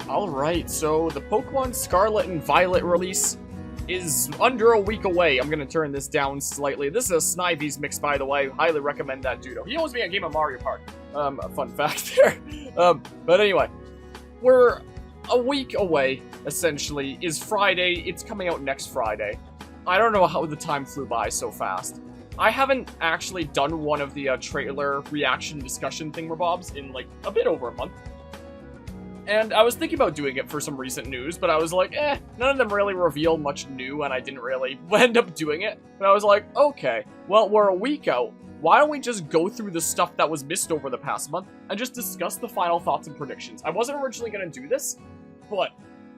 Alright, so the Pokemon Scarlet and Violet release is under a week away. I'm gonna turn this down slightly. This is a Snivy's mix, by the way. Highly recommend that dude. He owes me a game of Mario Party. A fun fact there. But anyway, we're a week away, essentially. Is Friday. It's coming out next Friday. I don't know how the time flew by so fast. I haven't actually done one of the trailer reaction discussion thingamabobs in like a bit over a month. And I was thinking about doing it for some recent news, but I was like, none of them really reveal much new, and I didn't really end up doing it. But I was like, okay, well, we're a week out. Why don't we just go through the stuff that was missed over the past month, and just discuss the final thoughts and predictions? I wasn't originally going to do this, but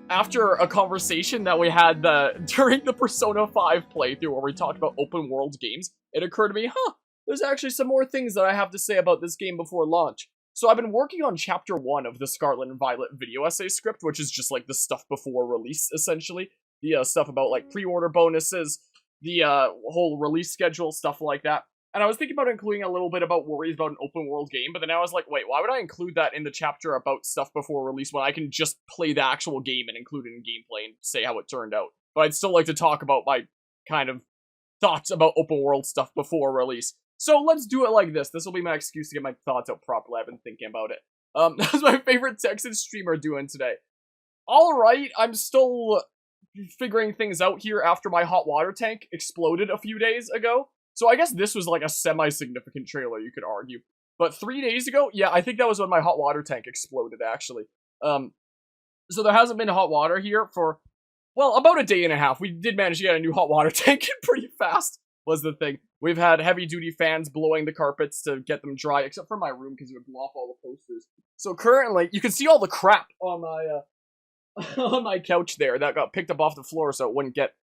after a conversation that we had during the Persona 5 playthrough, where we talked about open world games, it occurred to me, there's actually some more things that I have to say about this game before launch. So I've been working on Chapter 1 of the Scarlet and Violet video essay script, which is just like the stuff before release, essentially. The stuff about like pre-order bonuses, the whole release schedule, stuff like that. And I was thinking about including a little bit about worries about an open world game, but then I was like, wait, why would I include that in the chapter about stuff before release when I can just play the actual game and include it in gameplay and say how it turned out? But I'd still like to talk about my kind of thoughts about open world stuff before release. So let's do it like this. This will be my excuse to get my thoughts out properly. I've been thinking about it. That's my favorite Texas streamer doing today. Alright, I'm still figuring things out here after my hot water tank exploded a few days ago. So I guess this was like a semi-significant trailer, you could argue. But 3 days ago, yeah, I think that was when my hot water tank exploded, actually. So there hasn't been hot water here for, well, about a day and a half. We did manage to get a new hot water tank pretty fast, was the thing. We've had heavy-duty fans blowing the carpets to get them dry, except for my room, because it would blow off all the posters. So currently, you can see all the crap on my, on my couch there that got picked up off the floor so it wouldn't get,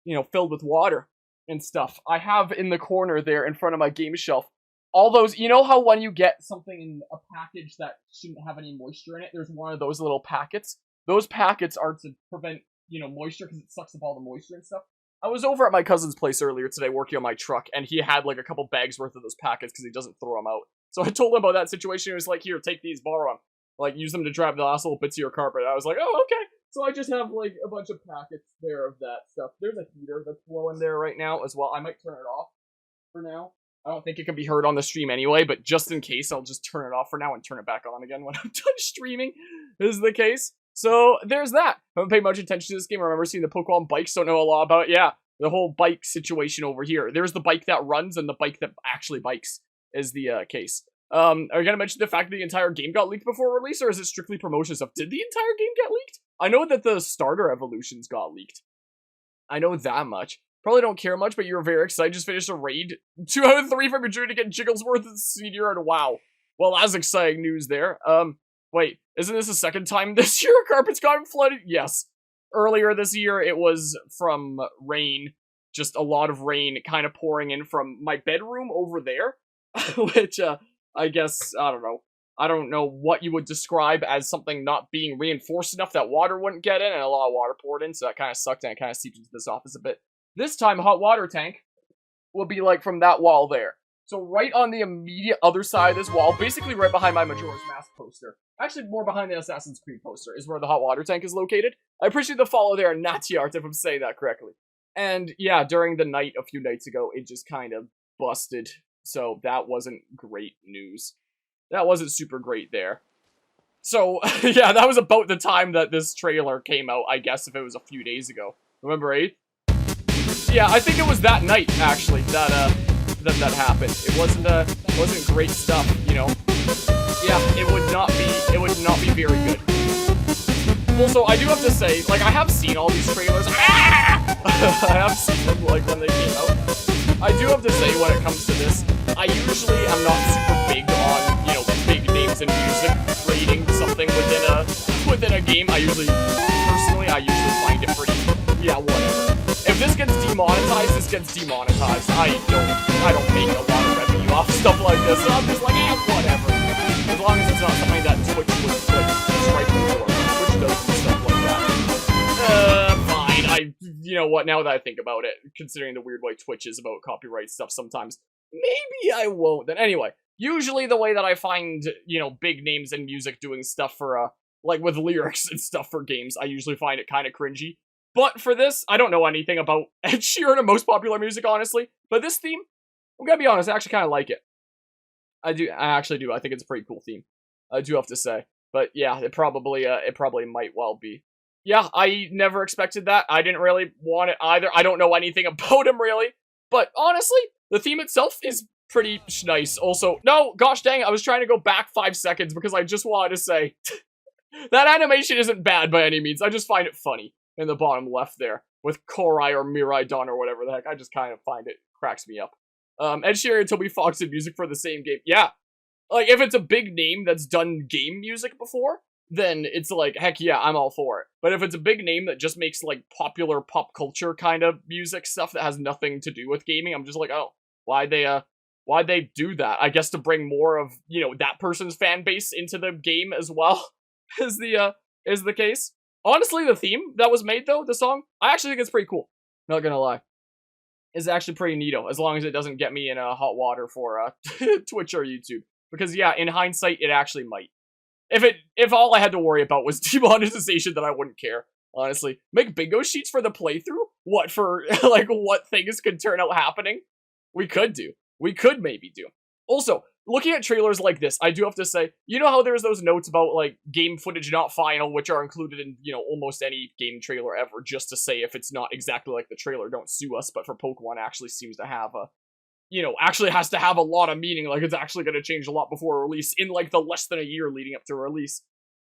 you know, filled with water and stuff. I have in the corner there in front of my game shelf all those, you know how when you get something in a package that shouldn't have any moisture in it, there's one of those little packets? Those packets are to prevent, you know, moisture because it sucks up all the moisture and stuff. I was over at my cousin's place earlier today working on my truck, and he had like a couple bags worth of those packets because he doesn't throw them out. So I told him about that situation. He was like, here, take these, borrow them. Like, use them to drive the last little bits of your carpet. I was like, oh, okay. So I just have like a bunch of packets there of that stuff. There's a heater that's blowing there right now as well. I might turn it off for now. I don't think it can be heard on the stream anyway, but just in case, I'll just turn it off for now and turn it back on again when I'm done streaming, is the case. So there's that. I haven't paid much attention to this game. I remember seeing the Pokemon bikes, don't know a lot about it. Yeah. The whole bike situation over here. There's the bike that runs and the bike that actually bikes is the case. Are you gonna mention the fact that the entire game got leaked before release, or is it strictly promotion stuff? Did the entire game get leaked? I know that the starter evolutions got leaked. I know that much. Probably don't care much, but you were very excited. Just finished a raid. 2 out of 3 from your journey to get Jigglesworth Senior, and wow. Well, that's exciting news there. Wait, isn't this the second time this year carpet's gotten flooded? Yes. Earlier this year, it was from rain, just a lot of rain kind of pouring in from my bedroom over there, which, I guess, I don't know. I don't know what you would describe as something not being reinforced enough that water wouldn't get in, and a lot of water poured in, so that kind of sucked, and it kind of seeped into this office a bit. This time, hot water tank will be, like, from that wall there. So right on the immediate other side of this wall, basically right behind my Majora's Mask poster, actually more behind the Assassin's Creed poster, is where the hot water tank is located. I appreciate the follow there, Natiart, if I'm saying that correctly. And yeah, during the night a few nights ago, it just kind of busted. So that wasn't great news. That wasn't super great there. So yeah, that was about the time that this trailer came out, I guess, if it was a few days ago. November 8th? Yeah, I think it was that night, actually, that happened. It wasn't great stuff, you know. Yeah, it would not be very good. Well, so I do have to say, like, I have seen all these trailers. I have seen them, like, when they came out. I do have to say, when it comes to this, I usually am not super big on, you know, big names in music creating something within a game. Personally, I usually find it pretty, yeah, whatever. If this gets demonetized, this gets demonetized. I don't make a lot of revenue off stuff like this, so I'm just like, whatever. As long as it's not something that Twitch would, like, strike me for. Twitch does stuff like that. Fine. You know what, now that I think about it, considering the weird way Twitch is about copyright stuff sometimes, maybe I won't. Then anyway, usually the way that I find, you know, big names in music doing stuff for, like with lyrics and stuff for games, I usually find it kind of cringy. But for this, I don't know anything about Ed Sheeran and most popular music, honestly. But this theme, I'm gonna be honest, I actually kind of like it. I actually do. I think it's a pretty cool theme. I do have to say. But yeah, it probably might well be. Yeah, I never expected that. I didn't really want it either. I don't know anything about him, really. But honestly, the theme itself is pretty nice. Also, no, gosh dang it, I was trying to go back 5 seconds because I just wanted to say that animation isn't bad by any means. I just find it funny in the bottom left there with Korai or Mirai Don or whatever the heck. I just kind of find it cracks me up. Ed Sheeran and Toby Fox did music for the same game. Yeah. Like, if it's a big name that's done game music before, then it's like, heck yeah, I'm all for it. But if it's a big name that just makes, like, popular pop culture kind of music stuff that has nothing to do with gaming, I'm just like, oh, why'd they do that? I guess to bring more of, you know, that person's fan base into the game as well, is the case. Honestly, the theme that was made, though, the song, I actually think it's pretty cool. Not gonna lie. It's actually pretty neato, as long as it doesn't get me in hot water for Twitch or YouTube. Because yeah, in hindsight, it actually might. If all I had to worry about was demonetization, then I wouldn't care, honestly. Make bingo sheets for the playthrough? What, for, like, what things could turn out happening? We could do. We could maybe do. Also, looking at trailers like this, I do have to say, you know how there's those notes about, like, game footage not final, which are included in, you know, almost any game trailer ever, just to say if it's not exactly like the trailer, don't sue us, but for Pokemon actually seems to have a, you know, actually has to have a lot of meaning, like it's actually going to change a lot before release, in, like, the less than a year leading up to release.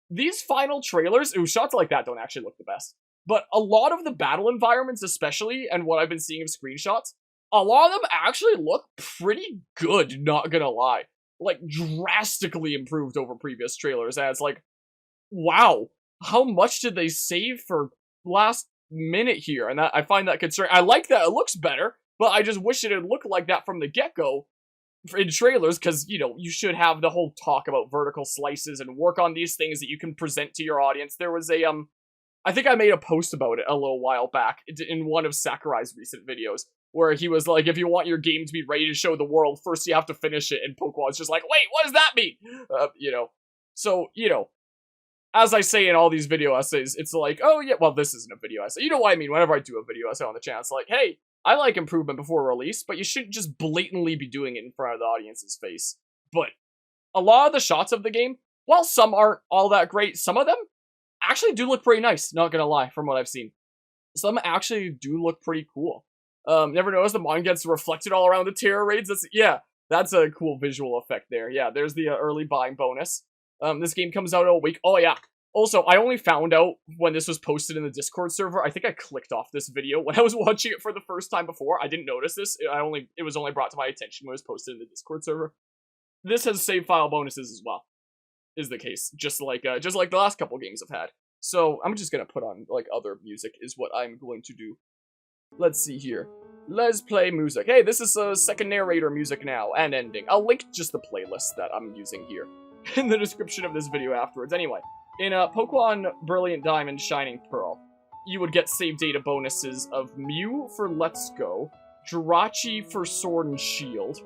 These final trailers, ooh, shots like that don't actually look the best. But a lot of the battle environments especially, and what I've been seeing of screenshots, a lot of them actually look pretty good, not gonna lie. Like, drastically improved over previous trailers, and it's like, wow, how much did they save for last minute here? And I find that concerning. I like that it looks better, but I just wish it had looked like that from the get-go in trailers, because, you know, you should have the whole talk about vertical slices and work on these things that you can present to your audience. There was a, I think I made a post about it a little while back in one of Sakurai's recent videos, where he was like, if you want your game to be ready to show the world, first you have to finish it, and Pokemon's just like, wait, what does that mean? You know, so, you know, as I say in all these video essays, it's like, oh yeah, well, this isn't a video essay. You know what I mean? Whenever I do a video essay on the channel, it's like, hey, I like improvement before release, but you shouldn't just blatantly be doing it in front of the audience's face. But a lot of the shots of the game, while some aren't all that great, some of them actually do look pretty nice, not gonna lie, from what I've seen. Some actually do look pretty cool. Never noticed the mon gets reflected all around the Terra raids? That's a cool visual effect there. Yeah, there's the early buying bonus. This game comes out in a week. Oh yeah. Also, I only found out when this was posted in the Discord server. I think I clicked off this video when I was watching it for the first time before. I didn't notice this. It was only brought to my attention when it was posted in the Discord server. This has save file bonuses as well, is the case. Just like the last couple games I've had. So I'm just gonna put on, like, other music is what I'm going to do. Let's see here. Let's play music. Hey, this is second narrator music now, and ending. I'll link just the playlist that I'm using here in the description of this video afterwards. Anyway, in Pokemon Brilliant Diamond Shining Pearl, you would get save data bonuses of Mew for Let's Go, Jirachi for Sword and Shield,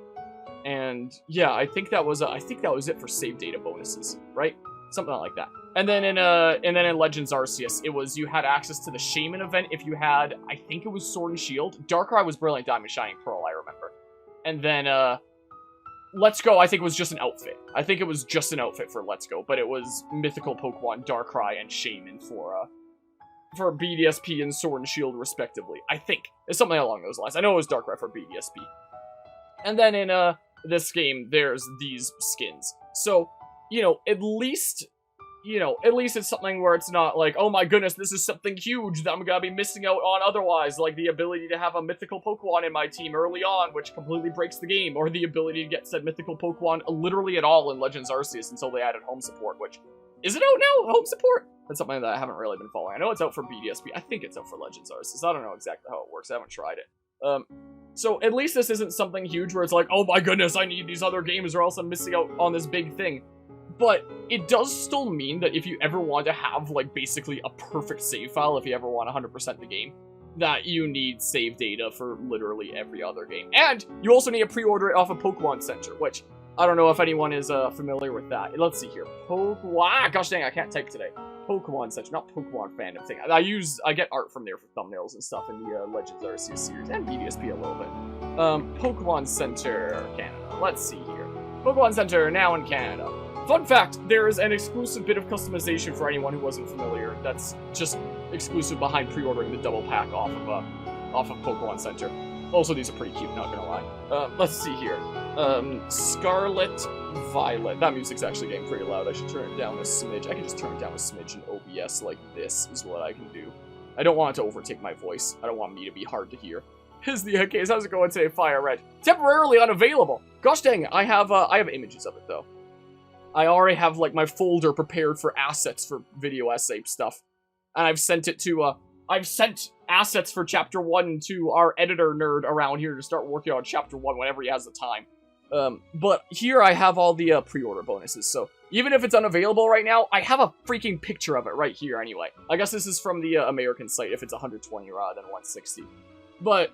and yeah, I think that was it for save data bonuses, right? Something like that. And then in Legends Arceus, it was you had access to the Shaman event if you had, I think it was Sword and Shield. Darkrai was Brilliant Diamond Shining Pearl, I remember. And then Let's Go, I think, was just an outfit. I think it was just an outfit for Let's Go, but it was mythical Pokemon Darkrai and Shaman for BDSP and Sword and Shield respectively. I think it's something along those lines. I know it was Darkrai for BDSP. And then in this game, there's these skins. So, you know, at least it's something where it's not like, oh my goodness, this is something huge that I'm gonna be missing out on otherwise, like the ability to have a mythical Pokemon in my team early on, which completely breaks the game, or the ability to get said mythical Pokemon literally at all in Legends Arceus until they added home support, which, is it out now, home support? That's something that I haven't really been following. I know it's out for BDSP, I think it's out for Legends Arceus, I don't know exactly how it works, I haven't tried it. So at least this isn't something huge where it's like, oh my goodness, I need these other games or else I'm missing out on this big thing. But it does still mean that if you ever want to have, like, basically a perfect save file, if you ever want 100% the game, that you need save data for literally every other game. And you also need to pre-order it off of Pokemon Center, which, I don't know if anyone is familiar with that. Let's see here. Gosh dang, I can't type today. Pokemon Center, not Pokemon fandom thing. I get art from there for thumbnails and stuff in the Legends Arceus series and BDSP a little bit. Pokemon Center, Canada. Let's see here. Pokemon Center, now in Canada. Fun fact, there is an exclusive bit of customization for anyone who wasn't familiar. That's just exclusive behind pre-ordering the double pack off of Pokemon Center. Also, these are pretty cute, not gonna lie. Let's see here. Scarlet, Violet. That music's actually getting pretty loud. I should turn it down a smidge. I can just turn it down a smidge in OBS like this is what I can do. I don't want it to overtake my voice. I don't want me to be hard to hear. Here's the case. How's it going today, Fire Red? Temporarily unavailable. Gosh dang it. I have images of it, though. I already have, like, my folder prepared for assets for video essay stuff. And I've sent it to, I've sent assets for Chapter 1 to our editor nerd around here to start working on Chapter 1 whenever he has the time. But here I have all the, pre-order bonuses, so even if it's unavailable right now, I have a freaking picture of it right here anyway. I guess this is from the, American site if it's 120 rather than 160. But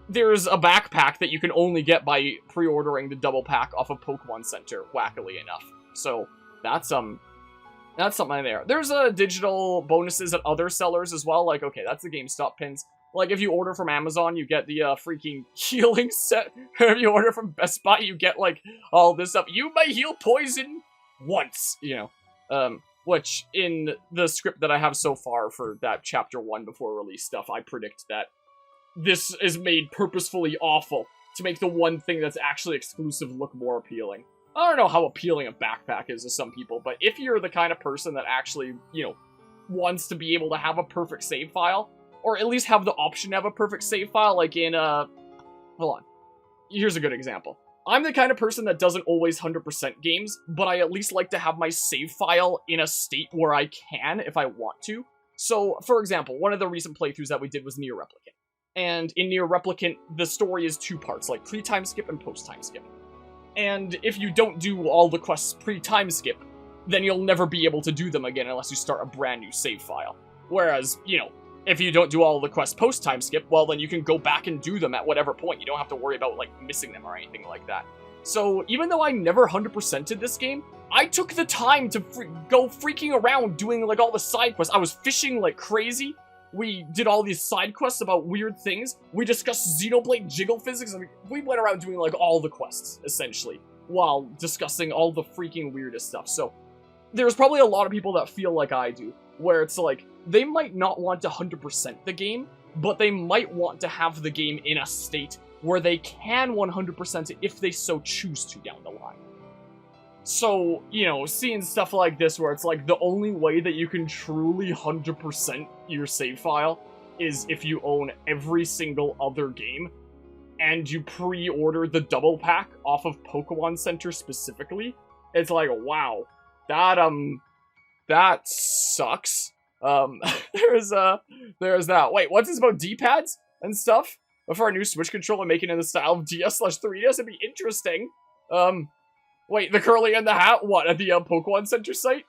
there's a backpack that you can only get by pre-ordering the double pack off of Pokemon Center, wackily enough. So, that's something there. There's, digital bonuses at other sellers as well, like, okay, that's the GameStop pins. Like, if you order from Amazon, you get the, freaking healing set. If you order from Best Buy, you get, like, all this stuff. You may heal poison once, you know. Which, in the script that I have so far for that Chapter 1 before release stuff, I predict that this is made purposefully awful to make the one thing that's actually exclusive look more appealing. I don't know how appealing a backpack is to some people, but if you're the kind of person that actually, you know, wants to be able to have a perfect save file, or at least have the option to have a perfect save file, like in, hold on. Here's a good example. I'm the kind of person that doesn't always 100% games, but I at least like to have my save file in a state where I can if I want to. So, for example, one of the recent playthroughs that we did was Nier Replicant. And in Nier Replicant, the story is two parts, like pre-time skip and post-time skip. And if you don't do all the quests pre-time skip, then you'll never be able to do them again unless you start a brand new save file. Whereas, you know, if you don't do all the quests post-time skip, well, then you can go back and do them at whatever point. You don't have to worry about, like, missing them or anything like that. So, even though I never 100%ed this game, I took the time to go freaking around doing, like, all the side quests. I was fishing like crazy. We did all these side quests about weird things. We discussed Xenoblade jiggle physics. I mean, we went around doing, like, all the quests, essentially, while discussing all the freaking weirdest stuff. So, there's probably a lot of people that feel like I do, where it's like, they might not want to 100% the game, but they might want to have the game in a state where they can 100% it if they so choose to down the line. So, you know, seeing stuff like this where it's like the only way that you can truly 100% your save file is if you own every single other game and you pre-order the double pack off of Pokemon Center specifically. It's like, wow, that sucks. There's that. Wait, what's this about D-pads and stuff? For a new Switch controller making in the style of DS/3DS, it'd be interesting. Wait, the curly and the hat? What, at the Pokemon Center site?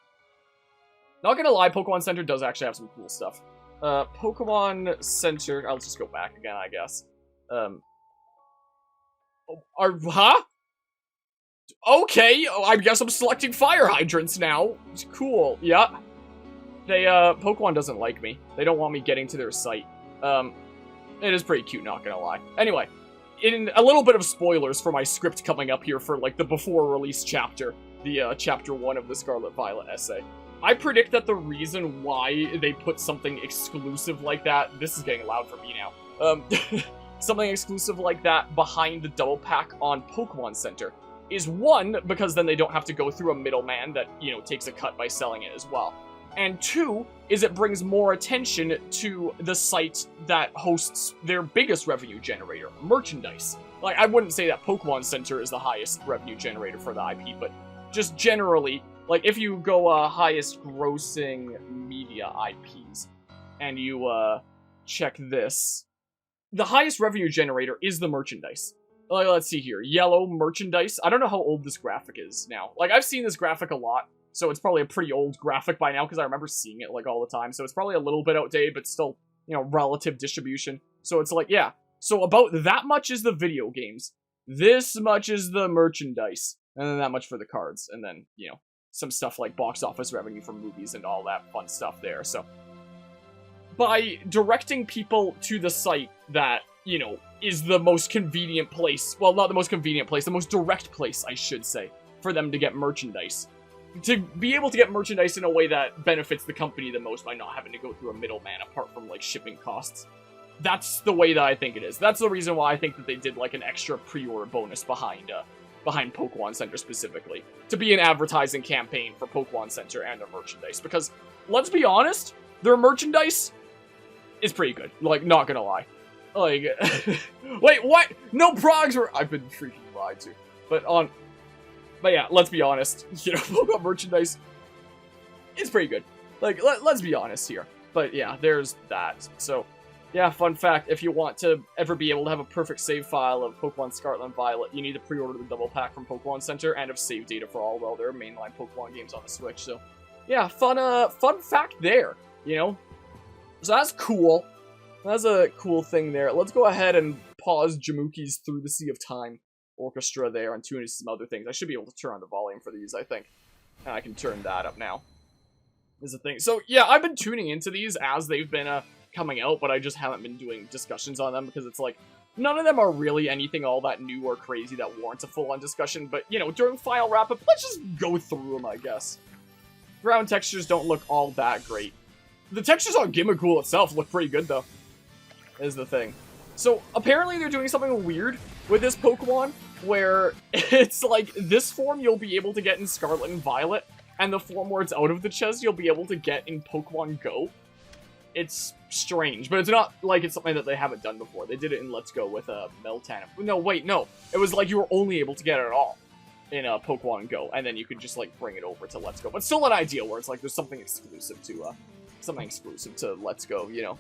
Not gonna lie, Pokemon Center does actually have some cool stuff. Pokemon Center, I'll just go back again, I guess. Huh? Okay, I guess I'm selecting fire hydrants now. Cool, yeah. Pokemon doesn't like me. They don't want me getting to their site. It is pretty cute, not gonna lie. Anyway, in a little bit of spoilers for my script coming up here for, like, the before-release chapter, the, Chapter 1 of the Scarlet Violet essay. I predict that the reason why they put something exclusive like that, this is getting loud for me now, something exclusive like that behind the double pack on Pokemon Center is, one, because then they don't have to go through a middleman that, you know, takes a cut by selling it as well. And two, is it brings more attention to the site that hosts their biggest revenue generator, merchandise. Like, I wouldn't say that Pokemon Center is the highest revenue generator for the IP, but just generally, like, if you go, highest grossing media IPs, and you, check this, the highest revenue generator is the merchandise. Like, let's see here, yellow merchandise. I don't know how old this graphic is now. Like, I've seen this graphic a lot. So it's probably a pretty old graphic by now, because I remember seeing it, like, all the time. So it's probably a little bit outdated, but still, you know, relative distribution. So it's like, yeah. So about that much is the video games. This much is the merchandise, and then that much for the cards, and then, you know, some stuff like box office revenue from movies and all that fun stuff there. So by directing people to the site that, you know, is the most convenient place, well, not the most convenient place, the most direct place, I should say, for them to get merchandise. To be able to get merchandise in a way that benefits the company the most by not having to go through a middleman apart from, like, shipping costs. That's the way that I think it is. That's the reason why I think that they did, like, an extra pre-order bonus behind Pokemon Center specifically. To be an advertising campaign for Pokemon Center and their merchandise. Because, let's be honest, their merchandise is pretty good. Like, not gonna lie. Like, wait, what? No progs were- I've been freaking lied to. But yeah, let's be honest. You know, Pokemon merchandise is pretty good. Like, let's be honest here. But yeah, there's that. So, yeah, fun fact, if you want to ever be able to have a perfect save file of Pokemon Scarlet and Violet, you need to pre-order the double pack from Pokemon Center and have save data for all their mainline Pokemon games on the Switch. So, yeah, fun fact there, you know? So that's cool. That's a cool thing there. Let's go ahead and pause Jamuki's Through the Sea of Time orchestra there and tune into some other things. I should be able to turn on the volume for these, I think. And I can turn that up now. Is the thing. So, yeah, I've been tuning into these as they've been, coming out, but I just haven't been doing discussions on them because it's like, none of them are really anything all that new or crazy that warrants a full-on discussion, but, you know, during Final Wrap-Up, let's just go through them, I guess. Ground textures don't look all that great. The textures on Gimmicool itself look pretty good, though, is the thing. So, apparently they're doing something weird with this Pokemon, where it's like, this form you'll be able to get in Scarlet and Violet, and the form where it's out of the chest you'll be able to get in Pokemon Go. It's strange, but it's not like it's something that they haven't done before. They did it in Let's Go with Meltan. No, wait, no. It was like you were only able to get it at all in Pokemon Go, and then you could just like bring it over to Let's Go. But still an idea where it's like there's something exclusive to Let's Go, you know.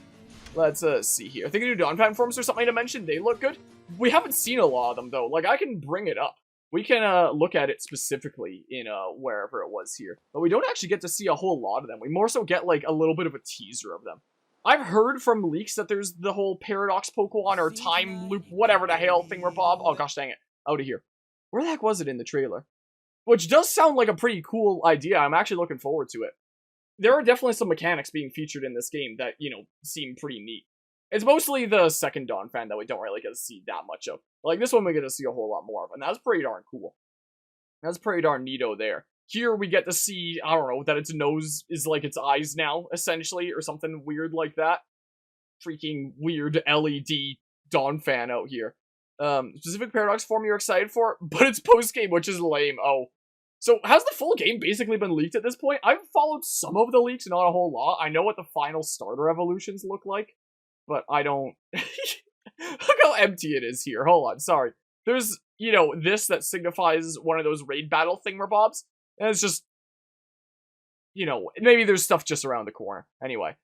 Let's see here. I think the new Donphan forms or something to mention. They look good. We haven't seen a lot of them though. Like I can bring it up. We can look at it specifically in wherever it was here. But we don't actually get to see a whole lot of them. We more so get like a little bit of a teaser of them. I've heard from leaks that there's the whole Paradox Pokemon or Time Loop, whatever the hell thingamabob. Oh gosh dang it. Out of here. Where the heck was it in the trailer? Which does sound like a pretty cool idea. I'm actually looking forward to it. There are definitely some mechanics being featured in this game that, you know, seem pretty neat. It's mostly the second Donphan that we don't really get to see that much of. Like, this one we get to see a whole lot more of, and that's pretty darn cool. That's pretty darn neato there. Here we get to see, I don't know, that its nose is like its eyes now, essentially, or something weird like that. Freaking weird LED Donphan out here. Specific Paradox form you're excited for, but it's post-game, which is lame. Oh. So, has the full game basically been leaked at this point? I've followed some of the leaks, not a whole lot. I know what the final starter evolutions look like, but I don't... Look how empty it is here. Hold on, sorry. There's, you know, this that signifies one of those raid battle thingamabobs, and it's just... You know, maybe there's stuff just around the corner. Anyway,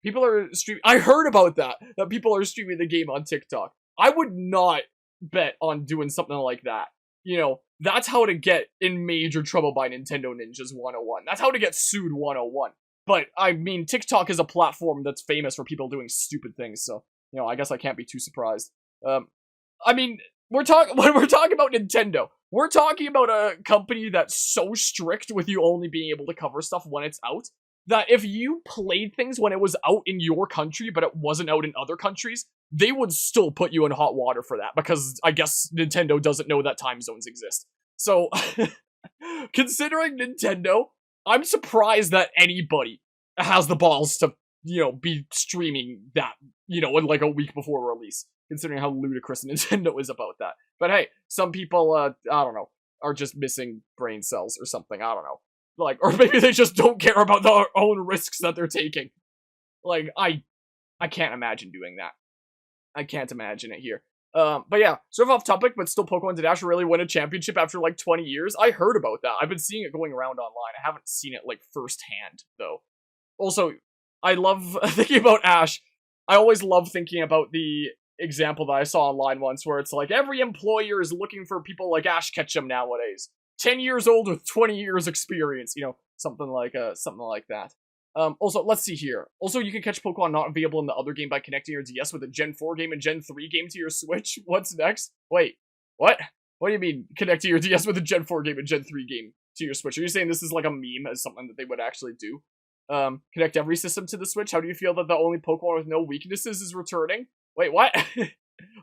people are streaming... I heard about that people are streaming the game on TikTok. I would not bet on doing something like that. You know, that's how to get in major trouble by Nintendo Ninjas 101. That's how to get sued 101. But, I mean, TikTok is a platform that's famous for people doing stupid things, so, you know, I guess I can't be too surprised. I mean, when we're talking about Nintendo, we're talking about a company that's so strict with you only being able to cover stuff when it's out, that if you played things when it was out in your country, but it wasn't out in other countries, they would still put you in hot water for that, because I guess Nintendo doesn't know that time zones exist. So, considering Nintendo, I'm surprised that anybody has the balls to, you know, be streaming that, you know, in like a week before release, considering how ludicrous Nintendo is about that. But hey, some people, I don't know, are just missing brain cells or something, I don't know. Like, or maybe they just don't care about their own risks that they're taking. Like, I can't imagine doing that. I can't imagine it here. But yeah, sort of off topic, but still Pokemon did Ash really win a championship after like 20 years? I heard about that. I've been seeing it going around online. I haven't seen it like firsthand, though. Also, I love thinking about Ash. I always love thinking about the example that I saw online once where it's like every employer is looking for people like Ash Ketchum nowadays. 10 years old with 20 years experience, you know, something like that. Also, let's see here. Also, you can catch Pokemon not available in the other game by connecting your DS with a Gen 4 game and Gen 3 game to your Switch. What's next? Wait, What? What do you mean, connecting your DS with a Gen 4 game and Gen 3 game to your Switch? Are you saying this is like a meme as something that they would actually do? Connect every system to the Switch? How do you feel that the only Pokemon with no weaknesses is returning? Wait, what?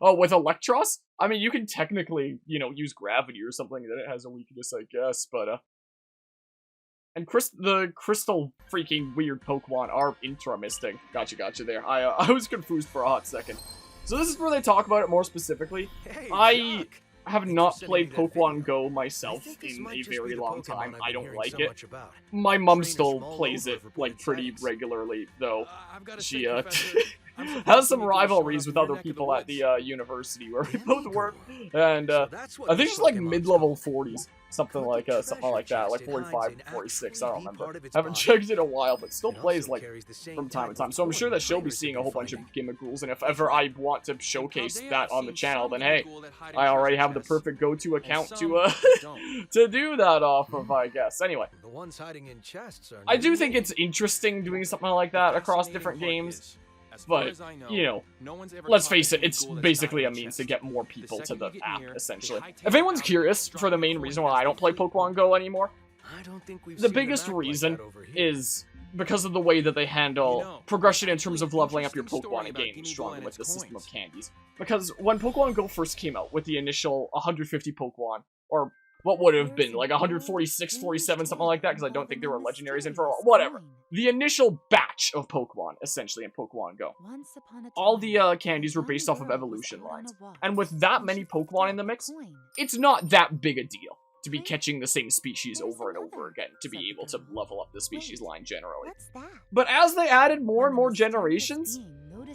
Oh, with Electros? I mean, you can technically, you know, use gravity or something that it has a weakness, I guess, but, and the crystal freaking weird Pokemon are interesting. Gotcha there. I was confused for a hot second. So this is where they talk about it more specifically. I have not played Pokemon Go myself in a very long time. I don't like it. My mom still plays it, like, pretty regularly, though. She, has some rivalries with other people at the, university where we both work, and, I think she's, like, mid-level 40s. Something like that, like 45, 46, I don't remember. Haven't checked it in a while, but still plays, like, from time to time. So I'm sure that she'll be seeing a whole bunch of Gimmigghouls, and if ever I want to showcase that on the channel, then hey, I already have the perfect go-to account to, to do that off of, I guess. Anyway, I do think it's interesting doing something like that across different games. But, you know, let's face it, it's basically a means to get more people to the app, essentially. If anyone's curious for the main reason why I don't play Pokemon Go anymore, the biggest reason is because of the way that they handle progression in terms of leveling up your Pokemon and getting stronger with the system of candies. Because when Pokemon Go first came out with the initial 150 Pokemon, or what would have been, like 146, 47, something like that, because I don't think there were legendaries in for a while. Whatever. The initial batch of Pokemon, essentially, in Pokemon Go. All the candies were based off of evolution lines. And with that many Pokemon in the mix, it's not that big a deal to be catching the same species over and over again, to be able to level up the species line generally. But as they added more and more generations,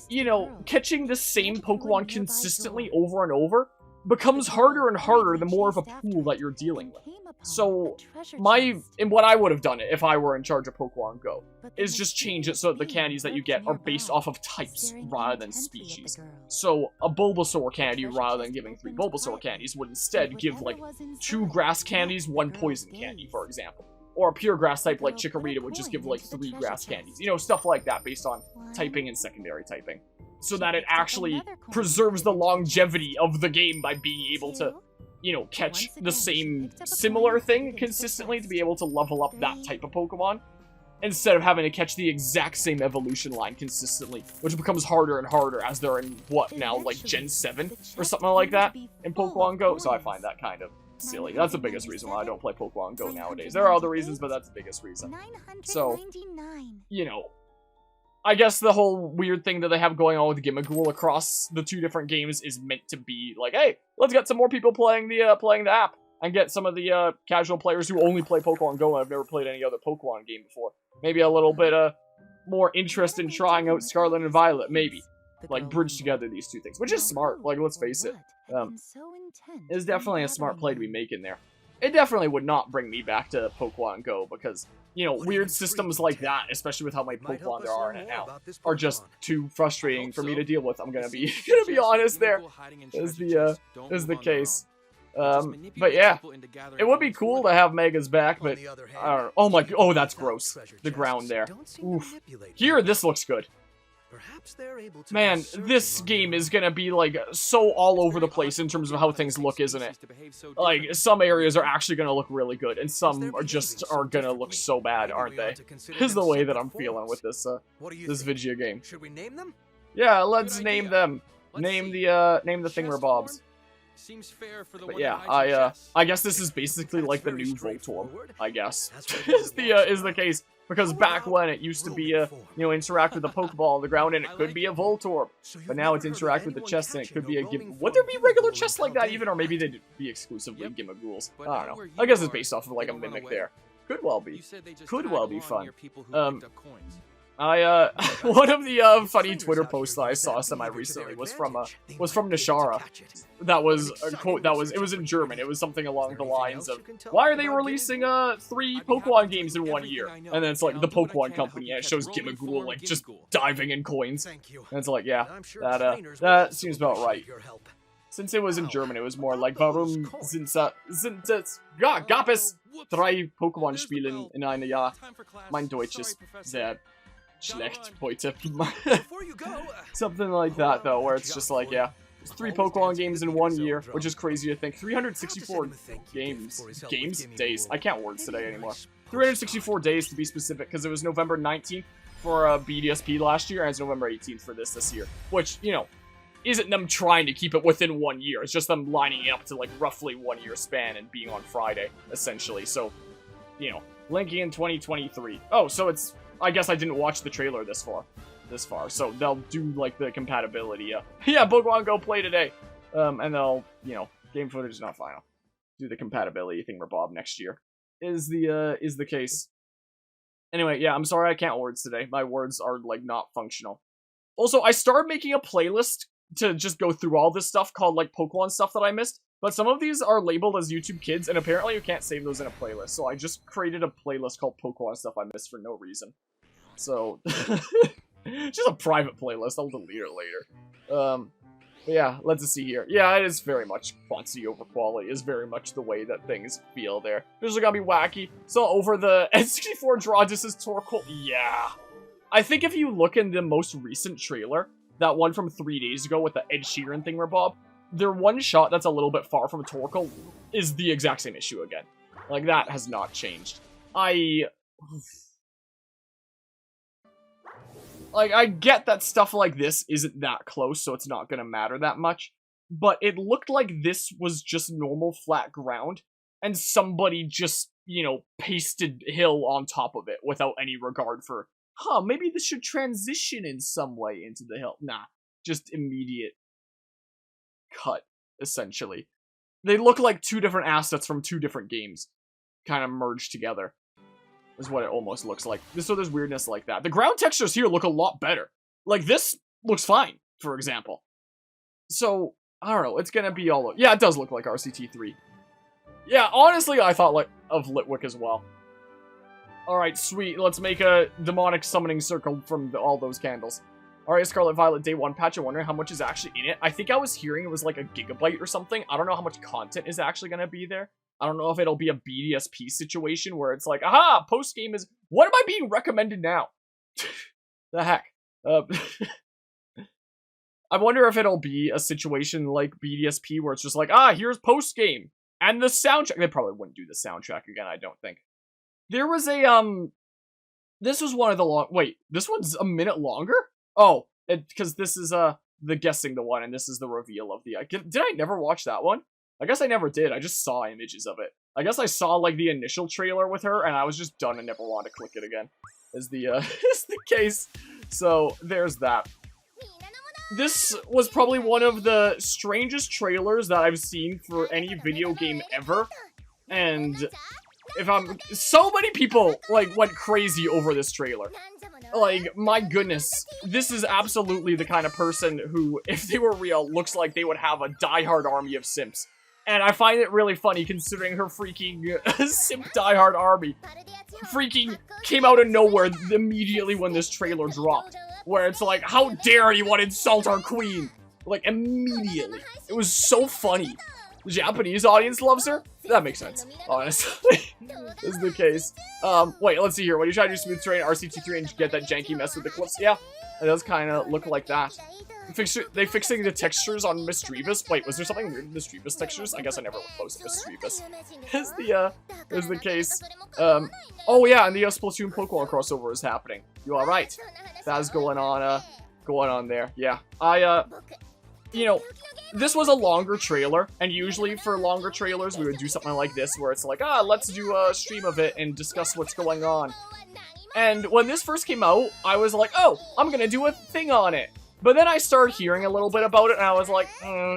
you know, catching the same Pokemon consistently over and over becomes harder and harder the more of a pool that you're dealing with. So, what I would have done if I were in charge of Pokemon Go, is just change it so that the candies that you get are based off of types rather than species. So, a Bulbasaur candy, rather than giving 3 Bulbasaur candies, would instead give, like, 2 grass candies, 1 poison candy, for example. Or a pure grass type like Chikorita would just give, like, 3 grass candies. You know, stuff like that, based on typing and secondary typing. So that it actually preserves the longevity of the game by being able to, you know, catch the same similar thing consistently to be able to level up that type of Pokemon, instead of having to catch the exact same evolution line consistently, which becomes harder and harder as they're in, what, now, like, Gen 7 or something like that in Pokemon Go, so I find that kind of silly. That's the biggest reason why I don't play Pokemon Go nowadays. There are other reasons, but that's the biggest reason. So, you know, I guess the whole weird thing that they have going on with Gimmighoul across the 2 different games is meant to be like, hey, let's get some more people playing the app, and get some of the casual players who only play Pokemon Go and have never played any other Pokemon game before. Maybe a little bit more interest in trying out Scarlet and Violet, maybe. Like, bridge together these 2 things, which is smart, like, let's face it. It's definitely a smart play to be making there. It definitely would not bring me back to Pokemon Go, because, you know, weird systems like that, especially with how many Pokemon there are in it now, are just too frustrating for me to deal with. I'm gonna be honest there, is the case. But yeah, it would be cool to have Megas back, but I don't know. Oh, that's gross. The ground there. Oof. Here, this looks good. Man, this game is gonna be, like, so all over the place in terms of how things look, isn't it? Like, some areas are actually gonna look really good, and some are gonna look so bad, aren't they? Is the way that I'm feeling with this, this video game. Should we name them? Yeah, let's name them. Name the thingamabobs. But yeah, I guess this is basically like the new Voltorb, I guess, is the case. Because back when it used to be you know, interact with the Pokeball on the ground and it could be a Voltorb. But now it's interact with the chest and it could be a Gimmighoul. Would there be regular chests like that even? Or maybe they'd be exclusively Gimmighouls. I don't know. I guess it's based off of, like, a Mimic there. Could well be. Could well be fun. One of the funny Twitter posts that I saw semi-recently was from Nishara. That was a quote it was in German. It was something along the lines of, why are they releasing 3 Pokemon games in 1 year? And then it's like the Pokemon Company, and it shows Gimmighoul, like, just diving in coins. And it's like, yeah, that seems about right. Since it was in German, it was more like, warum sind es gab es 3 Pokémon Spielen in einem Jahr? Mein Deutsch ist sehr schlecht heute. Something like that, though, where it's just like, yeah, It's 3 Pokemon games in 1 year, which is crazy to think. 364 days. I can't words today anymore. 364 days to be specific, because it was November 19th for BDSP last year, and it's November 18th for this year. Which, you know, isn't them trying to keep it within 1 year. It's just them lining it up to, like, roughly 1 year span and being on Friday, essentially. So, you know, linking in 2023. Oh, so it's... I guess I didn't watch the trailer this far. So they'll do, like, the compatibility. Yeah, Pokemon Go play today. And they'll, you know, game footage is not final. Do the compatibility thing for Bob next year. Is the case. Anyway, yeah, I'm sorry I can't words today. My words are, like, not functional. Also, I started making a playlist to just go through all this stuff called, like, Pokemon stuff that I missed. But some of these are labeled as YouTube Kids, and apparently you can't save those in a playlist. So I just created a playlist called Pokemon Stuff I Missed for no reason. So, just a private playlist. I'll delete it later. But yeah, let's see here. Yeah, it is very much quantity over quality. Is very much the way that things feel there. This is gonna be wacky. So over the N64 draw, this is Torkoal. Yeah. I think if you look in the most recent trailer, that one from 3 days ago with the Ed Sheeran thingamabob, their one shot that's a little bit far from Torkoal is the exact same issue again. Like, that has not changed. Like, I get that stuff like this isn't that close, so it's not gonna matter that much. But it looked like this was just normal flat ground, and somebody just, you know, pasted hill on top of it without any regard for, maybe this should transition in some way into the hill. Nah, just immediate cut, essentially. They look like 2 different assets from 2 different games, kind of merged together. Is what it almost looks like. So there's weirdness like that. The ground textures here look a lot better. Like, this looks fine, for example. So, I don't know, it's gonna be all... Yeah, it does look like RCT3. Yeah, honestly, I thought, like, of Litwick as well. Alright, sweet. Let's make a demonic summoning circle from all those candles. Alright, Scarlet Violet Day 1 patch. I'm wondering how much is actually in it. I think I was hearing it was like a gigabyte or something. I don't know how much content is actually gonna be there. I don't know if it'll be a BDSP situation where it's like, aha, post-game is... What am I being recommended now? The heck? I wonder if it'll be a situation like BDSP where it's just like, here's post-game. And the soundtrack... They probably wouldn't do the soundtrack again, I don't think. There was a, This was one of the long... Wait, this one's a minute longer? Oh, because this is, the guessing the one, and this is the reveal of the... Did I never watch that one? I guess I never did. I just saw images of it. I guess I saw, like, the initial trailer with her, and I was just done and never wanted to click it again. Is the, is the case. So, there's that. This was probably one of the strangest trailers that I've seen for any video game ever. And so many people, like, went crazy over this trailer. Like, my goodness, this is absolutely the kind of person who, if they were real, looks like they would have a diehard army of simps. And I find it really funny considering her freaking simp diehard army freaking came out of nowhere immediately when this trailer dropped. Where it's like, how dare you want to insult our queen? Like, immediately. It was so funny. The Japanese audience loves her? That makes sense, honestly. Is the case. Wait, let's see here. When you try to do smooth terrain, RCT3 and get that janky mess with the clips, yeah, it does kind of look like that. They fixing the textures on Misdreavus. Wait, was there something weird in Misdreavus textures? I guess I never looked close to Misdreavus. Is the case. Oh yeah, and the Splatoon Pokemon crossover is happening. You alright? That's going on there. Yeah. You know, this was a longer trailer, and usually for longer trailers, we would do something like this, where it's like, let's do a stream of it and discuss what's going on. And when this first came out, I was like, oh, I'm gonna do a thing on it. But then I started hearing a little bit about it, and I was like,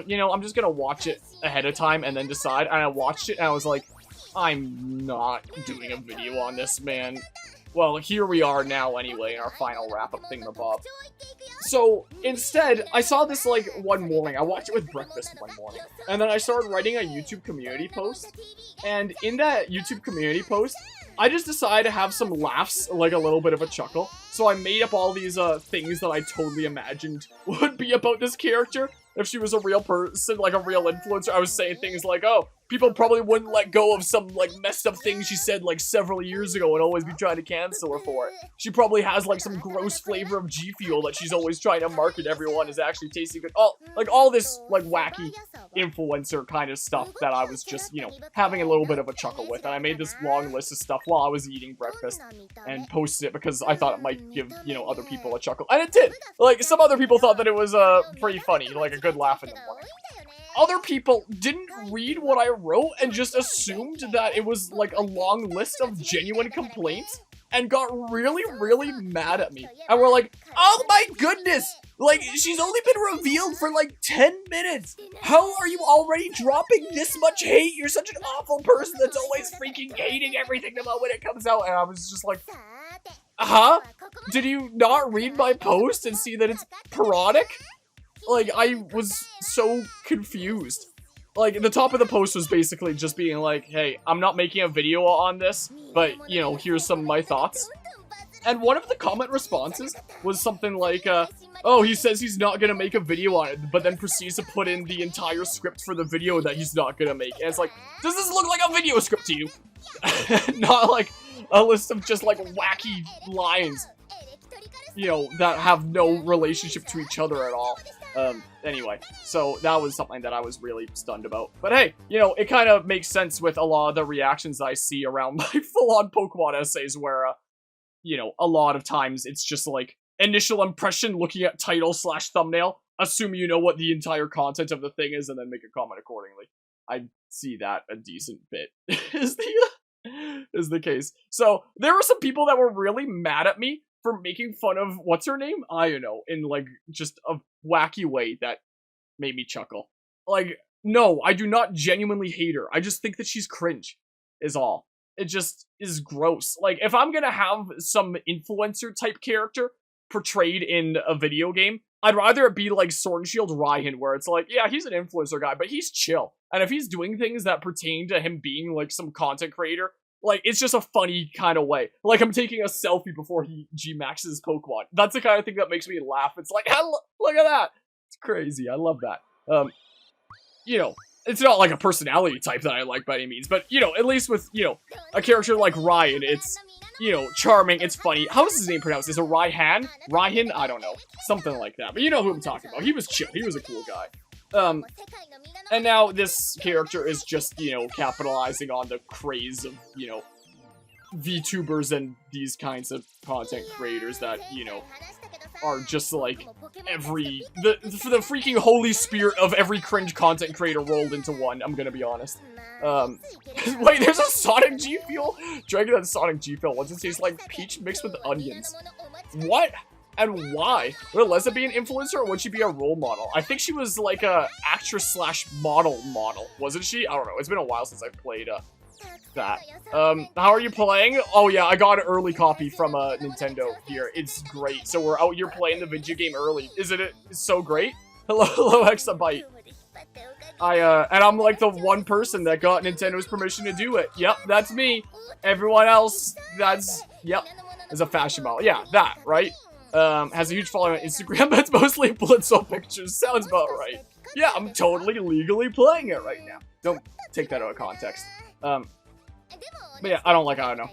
you know, I'm just gonna watch it ahead of time and then decide. And I watched it, and I was like, I'm not doing a video on this, man. Well, here we are now anyway, in our final wrap-up thingamabob. So, instead, I saw this, like, one morning. I watched it with breakfast one morning. And then I started writing a YouTube community post. And in that YouTube community post, I just decided to have some laughs, like a little bit of a chuckle. So I made up all these things that I totally imagined would be about this character. If she was a real person, like a real influencer, I was saying things like, oh, people probably wouldn't let go of some, like, messed up thing she said, like, several years ago and always be trying to cancel her for it. She probably has, like, some gross flavor of G Fuel that she's always trying to market everyone as actually tasting good. All this, like, wacky influencer kind of stuff that I was just, you know, having a little bit of a chuckle with. And I made this long list of stuff while I was eating breakfast and posted it because I thought it might give, you know, other people a chuckle. And it did! Like, some other people thought that it was, pretty funny, like a good laugh in the morning. Other people didn't read what I wrote and just assumed that it was like a long list of genuine complaints and got really, really mad at me. And were like, oh my goodness! Like, she's only been revealed for like 10 minutes! How are you already dropping this much hate? You're such an awful person that's always freaking hating everything the moment it comes out. And I was just like, huh? Did you not read my post and see that it's parodic? Like, I was so confused. Like, the top of the post was basically just being like, hey, I'm not making a video on this, but, you know, here's some of my thoughts. And one of the comment responses was something like, oh, he says he's not gonna make a video on it, but then proceeds to put in the entire script for the video that he's not gonna make. And it's like, does this look like a video script to you? Not like a list of just, like, wacky lines, you know, that have no relationship to each other at all. Anyway, so that was something that I was really stunned about. But hey, you know, it kind of makes sense with a lot of the reactions I see around my full-on Pokemon essays where, you know, a lot of times it's just like initial impression looking at title / thumbnail, assume you know what the entire content of the thing is, and then make a comment accordingly. I see that a decent bit is the case. So there were some people that were really mad at me for making fun of, what's her name? I don't know, in, like, just a wacky way that made me chuckle. Like, no, I do not genuinely hate her. I just think that she's cringe, is all. It just is gross. Like, if I'm gonna have some influencer-type character portrayed in a video game, I'd rather it be like Sword and Shield Ryan, where it's like, yeah, he's an influencer guy, but he's chill. And if he's doing things that pertain to him being, like, some content creator, like, it's just a funny kind of way. Like, I'm taking a selfie before he G-maxes Pokemon. That's the kind of thing that makes me laugh. It's like, look at that! It's crazy. I love that. You know, it's not like a personality type that I like by any means, but, you know, at least with, you know, a character like Ryan, it's, you know, charming, it's funny. How is his name pronounced? Is it Ryan? Ryan? I don't know. Something like that. But you know who I'm talking about. He was chill. He was a cool guy. And now this character is just, you know, capitalizing on the craze of, you know, VTubers and these kinds of content creators that, you know, are just like the freaking holy spirit of every cringe content creator rolled into one, I'm gonna be honest. Wait, there's a Sonic G Fuel? Dragon and Sonic G Fuel. What's it taste like? Peach mixed with onions. What? And why? Would a lesbian influencer or would she be a role model? I think she was like a actress / model, wasn't she? I don't know. It's been a while since I've played that. How are you playing? Oh yeah, I got an early copy from Nintendo here. It's great. So we're out here playing the video game early. Isn't it so great? Hello, Exabyte. And I'm like the one person that got Nintendo's permission to do it. Yep, that's me. Everyone else, yep, is a fashion model. Yeah, that, right? Has a huge following on Instagram, but it's mostly Blitzo pictures. Sounds about right. Yeah, I'm totally legally playing it right now. Don't take that out of context. But yeah, I don't know.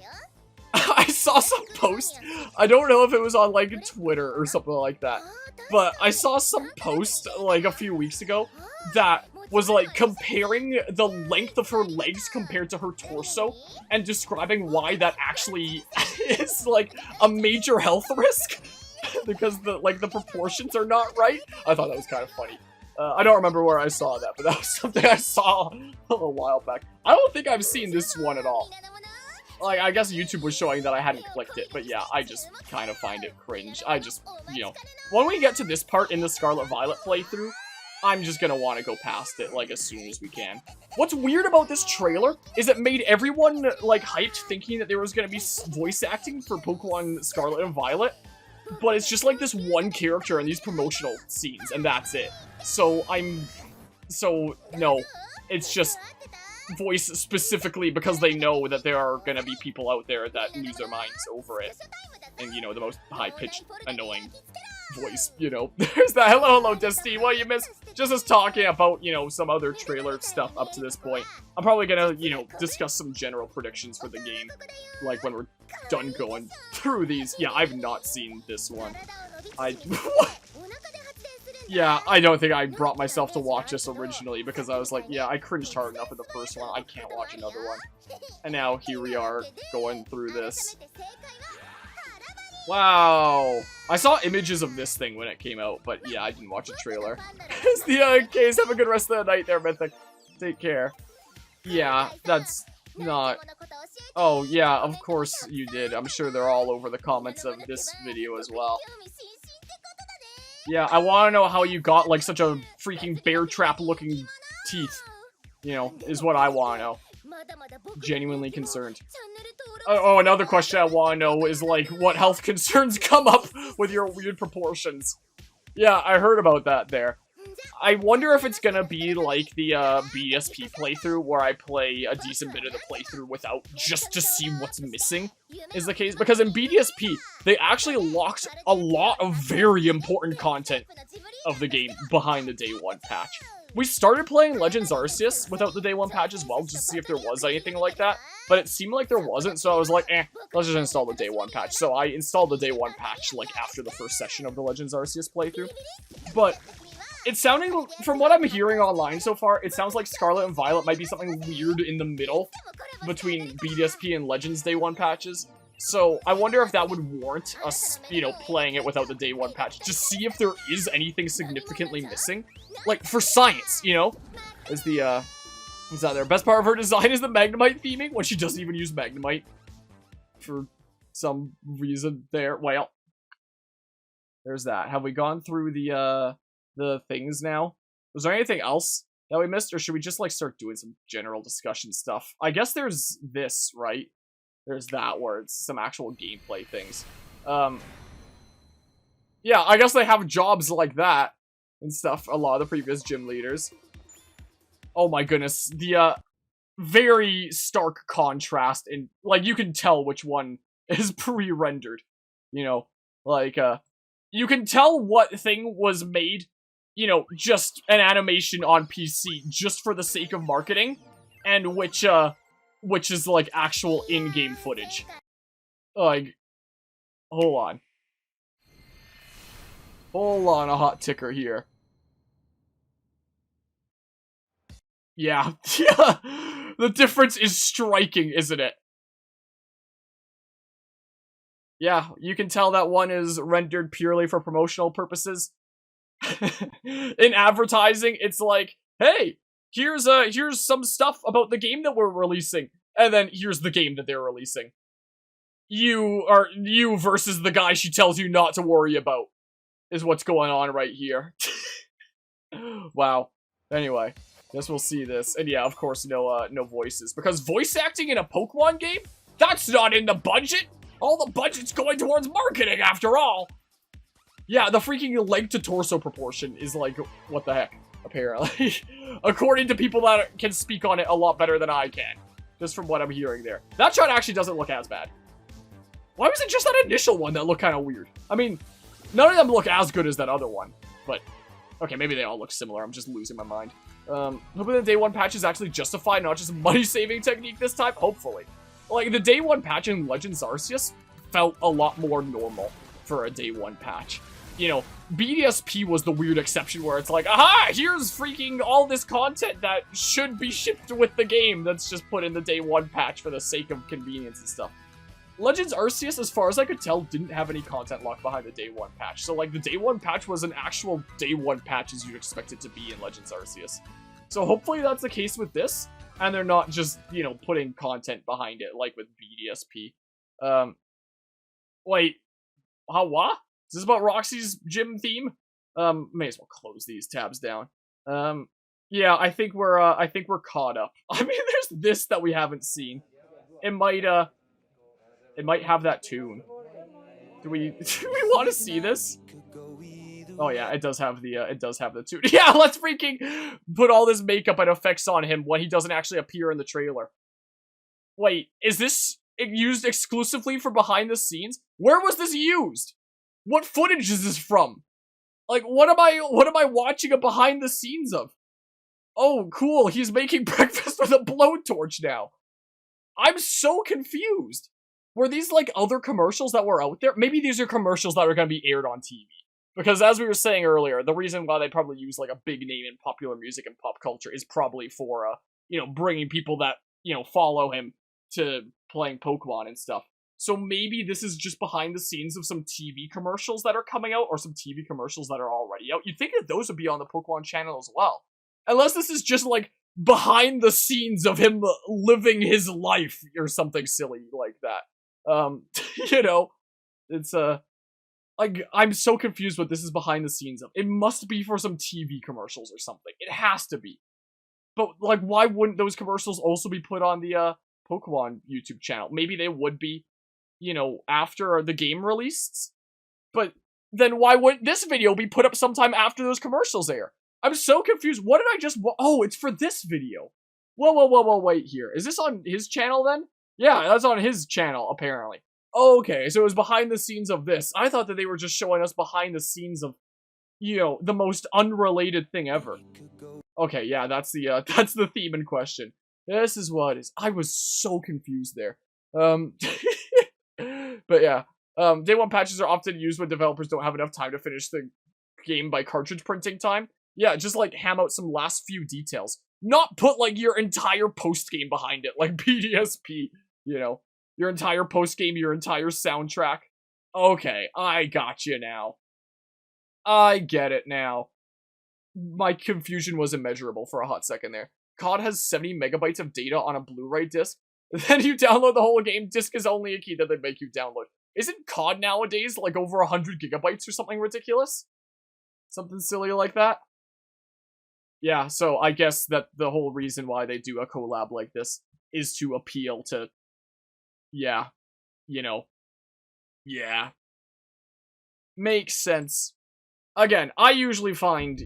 I saw some post. I don't know if it was on, like, Twitter or something like that. But I saw some post, like, a few weeks ago that was, like, comparing the length of her legs compared to her torso and describing why that actually is, like, a major health risk. Because the proportions are not right. I thought that was kind of funny. I don't remember where I saw that, but that was something I saw a while back. I don't think I've seen this one at all. Like, I guess YouTube was showing that I hadn't clicked it, but yeah, I just kind of find it cringe. I just, you know, when we get to this part in the Scarlet Violet playthrough, I'm just gonna want to go past it, like, as soon as we can. What's weird about this trailer is it made everyone, like, hyped thinking that there was gonna be voice acting for Pokemon Scarlet and Violet. But it's just like this one character in these promotional scenes, and that's it. So no, it's just voice specifically because they know that there are gonna be people out there that lose their minds over it. And, you know, the most high-pitched, annoying voice, you know. There's that. Hello, Destiny. What you miss? Just us talking about, you know, some other trailer stuff up to this point. I'm probably gonna, you know, discuss some general predictions for the game, like when we're done going through these. Yeah, I've not seen this one. What? Yeah, I don't think I brought myself to watch this originally because I was like, yeah, I cringed hard enough in the first one. I can't watch another one. And now here we are going through this. Wow. I saw images of this thing when it came out, but yeah, I didn't watch a trailer. It's the case. Have a good rest of the night there, Mythic. Take care. Yeah, that's not... Oh, yeah, of course you did. I'm sure they're all over the comments of this video as well. Yeah, I want to know how you got, like, such a freaking bear trap-looking teeth. You know, is what I want to know. Genuinely concerned. Oh, another question I want to know is, like, what health concerns come up with your weird proportions? Yeah, I heard about that there. I wonder if it's gonna be like the BDSP playthrough where I play a decent bit of the playthrough without just to see what's missing is the case. Because in BDSP, they actually locked a lot of very important content of the game behind the day one patch. We started playing Legends Arceus without the day one patch as well, just to see if there was anything like that. But it seemed like there wasn't, so I was like, let's just install the day one patch. So I installed the day one patch, like, after the first session of the Legends Arceus playthrough. But it's sounding, from what I'm hearing online so far, it sounds like Scarlet and Violet might be something weird in the middle between BDSP and Legends Day 1 patches. So I wonder if that would warrant us, you know, playing it without the Day 1 patch. Just see if there is anything significantly missing. Like, for science, you know? Is the, what's that there? Best part of her design is the Magnemite theming, when she doesn't even use Magnemite. For some reason there. Well, there's that. Have we gone through the things now? Was there anything else that we missed, or should we just, like, start doing some general discussion stuff? I guess there's this, right? There's that where it's some actual gameplay things. Yeah, I guess they have jobs like that and stuff, a lot of the previous gym leaders. Oh my goodness, the, very stark contrast in, like, you can tell which one is pre-rendered, you know? Like, you can tell what thing was made, you know, just an animation on PC just for the sake of marketing, and which is, like, actual in-game footage. Like, hold on. Hold on a hot ticker here. Yeah, yeah, the difference is striking, isn't it? Yeah, you can tell that one is rendered purely for promotional purposes. In advertising, it's like, hey, here's some stuff about the game that we're releasing, and then here's the game that they're releasing. You versus the guy she tells you not to worry about is what's going on right here. Wow. Anyway, guess we'll see this. And yeah, of course, no voices, because voice acting in a Pokemon game, that's not in the budget. All the budget's going towards marketing after all. Yeah, the freaking leg to torso proportion is like, what the heck, apparently. According to people that can speak on it a lot better than I can. Just from what I'm hearing there. That shot actually doesn't look as bad. Why was it just that initial one that looked kind of weird? I mean, none of them look as good as that other one. But, okay, maybe they all look similar. I'm just losing my mind. Hoping the day one patch is actually justified, not just a money-saving technique this time. Hopefully. Like, the day one patch in Legends Arceus felt a lot more normal for a day one patch. You know, BDSP was the weird exception where it's like, aha, here's freaking all this content that should be shipped with the game that's just put in the day one patch for the sake of convenience and stuff. Legends Arceus, as far as I could tell, didn't have any content locked behind the day one patch. So, like, the day one patch was an actual day one patch as you'd expect it to be in Legends Arceus. So hopefully that's the case with this, and they're not just, you know, putting content behind it, like with BDSP. Wait, what? Is this about Roxy's gym theme? May as well close these tabs down. Yeah, I think we're caught up. I mean, there's this that we haven't seen. It might have that tune. Do we want to see this? Oh yeah, it does have the tune. Yeah, let's freaking put all this makeup and effects on him when he doesn't actually appear in the trailer. Wait, is this used exclusively for behind the scenes? Where was this used? What footage is this from? Like, what am I watching a behind the scenes of? Oh, cool, he's making breakfast with a blowtorch now. I'm so confused. Were these, like, other commercials that were out there? Maybe these are commercials that are going to be aired on TV. Because as we were saying earlier, the reason why they probably use, like, a big name in popular music and pop culture is probably for, bringing people that, follow him to playing Pokemon and stuff. So maybe this is just behind the scenes of some TV commercials that are coming out, or some TV commercials that are already out. You'd think that those would be on the Pokemon channel as well. Unless this is just, like, behind the scenes of him living his life, or something silly like that. It's, like, I'm so confused what this is behind the scenes of. It must be for some TV commercials or something. It has to be. But, like, why wouldn't those commercials also be put on the, Pokemon YouTube channel? Maybe they would be, after the game released? But then why wouldn't this video be put up sometime after those commercials air? I'm so confused. What did I just... Oh, it's for this video. Whoa, wait here. Is this on his channel then? Yeah, that's on his channel, apparently. Okay, so it was behind the scenes of this. I thought that they were just showing us behind the scenes of, the most unrelated thing ever. Okay, yeah, that's the theme in question. This is what it is. I was so confused there. But yeah. Day 1 patches are often used when developers don't have enough time to finish the game by cartridge printing time. Yeah, just, like, ham out some last few details. Not put, like, your entire post-game behind it, like PDSP, Your entire post-game, your entire soundtrack. Okay, I got you now. I get it now. My confusion was immeasurable for a hot second there. COD has 70 megabytes of data on a Blu-ray disc. Then you download the whole game. Disc is only a key that they make you download. Isn't COD nowadays, like, over 100 gigabytes or something ridiculous? Something silly like that? Yeah, so I guess that the whole reason why they do a collab like this is to appeal to, yeah. Makes sense. Again, I usually find,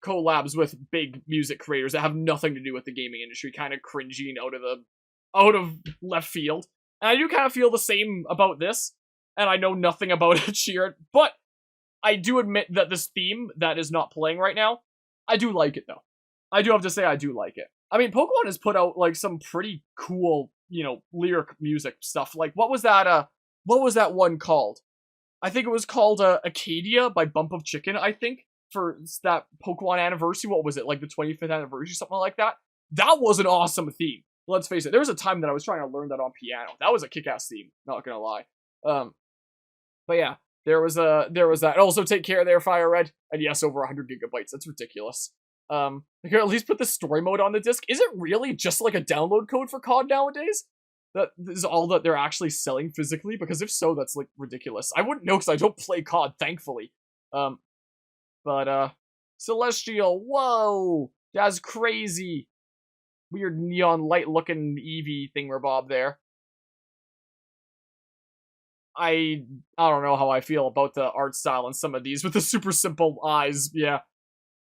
collabs with big music creators that have nothing to do with the gaming industry kind of cringy and out of left field. And I do kind of feel the same about this, and I know nothing about Ed Sheeran, but I do admit that this theme that is not playing right now, I do like it, though. I do have to say I do like it. I mean, Pokemon has put out, like, some pretty cool, lyric music stuff. Like, what was that one called? I think it was called, Acadia by Bump of Chicken, I think, for that Pokemon anniversary. What was it, like the 25th anniversary, something like that? That was an awesome theme. Let's face it, there was a time that I was trying to learn that on piano. That was a kick-ass theme, not gonna lie. But yeah. There was that. Also, take care there, Fire Red. And yes, over 100 gigabytes. That's ridiculous. You can at least put the story mode on the disc. Is it really just like a download code for COD nowadays? That is all that they're actually selling physically? Because if so, that's, like, ridiculous. I wouldn't know because I don't play COD, thankfully. Celestial, whoa! That's crazy. Weird neon light looking Eevee thingamabob there. I don't know how I feel about the art style in some of these with the super simple eyes, yeah.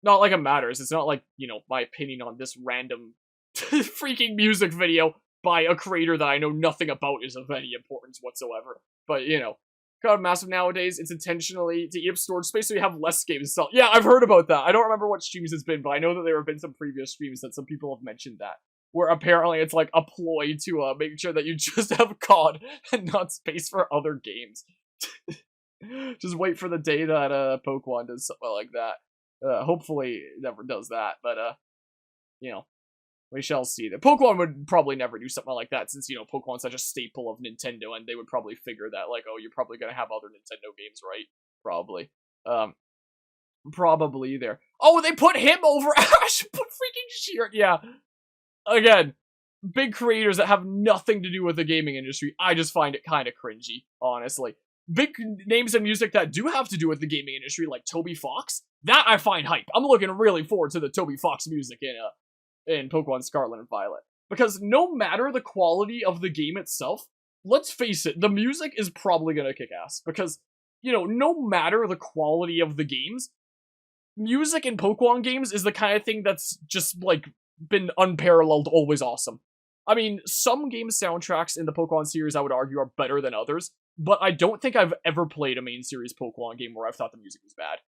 Not like it matters. It's not like, my opinion on this random freaking music video by a creator that I know nothing about is of any importance whatsoever. But, COD Massive nowadays, it's intentionally to eat up storage space so you have less games installed. Yeah, I've heard about that. I don't remember what streams it's been, but I know that there have been some previous streams that some people have mentioned that. Where apparently it's like a ploy to make sure that you just have COD and not space for other games. Just wait for the day that Pokemon does something like that. Hopefully it never does that, but we shall see. The Pokemon would probably never do something like that since, Pokemon's such a staple of Nintendo, and they would probably figure that, like, oh, you're probably gonna have other Nintendo games, right? Probably. Probably there. Oh, they put him over Ash! Put freaking Sheeran! Yeah. Again, big creators that have nothing to do with the gaming industry, I just find it kind of cringy, honestly. Big names in music that do have to do with the gaming industry, like Toby Fox, that I find hype. I'm looking really forward to the Toby Fox music in Pokémon Scarlet and Violet. Because no matter the quality of the game itself, let's face it, the music is probably gonna kick ass. Because, no matter the quality of the games, music in Pokemon games is the kind of thing that's just, like, been unparalleled, always awesome. I mean, some game soundtracks in the Pokemon series, I would argue, are better than others, but I don't think I've ever played a main series Pokemon game where I've thought the music was bad.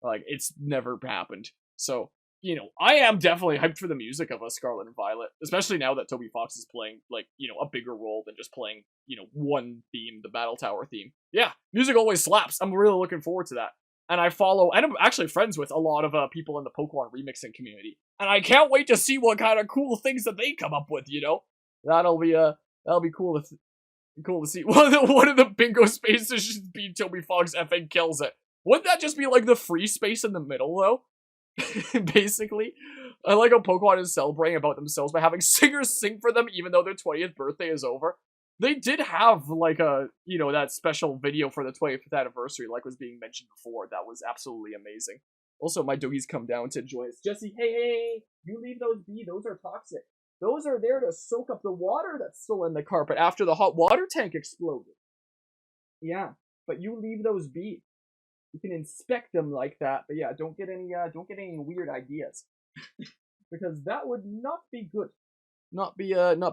Like, it's never happened. So, you know, I am definitely hyped for the music of a Scarlet and Violet, especially now that Toby Fox is playing, like, you know, a bigger role than just playing, you know, one theme, the Battle Tower theme. Yeah, music always slaps. I'm really looking forward to that. And I follow, and I'm actually friends with a lot of people in the Pokemon remixing community. And I can't wait to see what kind of cool things that they come up with, you know? That'll be cool to see. One of the bingo spaces should be Toby Fox effing kills it. Wouldn't that just be like the free space in the middle, though? Basically. I like how Pokemon is celebrating about themselves by having singers sing for them even though their 20th birthday is over. They did have, like, you know, that special video for the 25th anniversary, like was being mentioned before. That was absolutely amazing. Also, my doggies come down to join us. Jesse, hey, you leave those be. Those are toxic. Those are there to soak up the water that's still in the carpet after the hot water tank exploded. Yeah, but you leave those be. You can inspect them like that, but yeah, don't get any weird ideas. Because that would not be good. Not be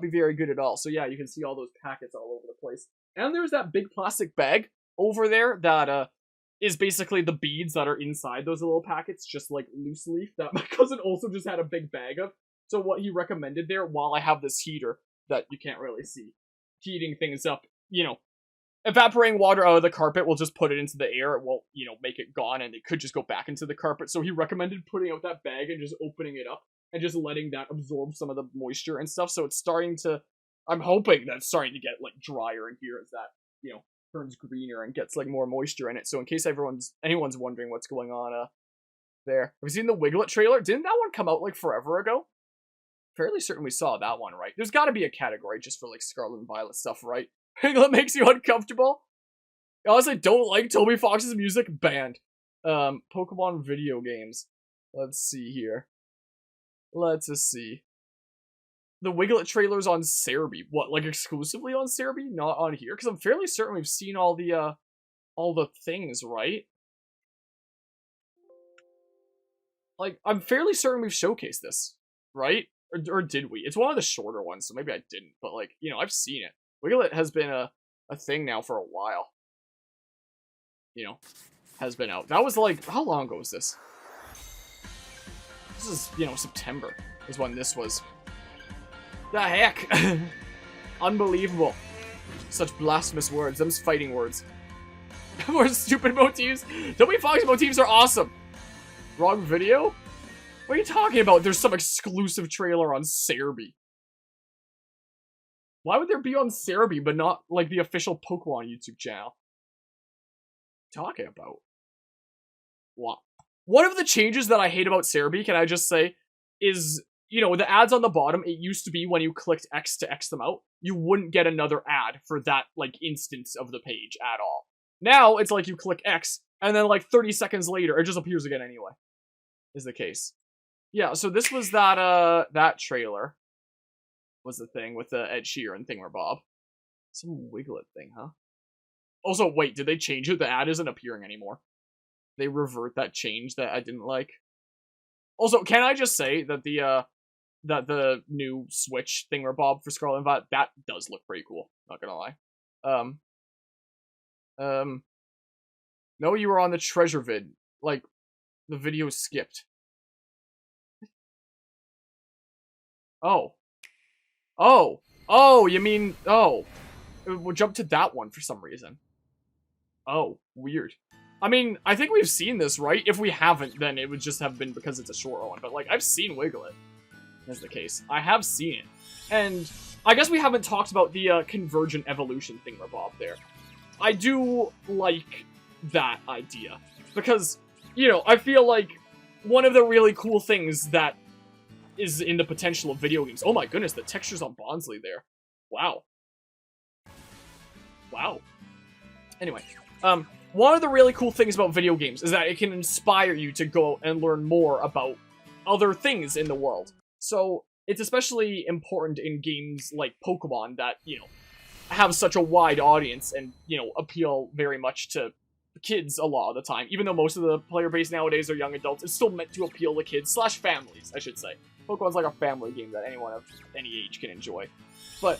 very good at all. So yeah, you can see all those packets all over the place. And there's that big plastic bag over there that is basically the beads that are inside those little packets, just like loose leaf that my cousin also just had a big bag of. So what he recommended there, while I have this heater that you can't really see, heating things up, you know, evaporating water out of the carpet will just put it into the air. It won't, you know, make it gone, and it could just go back into the carpet. So he recommended putting out that bag and just opening it up and just letting that absorb some of the moisture and stuff. So it's starting to, I'm hoping that's starting to get, like, drier in here as that, you know, turns greener and gets, like, more moisture in it. So in case anyone's wondering what's going on there. Have you seen the Wiglett trailer? Didn't that one come out, like, forever ago? Fairly certain we saw that one, right? There's got to be a category just for, like, Scarlet and Violet stuff, right? Wiglett makes you uncomfortable? I honestly don't like Toby Fox's music. Banned. Pokemon video games. Let's see here. Let's just see. The Wiglett trailer's on Cerebi. What, like exclusively on Cerebi? Not on here? Because I'm fairly certain we've seen all the things, right? Like, I'm fairly certain we've showcased this, right? Or did we? It's one of the shorter ones, so maybe I didn't. But, like, you know, I've seen it. Wiglett has been a thing now for a while. You know, has been out. That was, like, how long ago was this? This is, you know, September is when this was. The heck? Unbelievable. Such blasphemous words. Them's fighting words. More stupid motifs. Toby Fox motifs are awesome. Wrong video? What are you talking about? There's some exclusive trailer on Cerebi. Why would there be on Cerebi, but not, like, the official Pokemon YouTube channel? What are you talking about? What? One of the changes that I hate about Cerebi, can I just say, is, you know, the ads on the bottom, it used to be when you clicked X to X them out, you wouldn't get another ad for that, like, instance of the page at all. Now, it's like you click X, and then, like, 30 seconds later, it just appears again anyway. Is the case. Yeah, so this was that trailer. Was the thing with the Ed Sheeran thingamabob. Some Wiglett thing, huh? Also, wait, did they change it? The ad isn't appearing anymore. They revert that change that I didn't like. Also, can I just say that the new Switch thingamabob for Scarlet and Violet, that does look pretty cool, not gonna lie. No, you were on the treasure vid. Like, the video skipped. Oh. Oh! Oh, you mean... Oh. We'll jump to that one for some reason. Oh, weird. I mean, I think we've seen this, right? If we haven't, then it would just have been because it's a short one. But, like, I've seen Wiglett. That's the case. I have seen it. And I guess we haven't talked about the convergent evolution thingamabob there. I do like that idea. Because, you know, I feel like one of the really cool things that is in the potential of video games. Oh my goodness, the textures on Bonsly there. Wow. Wow. Anyway, one of the really cool things about video games is that it can inspire you to go and learn more about other things in the world. So, it's especially important in games like Pokemon that, you know, have such a wide audience and, you know, appeal very much to kids a lot of the time. Even though most of the player base nowadays are young adults, it's still meant to appeal to kids / families, I should say. Pokemon's like a family game that anyone of any age can enjoy. But,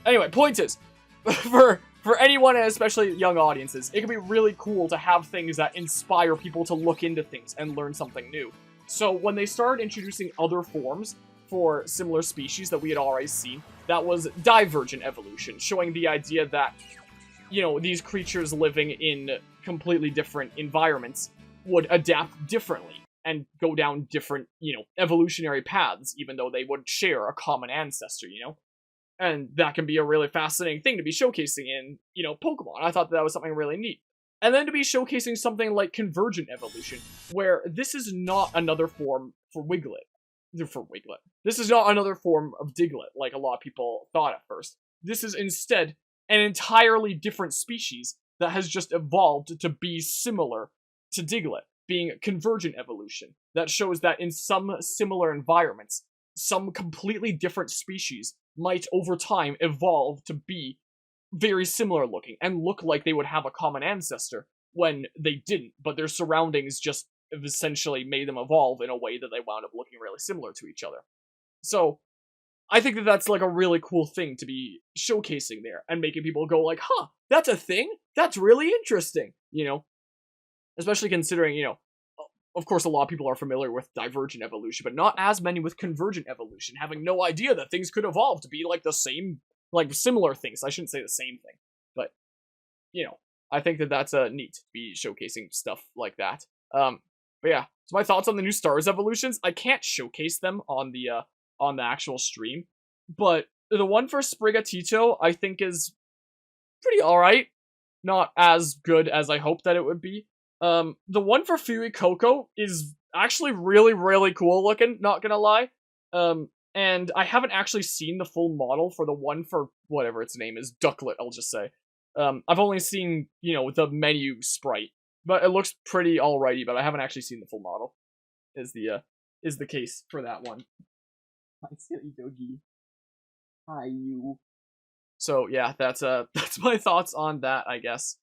anyway, point is, for anyone, and especially young audiences, it can be really cool to have things that inspire people to look into things and learn something new. So when they started introducing other forms for similar species that we had already seen, that was divergent evolution, showing the idea that, you know, these creatures living in completely different environments would adapt differently and go down different, you know, evolutionary paths, even though they would share a common ancestor, you know? And that can be a really fascinating thing to be showcasing in, you know, Pokemon. I thought that was something really neat. And then to be showcasing something like convergent evolution, where this is not another form for Wiglett. This is not another form of Diglett, like a lot of people thought at first. This is instead an entirely different species that has just evolved to be similar to Diglett, being convergent evolution. That shows that in some similar environments, some completely different species might over time evolve to be very similar looking and look like they would have a common ancestor when they didn't, but their surroundings just essentially made them evolve in a way that they wound up looking really similar to each other. So I think that that's like a really cool thing to be showcasing there and making people go like, huh, that's a thing? That's really interesting, you know? Especially considering, you know, of course, a lot of people are familiar with divergent evolution, but not as many with convergent evolution, having no idea that things could evolve to be like the same, like similar things. I shouldn't say the same thing, but, you know, I think that that's neat to be showcasing stuff like that. But yeah, so my thoughts on the new Stars evolutions. I can't showcase them on the actual stream, but the one for Sprigatito I think is pretty alright. Not as good as I hoped that it would be. The one for Fury Coco is actually really, really cool looking, not gonna lie. And I haven't actually seen the full model for the one for whatever its name is, Ducklet, I'll just say. I've only seen, you know, the menu sprite, but it looks pretty alrighty, but I haven't actually seen the full model, is the case for that one. Hi, silly doggy. Hi, you. So, yeah, that's my thoughts on that, I guess.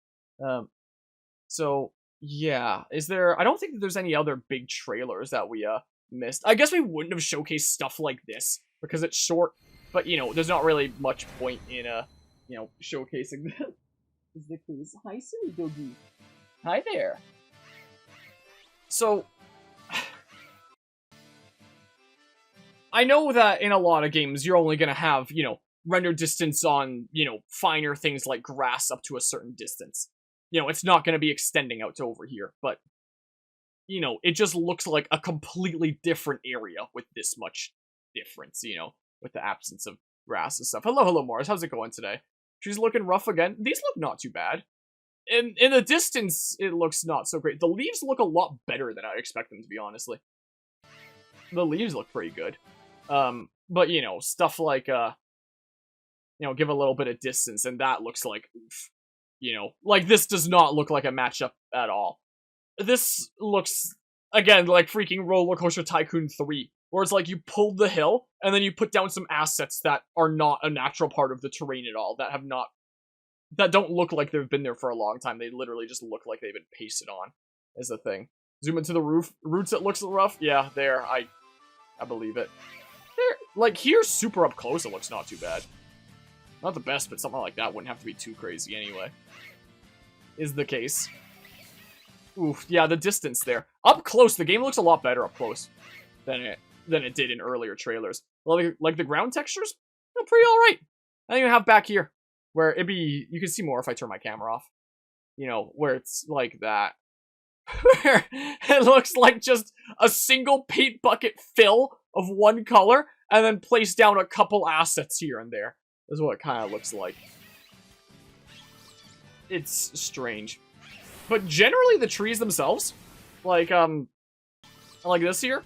So, yeah, I don't think that there's any other big trailers that we, missed. I guess we wouldn't have showcased stuff like this, because it's short, but, you know, there's not really much point in, you know, showcasing that. Is the case. Hi, silly doggy. Hi there. So, I know that in a lot of games, you're only gonna have, you know, render distance on, you know, finer things like grass up to a certain distance. You know, it's not gonna be extending out to over here, but, you know, it just looks like a completely different area with this much difference, you know, with the absence of grass and stuff. Hello, Morris. How's it going today? She's looking rough again. These look not too bad. In the distance, it looks not so great. The leaves look a lot better than I expect them to be, honestly. The leaves look pretty good. But, you know, stuff like, you know, give a little bit of distance, and that looks like, oof. You know, like, this does not look like a matchup at all. This looks, again, like freaking Roller Coaster Tycoon 3, where it's like you pulled the hill, and then you put down some assets that are not a natural part of the terrain at all, that don't look like they've been there for a long time. They literally just look like they've been pasted on, is the thing. Zoom into the roots, it looks rough. Yeah, there, I believe it. There, like, here, super up close, it looks not too bad. Not the best, but something like that wouldn't have to be too crazy anyway. Is the case. Oof, yeah, the distance there. Up close, the game looks a lot better up close than it did in earlier trailers. Well, like the ground textures, they're pretty alright. I even have back here, where you can see more if I turn my camera off. You know, where it's like that. Where it looks like just a single paint bucket fill of one color, and then place down a couple assets here and there. Is what it kind of looks like. It's strange. But generally, the trees themselves, like this here,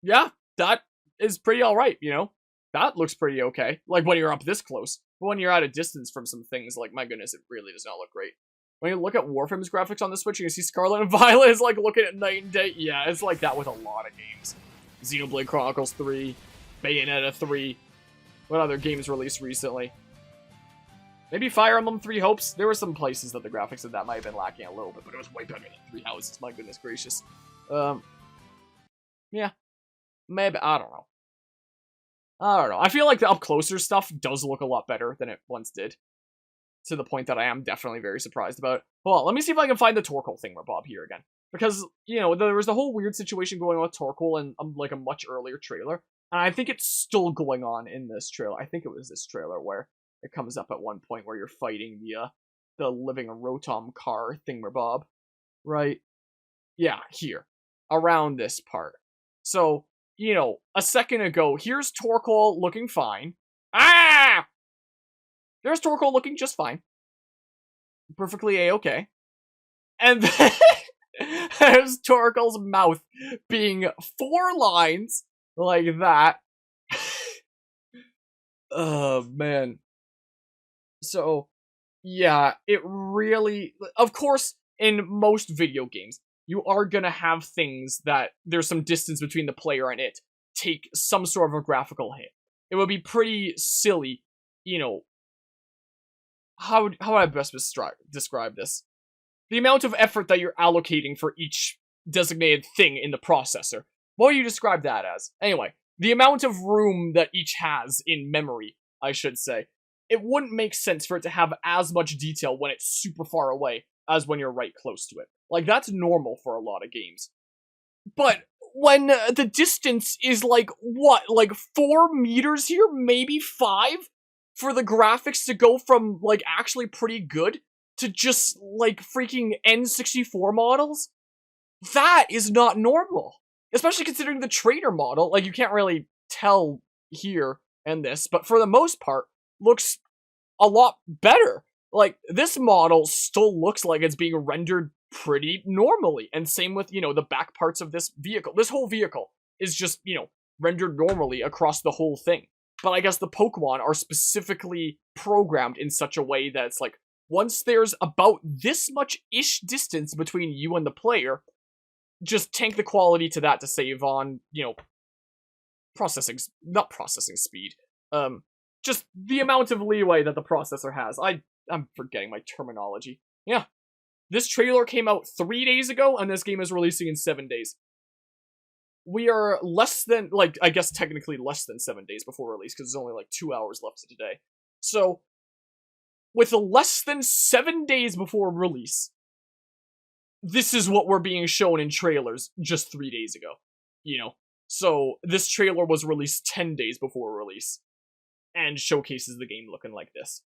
yeah, that is pretty alright, you know? That looks pretty okay. Like, when you're up this close. But when you're at a distance from some things, like, my goodness, it really does not look great. When you look at Warframe's graphics on this Switch, you can see Scarlet and Violet is, like, looking at night and day. Yeah, it's like that with a lot of games. Xenoblade Chronicles 3, Bayonetta 3. What other games released recently? Maybe Fire Emblem 3 Hopes. There were some places that the graphics of that might have been lacking a little bit, but it was way better than 3 Houses, my goodness gracious. Yeah. Maybe, I don't know. I don't know. I feel like the up-closer stuff does look a lot better than it once did. To the point that I am definitely very surprised about it. Hold on, let me see if I can find the Torkoal thingamabob here again. Because, you know, there was a whole weird situation going on with Torkoal in, like, a much earlier trailer. And I think it's still going on in this trailer. I think it was this trailer where it comes up at one point where you're fighting the living Rotom car thingamabob. Right? Yeah, here. Around this part. So, you know, a second ago, here's Torkoal looking fine. Ah! There's Torkoal looking just fine. Perfectly A-okay. And then there's Torkoal's mouth being 4 lines like that. Oh, man. So, yeah, it really... Of course, in most video games, you are gonna have things that there's some distance between the player and it take some sort of a graphical hit. It would be pretty silly, you know... How would I best describe this? The amount of effort that you're allocating for each designated thing in the processor. What do you describe that as? Anyway, the amount of room that each has in memory, I should say. It wouldn't make sense for it to have as much detail when it's super far away as when you're right close to it. Like, that's normal for a lot of games. But when the distance is like, what, like 4 meters here? Maybe 5? For the graphics to go from, like, actually pretty good to just, like, freaking N64 models? That is not normal. Especially considering the trainer model, like, you can't really tell here and this, but for the most part, looks a lot better. Like, this model still looks like it's being rendered pretty normally, and same with, you know, the back parts of this vehicle. This whole vehicle is just, you know, rendered normally across the whole thing. But I guess the Pokemon are specifically programmed in such a way that it's like, once there's about this much-ish distance between you and the player, just tank the quality to that to save on, you know, not processing speed. Just the amount of leeway that the processor has. I'm forgetting my terminology. Yeah. This trailer came out 3 days ago, and this game is releasing in 7 days. We are less than, like, I guess technically less than 7 days before release, because there's only, like, 2 hours left today. So, with less than 7 days before release, this is what we're being shown in trailers just 3 days ago. You know? So, this trailer was released 10 days before release, and showcases the game looking like this.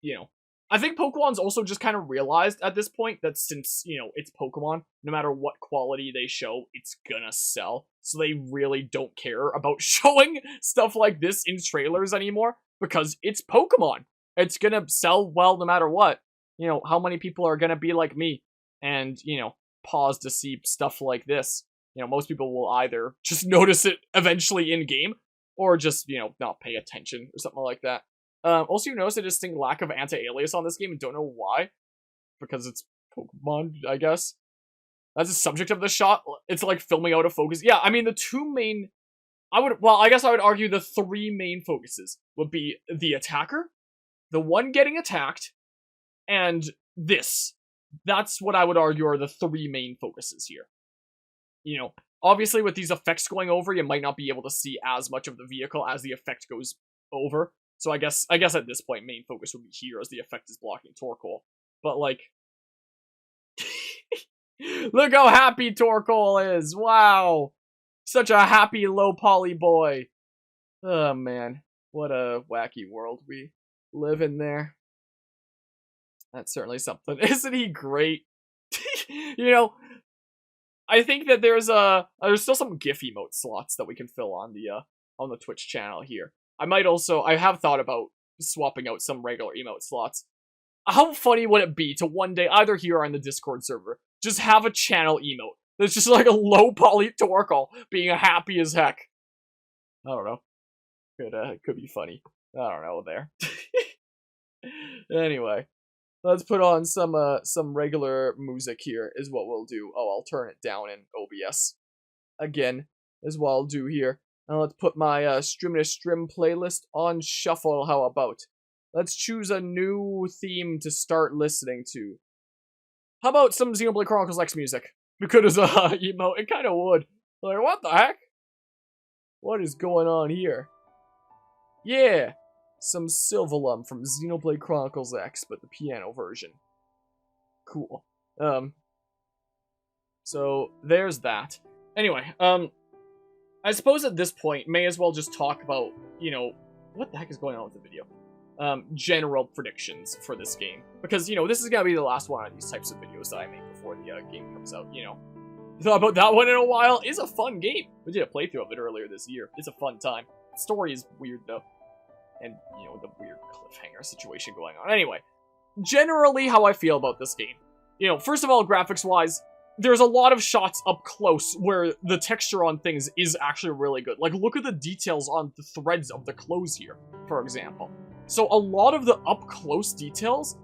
You know? I think Pokemon's also just kind of realized at this point that since, you know, it's Pokemon, no matter what quality they show, it's gonna sell. So they really don't care about showing stuff like this in trailers anymore, because it's Pokemon. It's gonna sell well no matter what. You know, how many people are gonna be like me and, you know, pause to see stuff like this? You know, most people will either just notice it eventually in-game, or just, you know, not pay attention or something like that. Also, you notice a distinct lack of anti-alias on this game and don't know why. Because it's Pokemon, I guess. That's the subject of the shot. It's like filming out of focus. Yeah, I mean, the two main... I guess I would argue the 3 main focuses would be the attacker, the one getting attacked, and this. That's what I would argue are the 3 main focuses here. You know, obviously with these effects going over, you might not be able to see as much of the vehicle as the effect goes over. So I guess at this point, main focus would be here as the effect is blocking Torkoal. But, like... Look how happy Torkoal is! Wow! Such a happy low poly boy! Oh, man. What a wacky world we live in there. That's certainly something. Isn't he great? You know, I think that there's still some GIF emote slots that we can fill on the Twitch channel here. I have thought about swapping out some regular emote slots. How funny would it be to one day, either here or on the Discord server, just have a channel emote that's just like a low poly Torkoal being happy as heck? I don't know. Could be funny. I don't know there. Anyway, let's put on some regular music here is what we'll do. Oh, I'll turn it down in OBS. Again, is what I'll do here. Now let's put my Stream to Strim playlist on shuffle, how about? Let's choose a new theme to start listening to. How about some Xenoblade Chronicles X music? Because emote, it kinda would. Like, what the heck? What is going on here? Yeah! Some Silvalum from Xenoblade Chronicles X, but the piano version. Cool. So, there's that. Anyway, I suppose at this point, may as well just talk about, you know, what the heck is going on with the video? General predictions for this game. Because, you know, this is gonna be the last one of these types of videos that I make before the game comes out, you know. Thought about that one in a while. It's a fun game. We did a playthrough of it earlier this year. It's a fun time. The story is weird, though. And, you know, the weird cliffhanger situation going on. Anyway, generally how I feel about this game. You know, first of all, graphics-wise, there's a lot of shots up close where the texture on things is actually really good. Like, look at the details on the threads of the clothes here, for example. So a lot of the up-close details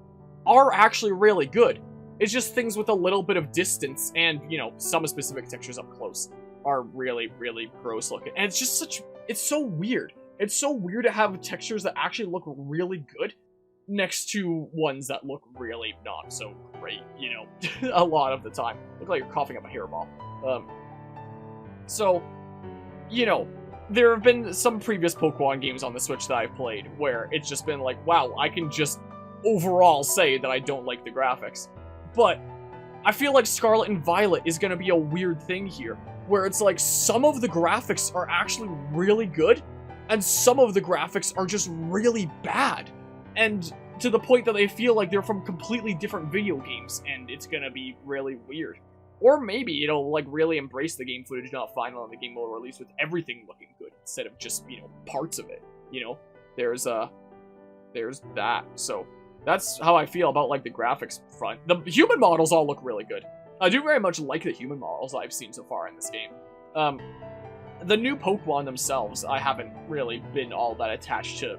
are actually really good. It's just things with a little bit of distance and, you know, some specific textures up close are really, really gross looking. And it's just such... It's so weird. It's so weird to have textures that actually look really good next to ones that look really not so great, you know, a lot of the time. Look like you're coughing up a hairball. So, you know, there have been some previous Pokemon games on the Switch that I've played where it's just been like, wow, I can just overall say that I don't like the graphics. But I feel like Scarlet and Violet is going to be a weird thing here, where it's like some of the graphics are actually really good, and some of the graphics are just really bad. And to the point that they feel like they're from completely different video games, and it's gonna be really weird. Or maybe it'll, like, really embrace the game footage not final and the game will release with everything looking good, instead of just, you know, parts of it, you know? There's that. So, that's how I feel about, like, the graphics front. The human models all look really good. I do very much like the human models I've seen so far in this game. The new Pokemon themselves, I haven't really been all that attached to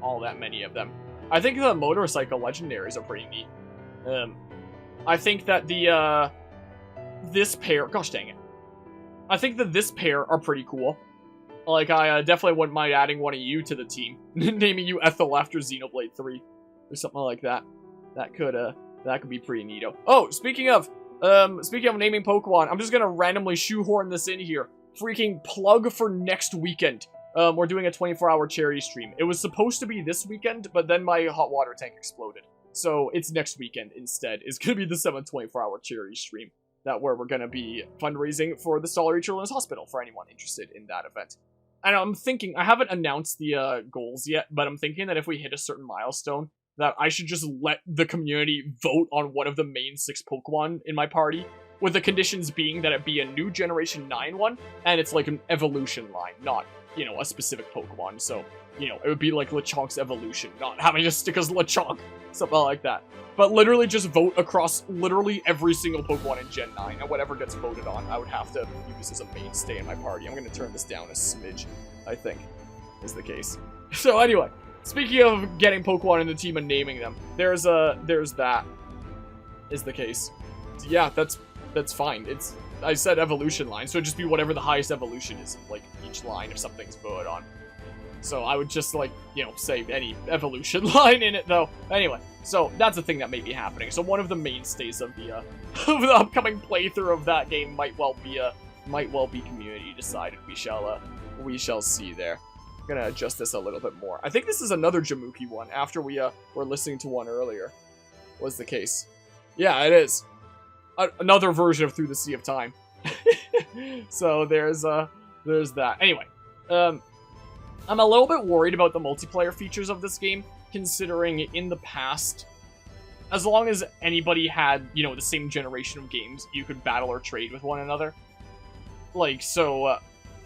all that many of them. I think the motorcycle legendaries are pretty neat. I think that the, this pair, gosh dang it. I think that this pair are pretty cool. Like, I definitely wouldn't mind adding one of you to the team. Naming you Ethel after Xenoblade 3. Or something like that. That could be pretty neato. Oh, speaking of naming Pokemon, I'm just gonna randomly shoehorn this in here. Freaking plug for next weekend. We're doing a 24-hour charity stream. It was supposed to be this weekend, but then my hot water tank exploded. So it's next weekend instead. It's going to be the 7th 24-hour charity stream. Where we're going to be fundraising for the Stollery Children's Hospital for anyone interested in that event. And I'm thinking, I haven't announced the goals yet, but I'm thinking that if we hit a certain milestone, that I should just let the community vote on one of the main 6 Pokemon in my party, with the conditions being that it be a new Generation 9 one, and it's like an evolution line, not, you know, a specific Pokemon. So, you know, it would be like Lechonk's evolution, not having to stick as Lechonk, something like that. But literally just vote across literally every single Pokemon in Gen 9, and whatever gets voted on, I would have to use as a mainstay in my party. I'm going to turn this down a smidge, I think, is the case. So anyway, speaking of getting Pokemon in the team and naming them, there's that, is the case. So yeah, that's fine. I said evolution line, so it'd just be whatever the highest evolution is in, like, each line if something's voted on. So I would just, like, you know, say any evolution line in it, though. Anyway, so that's a thing that may be happening. So one of the mainstays of the of the upcoming playthrough of that game might well be community decided. We shall see there. I'm gonna adjust this a little bit more. I think this is another Jamuki one after we were listening to one earlier. Was the case? Yeah, it is. Another version of Through the Sea of Time. So there's that. Anyway, I'm a little bit worried about the multiplayer features of this game, considering in the past, as long as anybody had, you know, the same generation of games, you could battle or trade with one another. Like, so,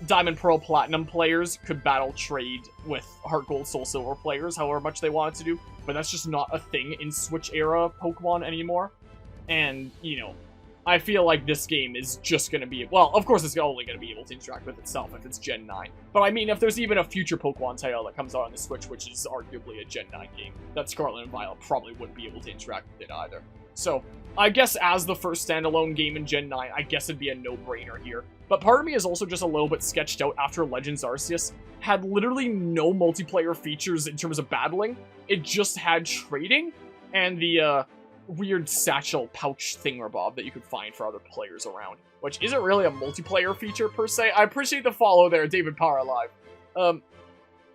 Diamond, Pearl, Platinum players could battle trade with Heart Gold, Soul Silver players, however much they wanted to do, but that's just not a thing in Switch-era Pokemon anymore. And, you know, I feel like this game is just going to be... Well, of course it's only going to be able to interact with itself if it's Gen 9. But I mean, if there's even a future Pokemon title that comes out on the Switch, which is arguably a Gen 9 game, that Scarlet and Violet probably wouldn't be able to interact with it either. So, I guess as the first standalone game in Gen 9, I guess it'd be a no-brainer here. But part of me is also just a little bit sketched out after Legends Arceus had literally no multiplayer features in terms of battling. It just had trading and the, weird satchel pouch thingamabob that you could find for other players around, which isn't really a multiplayer feature per se. I appreciate the follow there, David Power Alive.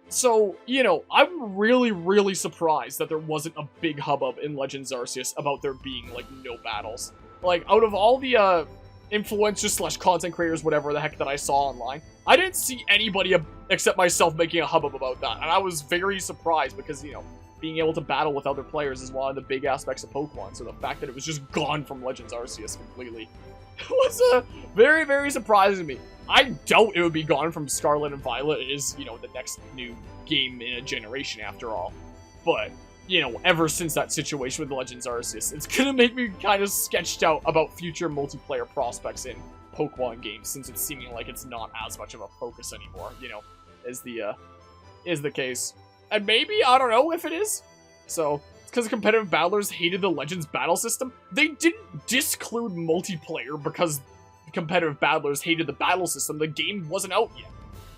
So, you know, I'm really, really surprised that there wasn't a big hubbub in Legends Arceus about there being, like, no battles. Like, out of all the, influencers / content creators, whatever the heck that I saw online, I didn't see anybody except myself making a hubbub about that. And I was very surprised because, you know, being able to battle with other players is one of the big aspects of Pokemon. So the fact that it was just gone from Legends Arceus completely was very, very surprising to me. I doubt it would be gone from Scarlet and Violet. It is, you know, the next new game in a generation after all. But, you know, ever since that situation with Legends Arceus, it's gonna make me kind of sketched out about future multiplayer prospects in Pokemon games, since it's seeming like it's not as much of a focus anymore, you know, is the case. And maybe, I don't know if it is. So, it's because competitive battlers hated the Legends battle system. They didn't disclude multiplayer because competitive battlers hated the battle system. The game wasn't out yet.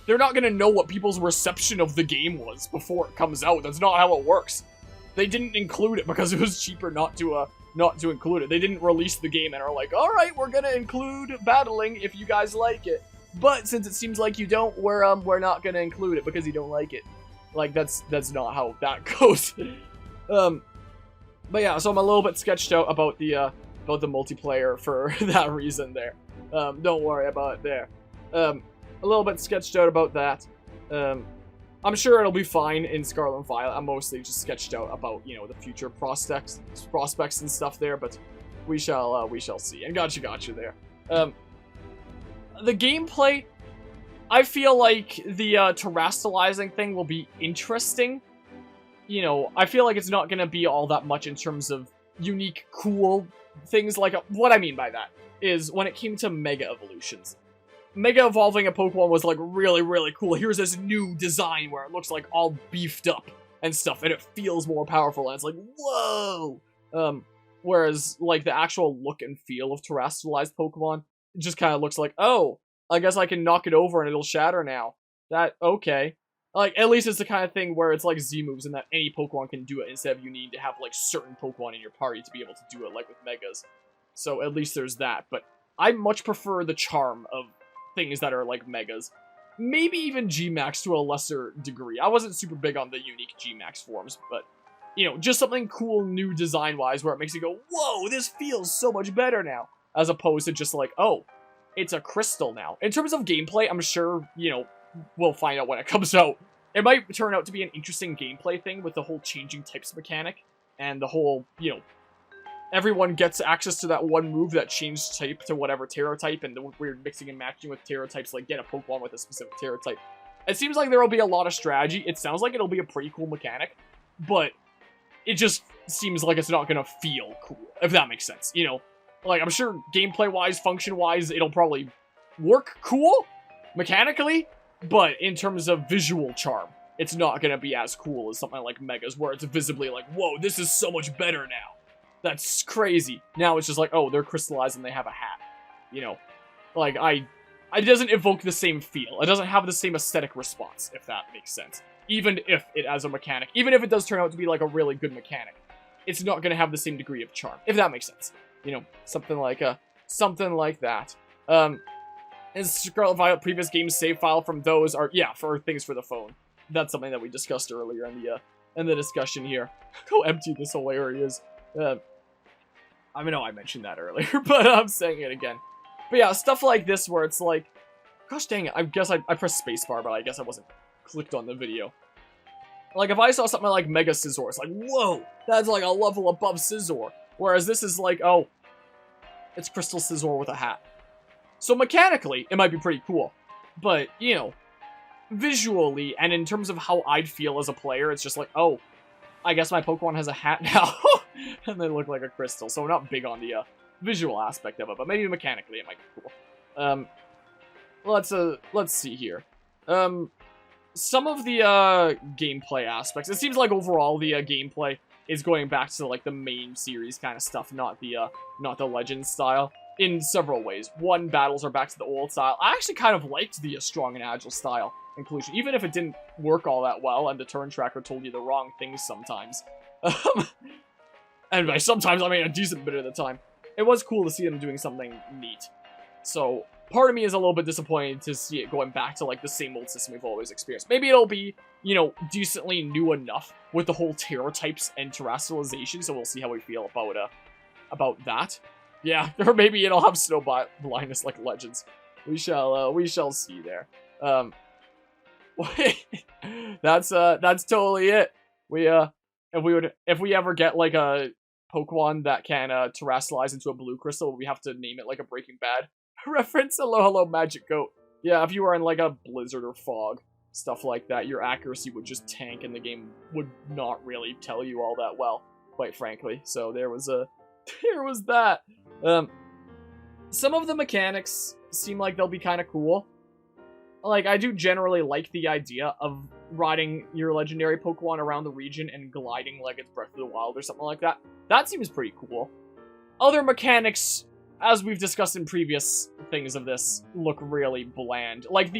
They're not gonna know what people's reception of the game was before it comes out. That's not how it works. They didn't include it because it was cheaper not to include it. They didn't release the game and are like, all right, we're gonna include battling if you guys like it. But since it seems like you don't, we're not gonna include it because you don't like it. Like, that's not how that goes. But yeah, so I'm a little bit sketched out about the multiplayer for that reason there. Don't worry about it there. A little bit sketched out about that. I'm sure it'll be fine in Scarlet and Violet. I'm mostly just sketched out about, you know, the future prospects and stuff there, but we shall see. And gotcha there. The gameplay, I feel like the terastallizing thing will be interesting. You know, I feel like it's not going to be all that much in terms of unique, cool things. Like, what I mean by that is when it came to Mega Evolutions. Mega evolving a Pokemon was, like, really, really cool. Here's this new design where it looks, like, all beefed up and stuff, and it feels more powerful, and it's like, whoa! Whereas, like, the actual look and feel of terastallized Pokemon, it just kind of looks like, oh, I guess I can knock it over and it'll shatter now. Okay. Like, at least it's the kind of thing where it's like Z-moves and that any Pokemon can do it instead of you needing to have, like, certain Pokemon in your party to be able to do it, like with Megas. So, at least there's that, but I much prefer the charm of things that are like Megas. Maybe even G-Max to a lesser degree. I wasn't super big on the unique G-Max forms, but, you know, just something cool, new design-wise, where it makes you go, whoa, this feels so much better now, as opposed to just like, oh, it's a crystal now. In terms of gameplay, I'm sure, you know, we'll find out when it comes out. It might turn out to be an interesting gameplay thing with the whole changing types mechanic, and the whole, you know, everyone gets access to that one move that changed type to whatever Terra type, and the weird mixing and matching with Terra types, like get a Pokemon with a specific Terra type. It seems like there will be a lot of strategy. It sounds like it'll be a pretty cool mechanic, but it just seems like it's not gonna feel cool, if that makes sense. You know, like, I'm sure gameplay-wise, function-wise, it'll probably work cool, mechanically, but in terms of visual charm, it's not gonna be as cool as something like Megas, where it's visibly like, whoa, this is so much better now. That's crazy. Now it's just like, oh, they're crystallized and they have a hat. You know, like, it doesn't evoke the same feel. It doesn't have the same aesthetic response, if that makes sense. Even if it has a mechanic. Even if it does turn out to be, like, a really good mechanic. It's not going to have the same degree of charm, if that makes sense. You know, something like that. Is Scarlet and Violet previous game save file from those are, yeah, for things for the phone. That's something that we discussed earlier in the discussion here. How empty this whole area is. I know I mentioned that earlier, but I'm saying it again. But yeah, stuff like this where it's like, gosh dang it, I guess I pressed spacebar, but I guess I wasn't clicked on the video. Like, if I saw something like Mega Scizor, it's like, whoa, that's like a level above Scizor. Whereas this is like, oh, it's Crystal Scizor with a hat. So mechanically, it might be pretty cool. But, you know, visually, and in terms of how I'd feel as a player, it's just like, oh, I guess my Pokemon has a hat now. And they look like a crystal, so we're not big on the visual aspect of it, but maybe mechanically it might be cool. Let's see here. Some of the gameplay aspects. It seems like overall the gameplay is going back to like the main series kind of stuff, not the Legends style, in several ways. One, battles are back to the old style. I actually kind of liked the strong and agile style inclusion, even if it didn't work all that well, and the turn tracker told you the wrong things sometimes. And by sometimes, I mean a decent bit of the time. It was cool to see them doing something neat. So, part of me is a little bit disappointed to see it going back to, like, the same old system we've always experienced. Maybe it'll be, you know, decently new enough with the whole Terra types and Terastallization, so we'll see how we feel about that. Yeah, or maybe it'll have snow blindness like Legends. We shall see there. That's totally it. If we ever get like a Pokemon that can terastallize into a blue crystal, we have to name it like a Breaking Bad reference. Hello, Magic Goat. Yeah, if you were in like a blizzard or fog, stuff like that, your accuracy would just tank and the game would not really tell you all that well, quite frankly. So there was that. Some of the mechanics seem like they'll be kind of cool. Like, I do generally like the idea of riding your legendary Pokemon around the region and gliding like it's Breath of the Wild or something like that. That seems pretty cool. Other mechanics, as we've discussed in previous things of this, look really bland. Like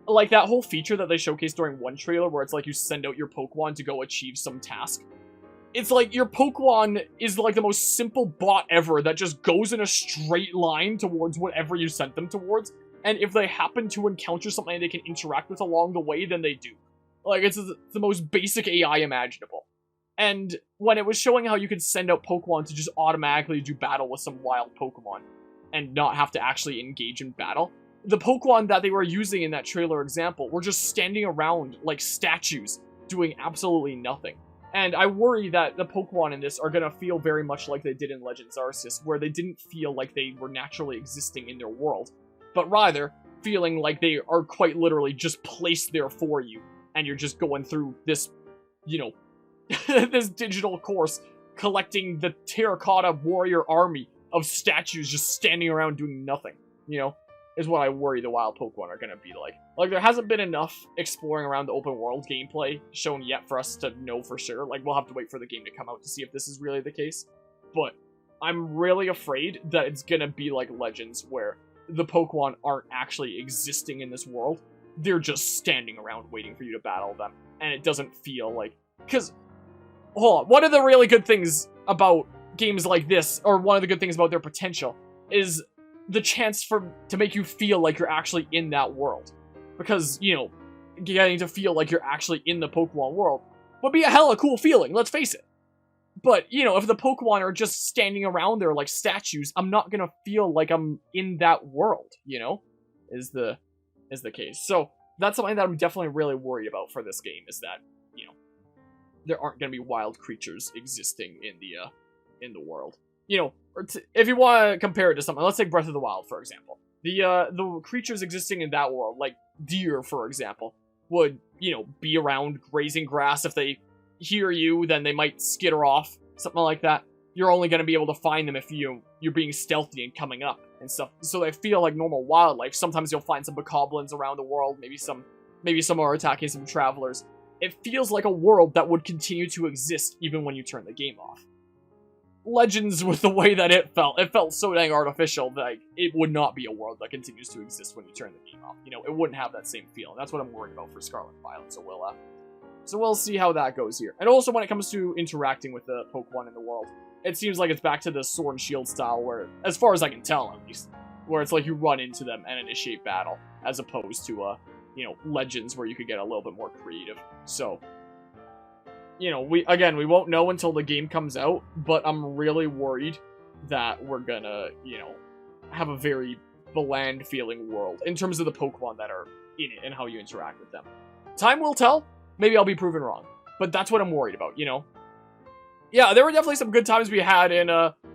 like that whole feature that they showcased during one trailer where it's like you send out your Pokemon to go achieve some task. It's like your Pokemon is like the most simple bot ever that just goes in a straight line towards whatever you sent them towards. And if they happen to encounter something they can interact with along the way, then they do. Like, it's the most basic AI imaginable. And when it was showing how you could send out Pokemon to just automatically do battle with some wild Pokemon and not have to actually engage in battle, the Pokemon that they were using in that trailer example were just standing around like statues, doing absolutely nothing. And I worry that the Pokemon in this are going to feel very much like they did in Legends Arceus, where they didn't feel like they were naturally existing in their world, but rather feeling like they are quite literally just placed there for you, and you're just going through this, you know, this digital course, collecting the terracotta warrior army of statues just standing around doing nothing, you know, is what I worry the wild Pokemon are going to be like. Like, there hasn't been enough exploring around the open world gameplay shown yet for us to know for sure. Like, we'll have to wait for the game to come out to see if this is really the case. But I'm really afraid that it's going to be like Legends, where the Pokemon aren't actually existing in this world. They're just standing around waiting for you to battle them. And it doesn't feel like... Because, hold on, one of the really good things about games like this, or one of the good things about their potential, is the chance to make you feel like you're actually in that world. Because, you know, getting to feel like you're actually in the Pokemon world would be a hella cool feeling, let's face it. But, you know, if the Pokemon are just standing around there like statues, I'm not gonna feel like I'm in that world, you know? Is the case. So, that's something that I'm definitely really worried about for this game, is that, you know, there aren't gonna be wild creatures existing in the world. You know, if you want to compare it to something, let's take Breath of the Wild, for example. The creatures existing in that world, like deer, for example, would, you know, be around grazing grass. If they hear you, then they might skitter off, something like that. You're only going to be able to find them if you're being stealthy and coming up and stuff. So they feel like normal wildlife. Sometimes you'll find some bokoblins around the world. Maybe some are attacking some travelers. It feels like a world that would continue to exist even when you turn the game off. Legends, with the way that it felt so dang artificial that, like, it would not be a world that continues to exist when you turn the game off. You know, it wouldn't have that same feel, and that's what I'm worried about for Scarlet and Violet, so we'll see how that goes here. And also, when it comes to interacting with the Pokemon in the world, it seems like it's back to the Sword and Shield style, where, as far as I can tell at least, where it's like you run into them and initiate battle, as opposed to, you know, Legends, where you could get a little bit more creative. So, you know, we won't know until the game comes out, but I'm really worried that we're gonna, you know, have a very bland feeling world in terms of the Pokemon that are in it and how you interact with them. Time will tell. Maybe I'll be proven wrong, but that's what I'm worried about, you know? Yeah, there were definitely some good times we had in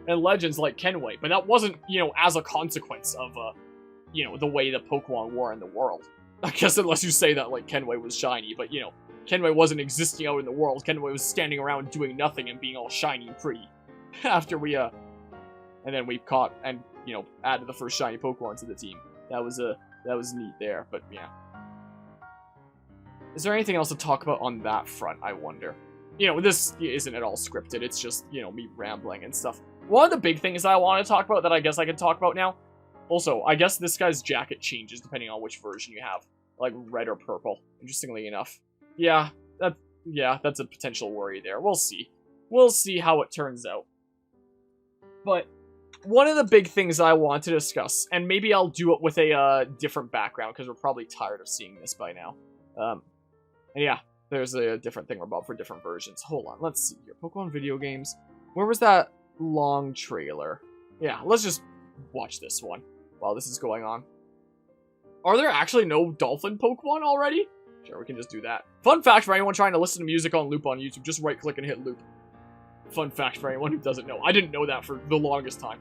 Legends, like Kenway, but that wasn't, you know, as a consequence of, you know, the way the Pokemon were in the world. I guess unless you say that, like, Kenway was shiny, but, you know, Kenway wasn't existing out in the world. Kenway was standing around doing nothing and being all shiny and pretty. After we, and then we caught and, you know, added the first shiny Pokemon to the team. That was neat there, but yeah. Is there anything else to talk about on that front, I wonder? You know, this isn't at all scripted. It's just, you know, me rambling and stuff. One of the big things I want to talk about that I guess I can talk about now. Also, I guess this guy's jacket changes depending on which version you have. Like red or purple, interestingly enough. Yeah, that's a potential worry there. We'll see. We'll see how it turns out. But one of the big things I want to discuss, and maybe I'll do it with a different background, because we're probably tired of seeing this by now. And yeah, There's a different thing about for different versions. Hold on, let's see here. Pokemon video games. Where was that long trailer? Yeah, let's just watch this one while this is going on. Are there actually no dolphin Pokemon already? Sure, we can just do that. Fun fact for anyone trying to listen to music on loop on YouTube, just right-click and hit loop. Fun fact for anyone who doesn't know. I didn't know that for the longest time.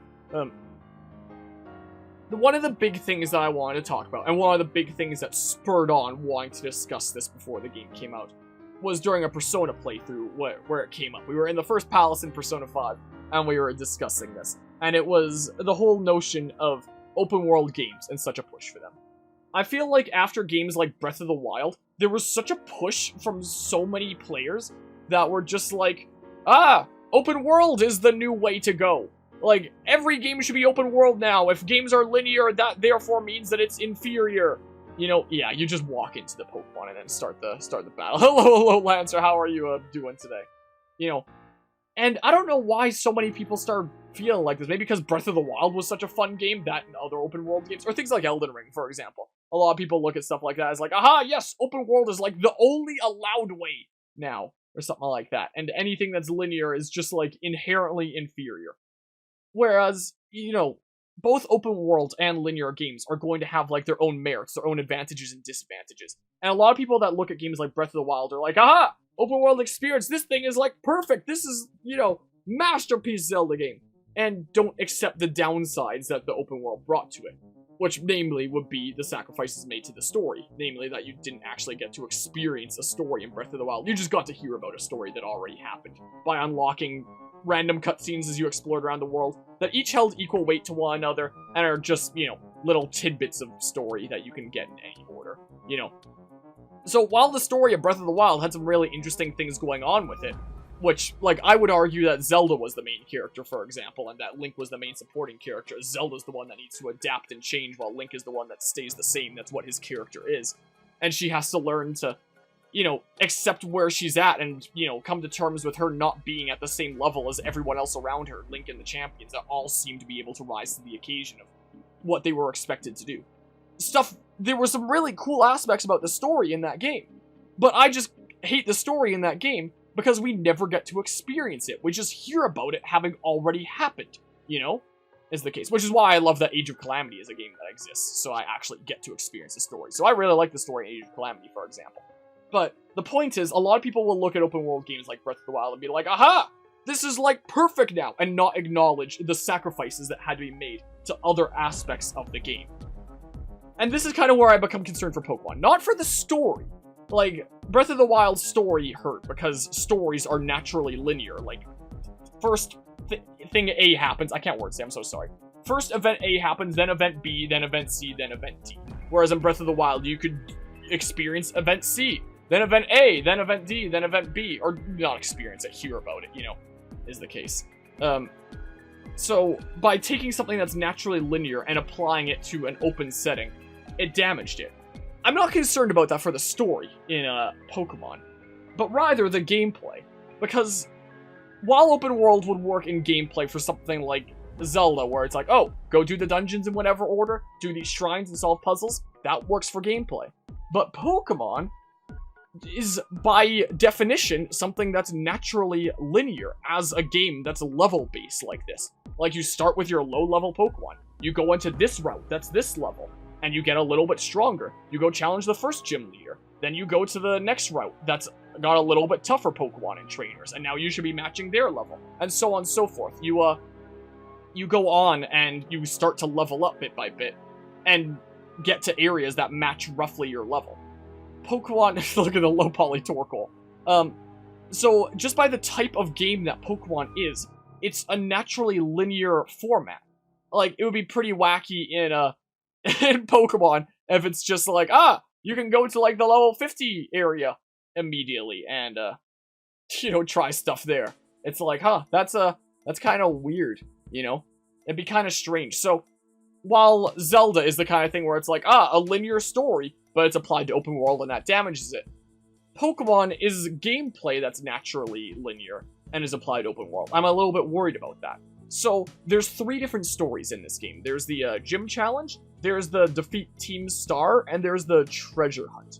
One of the big things that I wanted to talk about, and one of the big things that spurred on wanting to discuss this before the game came out, was during a Persona playthrough where it came up. We were in the first palace in Persona 5, and we were discussing this. And it was the whole notion of open world games and such a push for them. I feel like after games like Breath of the Wild, there was such a push from so many players that were just like, open world is the new way to go. Like, every game should be open world now. If games are linear, that therefore means that it's inferior. You know, yeah, you just walk into the Pokemon and then start the battle. Hello, Lancer, how are you doing today? You know, and I don't know why so many people start feeling like this. Maybe because Breath of the Wild was such a fun game, that and other open world games, or things like Elden Ring, for example. A lot of people look at stuff like that as like, aha, yes, open world is like the only allowed way now, or something like that. And anything that's linear is just like inherently inferior. Whereas, you know, both open world and linear games are going to have like their own merits, their own advantages and disadvantages. And a lot of people that look at games like Breath of the Wild are like, aha, open world experience, this thing is like perfect, this is, you know, masterpiece Zelda game. And don't accept the downsides that the open world brought to it. Which, namely, would be the sacrifices made to the story. Namely, that you didn't actually get to experience a story in Breath of the Wild. You just got to hear about a story that already happened. By unlocking random cutscenes as you explored around the world, that each held equal weight to one another, and are just, you know, little tidbits of story that you can get in any order, you know. So, while the story of Breath of the Wild had some really interesting things going on with it, which, like, I would argue that Zelda was the main character, for example, and that Link was the main supporting character. Zelda's the one that needs to adapt and change, while Link is the one that stays the same. That's what his character is. And she has to learn to, you know, accept where she's at and, you know, come to terms with her not being at the same level as everyone else around her, Link and the champions, that all seem to be able to rise to the occasion of what they were expected to do. There were some really cool aspects about the story in that game, but I just hate the story in that game because we never get to experience it. We just hear about it having already happened, you know, is the case. Which is why I love that Age of Calamity is a game that exists, so I actually get to experience the story. So I really like the story in Age of Calamity, for example. But the point is, a lot of people will look at open world games like Breath of the Wild and be like, aha! This is like perfect now! And not acknowledge the sacrifices that had to be made to other aspects of the game. And this is kind of where I become concerned for Pokemon. Not for the story. Like, Breath of the Wild's story hurt because stories are naturally linear. Like, first thing A happens. I can't word say, I'm so sorry. First event A happens, then event B, then event C, then event D. Whereas in Breath of the Wild, you could experience event C, then event A, then event D, then event B. Or not experience it, hear about it, you know, is the case. So, by taking something that's naturally linear and applying it to an open setting, it damaged it. I'm not concerned about that for the story in Pokemon, but rather the gameplay. Because while open world would work in gameplay for something like Zelda, where it's like, oh, go do the dungeons in whatever order, do these shrines and solve puzzles, that works for gameplay. But Pokemon is, by definition, something that's naturally linear as a game that's level-based like this. Like, you start with your low-level Pokemon, you go into this route that's this level, and you get a little bit stronger. You go challenge the first gym leader. Then you go to the next route that's got a little bit tougher Pokemon and trainers, and now you should be matching their level, and so on and so forth. You go on and you start to level up bit by bit, and get to areas that match roughly your level. Pokemon, look at the low poly Torkoal. So just by the type of game that Pokemon is, it's a naturally linear format. Like, it would be pretty wacky in Pokemon if it's just like, you can go to like the level 50 area immediately and you know, try stuff there. It's like, that's kind of weird, you know? It'd be kind of strange. So while Zelda is the kind of thing where it's like, a linear story, but it's applied to open world and that damages it, Pokemon is gameplay that's naturally linear and is applied to open world. I'm a little bit worried about that. So there's 3 different stories in this game. There's the gym challenge, there's the defeat Team Star, and there's the treasure hunt.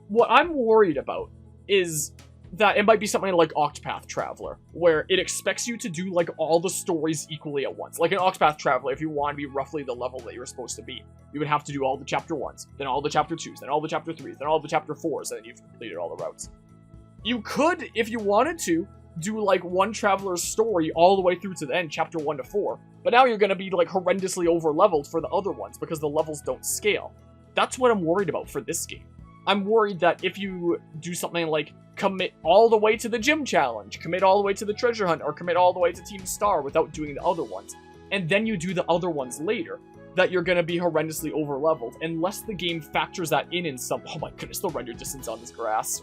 What I'm worried about is that it might be something like Octopath Traveler, where it expects you to do, like, all the stories equally at once. Like in Octopath Traveler, if you want to be roughly the level that you're supposed to be, you would have to do all the Chapter 1s, then all the Chapter 2s, then all the Chapter 3s, then all the Chapter 4s, and then you've completed all the routes. You could, if you wanted to, do, like, one Traveler's story all the way through to the end, Chapter 1 to 4, but now you're going to be, like, horrendously over-leveled for the other ones, because the levels don't scale. That's what I'm worried about for this game. I'm worried that if you do something like commit all the way to the gym challenge, commit all the way to the treasure hunt, or commit all the way to Team Star without doing the other ones, and then you do the other ones later, that you're going to be horrendously over-leveled, unless the game factors that in some... Oh my goodness, the render distance on this grass.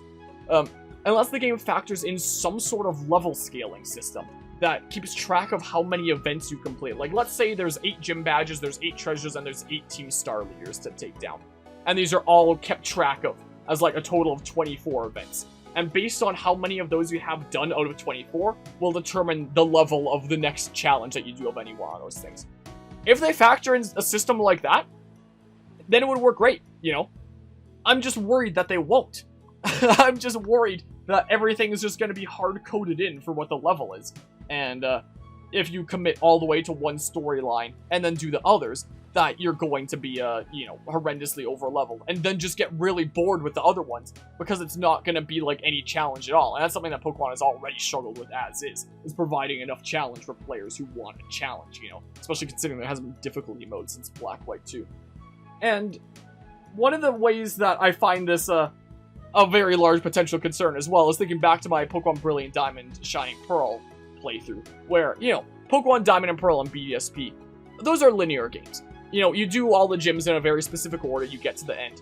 Unless the game factors in some sort of level scaling system that keeps track of how many events you complete. Like, let's say there's 8 gym badges, there's 8 treasures, and there's 8 Team Star leaders to take down. And these are all kept track of as, like, a total of 24 events. And based on how many of those you have done out of 24 will determine the level of the next challenge that you do of any one of those things. If they factor in a system like that, then it would work great, you know? I'm just worried that they won't. I'm just worried that everything is just going to be hard-coded in for what the level is. And if you commit all the way to one storyline and then do the others, that you're going to be, you know, horrendously over-leveled. And then just get really bored with the other ones because it's not going to be, like, any challenge at all. And that's something that Pokemon has already struggled with as is providing enough challenge for players who want a challenge, you know? Especially considering there hasn't been difficulty mode since Black, White 2. And one of the ways that I find this, a very large potential concern as well is thinking back to my Pokemon Brilliant Diamond Shining Pearl playthrough, where, you know, Pokemon Diamond and Pearl and BDSP, those are linear games. You know, you do all the gyms in a very specific order, you get to the end.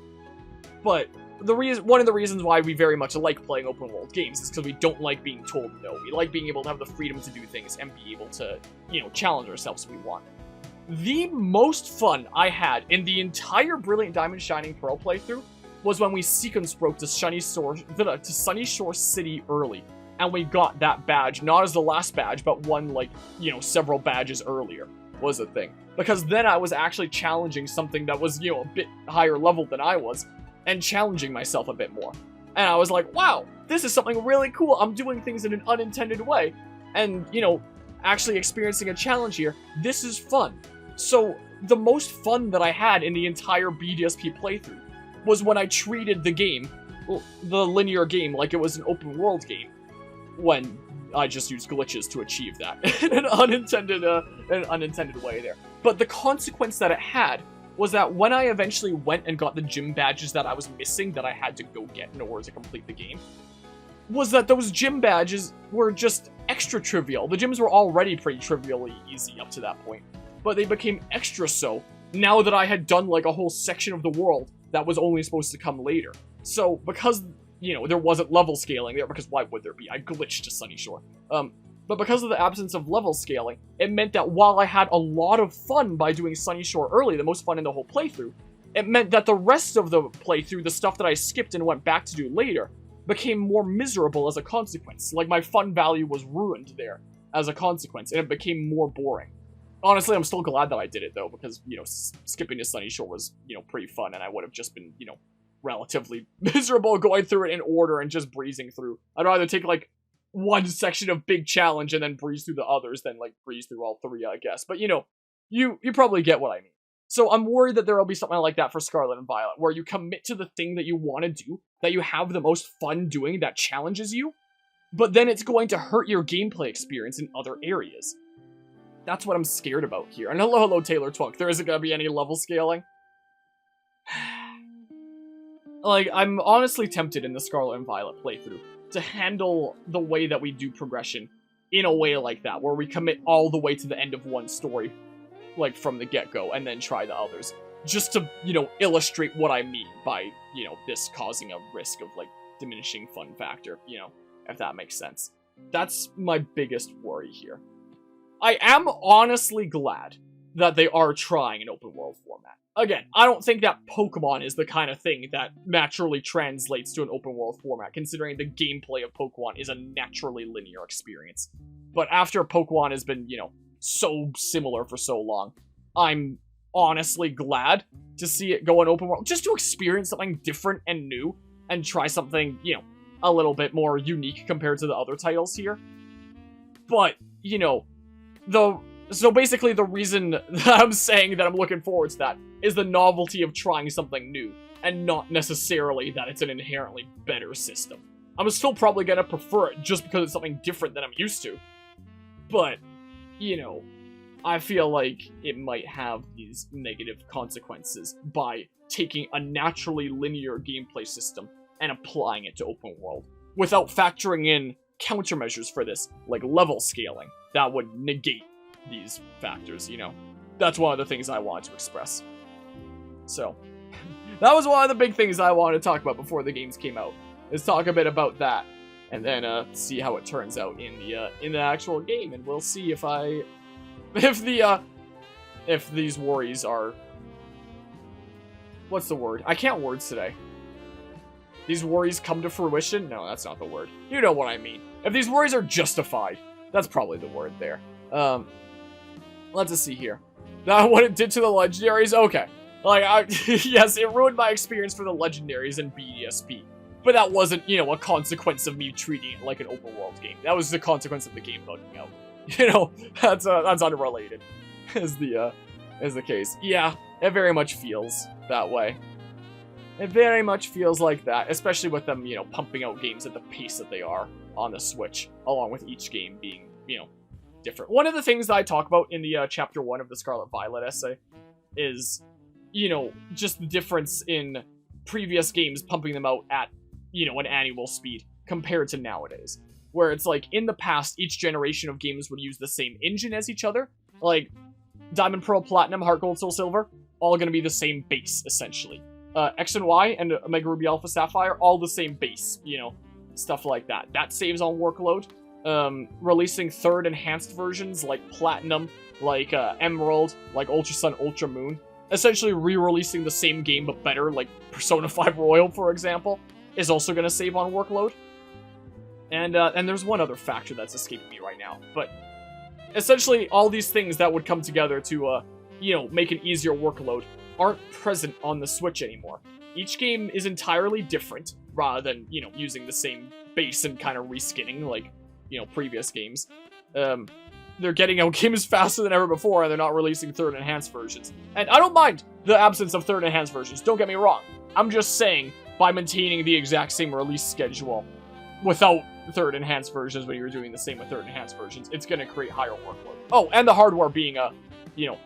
But one of the reasons why we very much like playing open world games is because we don't like being told no. We like being able to have the freedom to do things and be able to, you know, challenge ourselves if we want. The most fun I had in the entire Brilliant Diamond Shining Pearl playthrough was when we sequence broke to Sunny Shore City early. And we got that badge, not as the last badge, but one, like, you know, several badges earlier was a thing. Because then I was actually challenging something that was, you know, a bit higher level than I was, and challenging myself a bit more. And I was like, wow, this is something really cool. I'm doing things in an unintended way. And, you know, actually experiencing a challenge here, this is fun. So, the most fun that I had in the entire BDSP playthrough was when I treated the game, the linear game, like it was an open world game. When I just used glitches to achieve that in an unintended way there. But the consequence that it had was that when I eventually went and got the gym badges that I was missing that I had to go get in order to complete the game, was that those gym badges were just extra trivial. The gyms were already pretty trivially easy up to that point, but they became extra so now that I had done like a whole section of the world that was only supposed to come later. So because, you know, there wasn't level scaling there, because why would there be? I glitched to Sunny Shore. But because of the absence of level scaling, it meant that while I had a lot of fun by doing Sunny Shore early, the most fun in the whole playthrough, it meant that the rest of the playthrough, the stuff that I skipped and went back to do later, became more miserable as a consequence. Like, my fun value was ruined there as a consequence, and it became more boring. Honestly, I'm still glad that I did it, though, because, you know, skipping to Sunny Shore was, you know, pretty fun, and I would have just been, you know, relatively miserable going through it in order and just breezing through. I'd rather take, like, one section of big challenge and then breeze through the others than, like, breeze through all three, I guess. But, you know, you probably get what I mean. So I'm worried that there will be something like that for Scarlet and Violet, where you commit to the thing that you want to do, that you have the most fun doing, that challenges you, but then it's going to hurt your gameplay experience in other areas. That's what I'm scared about here. And hello, Taylor Twunk. There isn't going to be any level scaling. Like, I'm honestly tempted in the Scarlet and Violet playthrough to handle the way that we do progression in a way like that, where we commit all the way to the end of one story, like, from the get-go, and then try the others. Just to, you know, illustrate what I mean by, you know, this causing a risk of, like, diminishing fun factor, you know, if that makes sense. That's my biggest worry here. I am honestly glad that they are trying an open world format. Again, I don't think that Pokemon is the kind of thing that naturally translates to an open world format, considering the gameplay of Pokemon is a naturally linear experience. But after Pokemon has been, you know, so similar for so long, I'm honestly glad to see it go in open world, just to experience something different and new, and try something, you know, a little bit more unique compared to the other titles here. But, you know, so basically the reason that I'm saying that I'm looking forward to that is the novelty of trying something new, and not necessarily that it's an inherently better system. I'm still probably gonna prefer it just because it's something different than I'm used to. But, you know, I feel like it might have these negative consequences by taking a naturally linear gameplay system and applying it to open world, without factoring in countermeasures for this, like level scaling, that would negate these factors, you know. That's one of the things I wanted to express. So, that was one of the big things I wanted to talk about before the games came out, is talk a bit about that, and then see how it turns out in the actual game, and we'll see if these worries are, what's the word? I can't words today. These worries come to fruition? No, that's not the word. You know what I mean. If these worries are justified, that's probably the word there. Let's just see here. That what it did to the legendaries? Okay. Like, yes, it ruined my experience for the legendaries in BDSP. But that wasn't, you know, a consequence of me treating it like an open world game. That was the consequence of the game bugging out. You know, that's unrelated, is the case. Yeah, it very much feels that way. It very much feels like that, especially with them, you know, pumping out games at the pace that they are on the Switch, along with each game being, you know, different. One of the things that I talk about in the Chapter 1 of the Scarlet Violet essay is, you know, just the difference in previous games pumping them out at, you know, an annual speed compared to nowadays. Where it's like, in the past, each generation of games would use the same engine as each other. Like, Diamond, Pearl, Platinum, Heart Gold, Soul Silver, all gonna be the same base, essentially. X and Y and Omega Ruby Alpha Sapphire, all the same base, you know, stuff like that. That saves on workload. Releasing third enhanced versions like Platinum, like Emerald, like Ultra Sun, Ultra Moon. Essentially re-releasing the same game but better, like Persona 5 Royal, for example, is also gonna save on workload. And there's one other factor that's escaping me right now, but essentially all these things that would come together to, you know, make an easier workload aren't present on the Switch anymore. Each game is entirely different, rather than, you know, using the same base and kind of reskinning, like, you know, previous games. They're getting out games faster than ever before, and they're not releasing third enhanced versions. And I don't mind the absence of third enhanced versions, don't get me wrong. I'm just saying, by maintaining the exact same release schedule, without third enhanced versions, when you're doing the same with third enhanced versions, it's going to create higher workload. Oh, and the hardware being you know,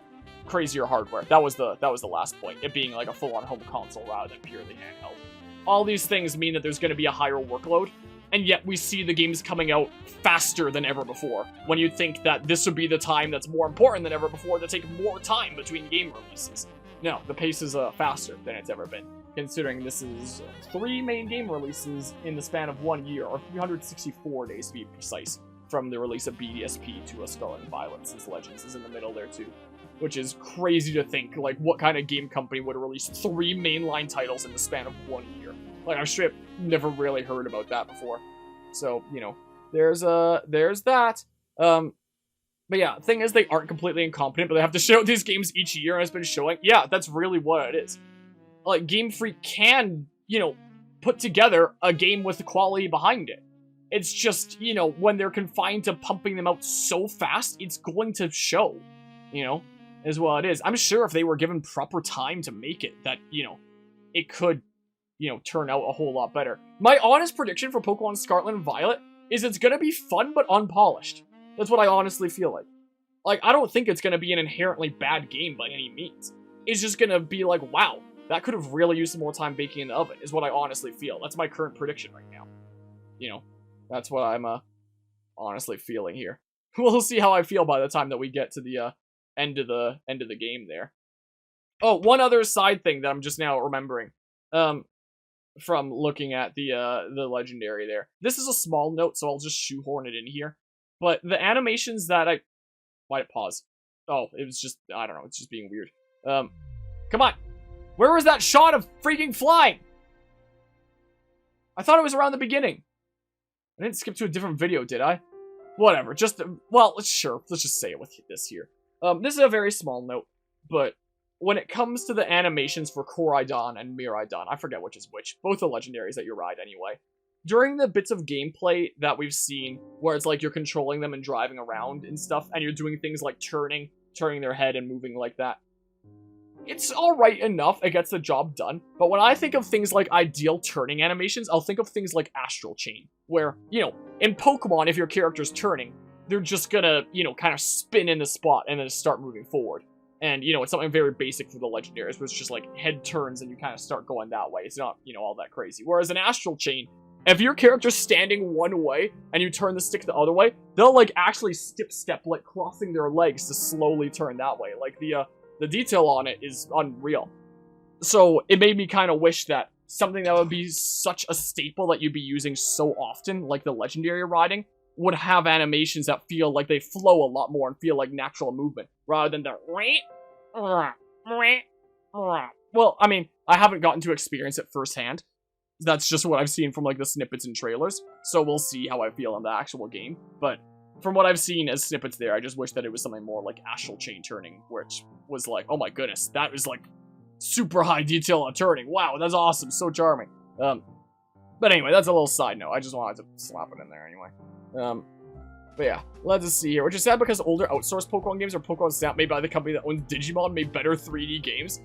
crazier hardware. That was the last point. It being like a full-on home console rather than purely handheld. All these things mean that there's going to be a higher workload, and yet we see the games coming out faster than ever before, when you'd think that this would be the time that's more important than ever before to take more time between game releases. No, the pace is faster than it's ever been, considering this is 3 main game releases in the span of 1 year, or 364 days to be precise, from the release of BDSP to a Scarlet and Violet, since Legends is in the middle there too. Which is crazy to think, like, what kind of game company would release 3 mainline titles in the span of 1 year? Like, I've straight never really heard about that before. So, you know, there's that. But yeah, the thing is, they aren't completely incompetent, but they have to show these games each year, and it's been showing. Yeah, that's really what it is. Like, Game Freak can, you know, put together a game with the quality behind it. It's just, you know, when they're confined to pumping them out so fast, it's going to show, you know, is what it is. I'm sure if they were given proper time to make it, that, you know, it could, you know, turn out a whole lot better. My honest prediction for Pokémon Scarlet and Violet is it's gonna be fun but unpolished. That's what I honestly feel like. Like, I don't think it's gonna be an inherently bad game by any means. It's just gonna be like, wow, that could have really used some more time baking in the oven, is what I honestly feel. That's my current prediction right now. You know, that's what I'm, honestly feeling here. We'll see how I feel by the time that we get to the, end of the game there. Oh, one other side thing that I'm just now remembering, from looking at the legendary there. This is a small note, so I'll just shoehorn it in here. But the animations that why'd it pause? Oh, it was just, I don't know, it's just being weird. Come on! Where was that shot of freaking flying? I thought it was around the beginning. I didn't skip to a different video, did I? Whatever, just, well, sure, let's just say it with this here. This is a very small note, but when it comes to the animations for Koraidon and Miraidon, I forget which is which, both the legendaries that you ride anyway, during the bits of gameplay that we've seen, where it's like you're controlling them and driving around and stuff, and you're doing things like turning their head and moving like that, it's alright enough, it gets the job done. But when I think of things like ideal turning animations, I'll think of things like Astral Chain, where, you know, in Pokemon, if your character's turning, they're just gonna, you know, kind of spin in the spot and then start moving forward. And, you know, it's something very basic for the legendaries, where it's just like head turns and you kind of start going that way. It's not, you know, all that crazy. Whereas in Astral Chain, if your character's standing one way and you turn the stick the other way, they'll like actually step, like crossing their legs to slowly turn that way. Like the detail on it is unreal. So it made me kind of wish that something that would be such a staple that you'd be using so often, like the legendary riding, would have animations that feel like they flow a lot more and feel like natural movement, rather than the... Well, I mean, I haven't gotten to experience it firsthand. That's just what I've seen from, like, the snippets and trailers, so we'll see how I feel in the actual game. But from what I've seen as snippets there, I just wish that it was something more like Astral Chain turning, which was like, oh my goodness, that was, like, super high detail on turning. Wow, that's awesome, so charming. But anyway, that's a little side note. I just wanted to slap it in there anyway. But yeah, let's just see here. Which is sad because older outsourced Pokemon games or Pokemon Snap made by the company that owns Digimon made better 3D games.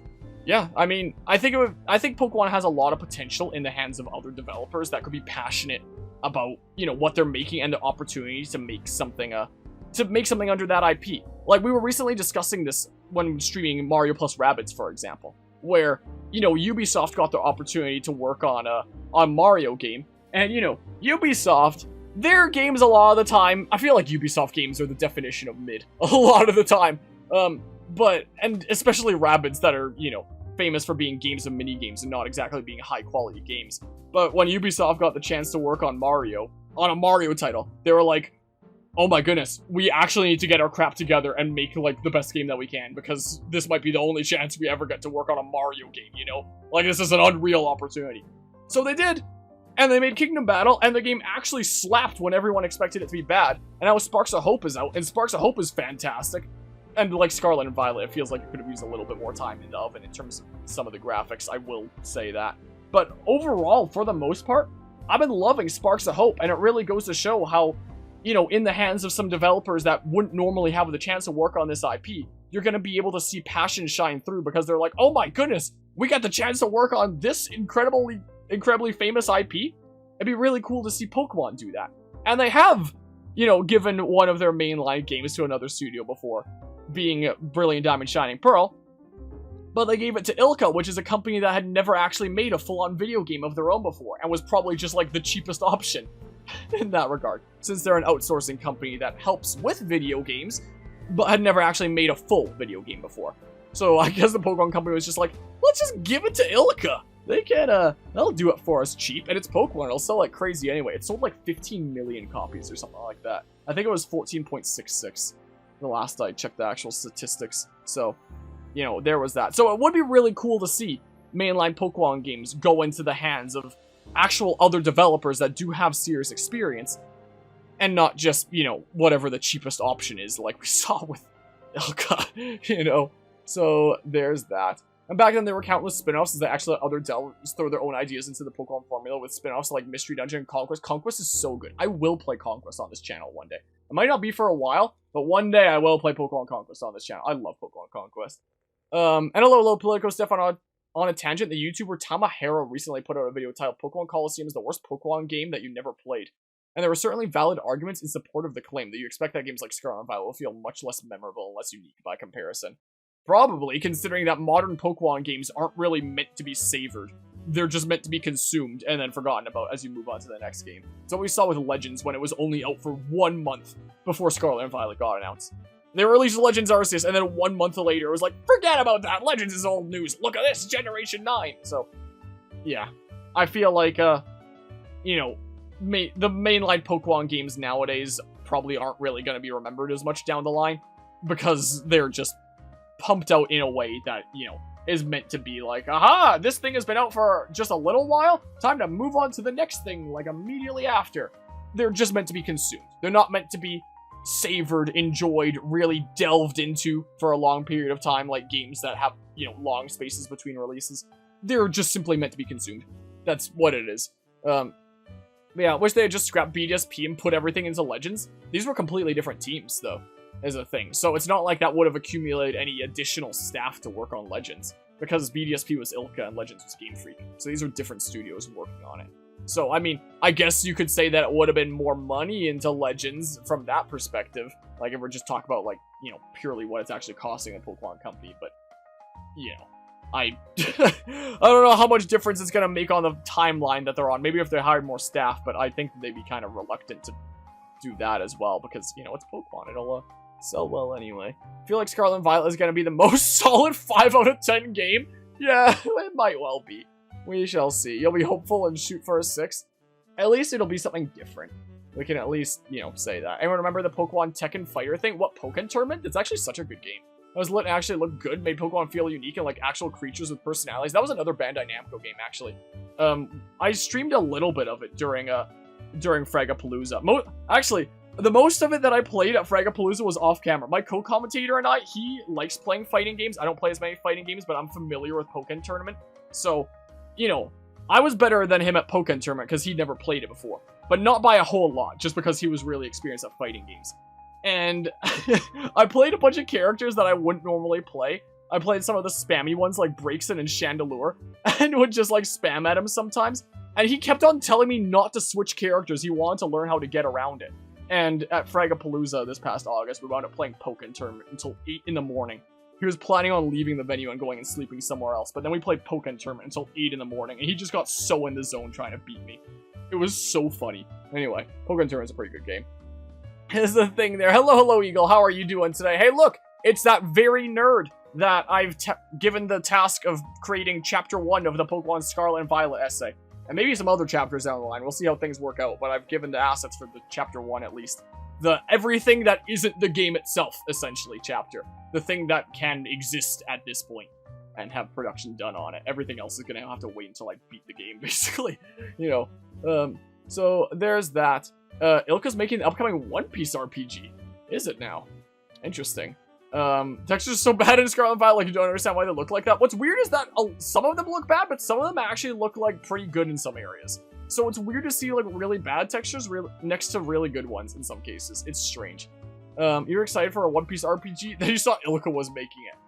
Yeah, I mean, I think Pokemon has a lot of potential in the hands of other developers that could be passionate about, you know, what they're making and the opportunities to make something under that IP. Like, we were recently discussing this when streaming Mario plus Rabbids, for example, where, you know, Ubisoft got the opportunity to work on a Mario game, and, you know, Ubisoft, their games a lot of the time, I feel like Ubisoft games are the definition of mid a lot of the time. And especially Rabbids that are, you know, famous for being games of mini-games and not exactly being high-quality games. But when Ubisoft got the chance to work on a Mario title, they were like, oh my goodness, we actually need to get our crap together and make, like, the best game that we can, because this might be the only chance we ever get to work on a Mario game, you know? Like, this is an unreal opportunity. So they did, and they made Kingdom Battle, and the game actually slapped when everyone expected it to be bad, and now Sparks of Hope is out, and Sparks of Hope is fantastic. And like Scarlet and Violet, it feels like it could have used a little bit more time in the oven in terms of some of the graphics, I will say that. But overall, for the most part, I've been loving Sparks of Hope, and it really goes to show how, you know, in the hands of some developers that wouldn't normally have the chance to work on this IP, you're going to be able to see passion shine through, because they're like, oh my goodness, we got the chance to work on this incredibly famous IP. It'd be really cool to see Pokemon do that. And they have, you know, given one of their mainline games to another studio before, being Brilliant Diamond Shining Pearl, but they gave it to Ilka, which is a company that had never actually made a full-on video game of their own before, and was probably just like the cheapest option in that regard, since they're an outsourcing company that helps with video games, but had never actually made a full video game before. So I guess the Pokemon company was just like, let's just give it to Ilka. They can, they'll do it for us cheap, and it's Pokemon, it'll sell like crazy anyway. It sold like 15 million copies or something like that. I think it was 14.66. The last I checked the actual statistics. So, you know, there was that. So it would be really cool to see mainline Pokemon games go into the hands of actual other developers that do have serious experience, and not just, you know, whatever the cheapest option is, like we saw with Ilka, you know. So there's that. And back then there were countless spin-offs as they actually let other developers throw their own ideas into the Pokemon formula with spin-offs like Mystery Dungeon and Conquest. Conquest is so good. I will play Conquest on this channel one day. It might not be for a while, but one day I will play Pokemon Conquest on this channel. I love Pokemon Conquest. And a little political stuff on a tangent. The YouTuber Tamahara recently put out a video titled Pokemon Coliseum is the worst Pokemon game that you never played. And there were certainly valid arguments in support of the claim that you expect that games like Scarlet and Violet will feel much less memorable and less unique by comparison. Probably, considering that modern Pokemon games aren't really meant to be savored. They're just meant to be consumed and then forgotten about as you move on to the next game. It's what we saw with Legends when it was only out for 1 month before Scarlet and Violet got announced. They released Legends Arceus, and then 1 month later it was like, forget about that, Legends is old news, look at this, Generation 9! So, yeah. I feel like, you know, the mainline Pokemon games nowadays probably aren't really going to be remembered as much down the line, because they're just pumped out in a way that, you know, is meant to be like, aha, this thing has been out for just a little while, time to move on to the next thing, like, immediately after. They're just meant to be consumed. They're not meant to be savored, enjoyed, really delved into for a long period of time, like games that have, you know, long spaces between releases. They're just simply meant to be consumed. That's what it is. But But yeah, I wish they had just scrapped BDSP and put everything into Legends. These were completely different teams, though, as a thing. So it's not like that would have accumulated any additional staff to work on Legends, because BDSP was Ilka and Legends was Game Freak. So these are different studios working on it. So, I mean, I guess you could say that it would have been more money into Legends from that perspective. Like, if we're just talking about, like, you know, purely what it's actually costing a Pokemon company. But, you know, I don't know how much difference it's going to make on the timeline that they're on. Maybe if they hired more staff, but I think they'd be kind of reluctant to do that as well. Because, you know, it's Pokemon. It'll sell well anyway. I feel like Scarlet and Violet is going to be the most solid 5 out of 10 game. Yeah, it might well be. We shall see. You'll be hopeful and shoot for a 6. At least it'll be something different. We can at least, you know, say that. Anyone remember the Pokemon Tekken Fighter thing? What, Pokken Tournament? It's actually such a good game. It was actually looked good, made Pokemon feel unique and like actual creatures with personalities. That was another Bandai Namco game, actually. I streamed a little bit of it during Fragapalooza. Actually, the most of it that I played at Fragapalooza was off camera. My co-commentator and I, he likes playing fighting games. I don't play as many fighting games, but I'm familiar with Pokken Tournament. So, you know, I was better than him at Pokken Tournament because he'd never played it before. But not by a whole lot, just because he was really experienced at fighting games. And I played a bunch of characters that I wouldn't normally play. I played some of the spammy ones like Braixen and Chandelure, and would just like spam at him sometimes. And he kept on telling me not to switch characters. He wanted to learn how to get around it. And at Fragapalooza this past August, we wound up playing Pokken Tournament until 8 in the morning. He was planning on leaving the venue and going and sleeping somewhere else, but then we played Pokken Tournament until 8 in the morning, and he just got so in the zone trying to beat me. It was so funny. Anyway, Pokken Tournament's a pretty good game. Here's the thing there. Hello, Eagle. How are you doing today? Hey, look! It's that very nerd that I've given the task of creating Chapter 1 of the Pokemon Scarlet and Violet essay. And maybe some other chapters down the line. We'll see how things work out, but I've given the assets for the Chapter 1 at least. The everything that isn't the game itself, essentially, chapter. The thing that can exist at this point and have production done on it. Everything else is going to have to wait until I beat the game, basically. You know, so there's that. Ilka's making the upcoming One Piece RPG. Is it now? Interesting. Textures are so bad in Scarlet and Violet, like you don't understand why they look like that. What's weird is that some of them look bad, but some of them actually look like pretty good in some areas. So it's weird to see like really bad textures next to really good ones in some cases. It's strange. You're excited for a One Piece RPG? Then you saw Ilka was making it.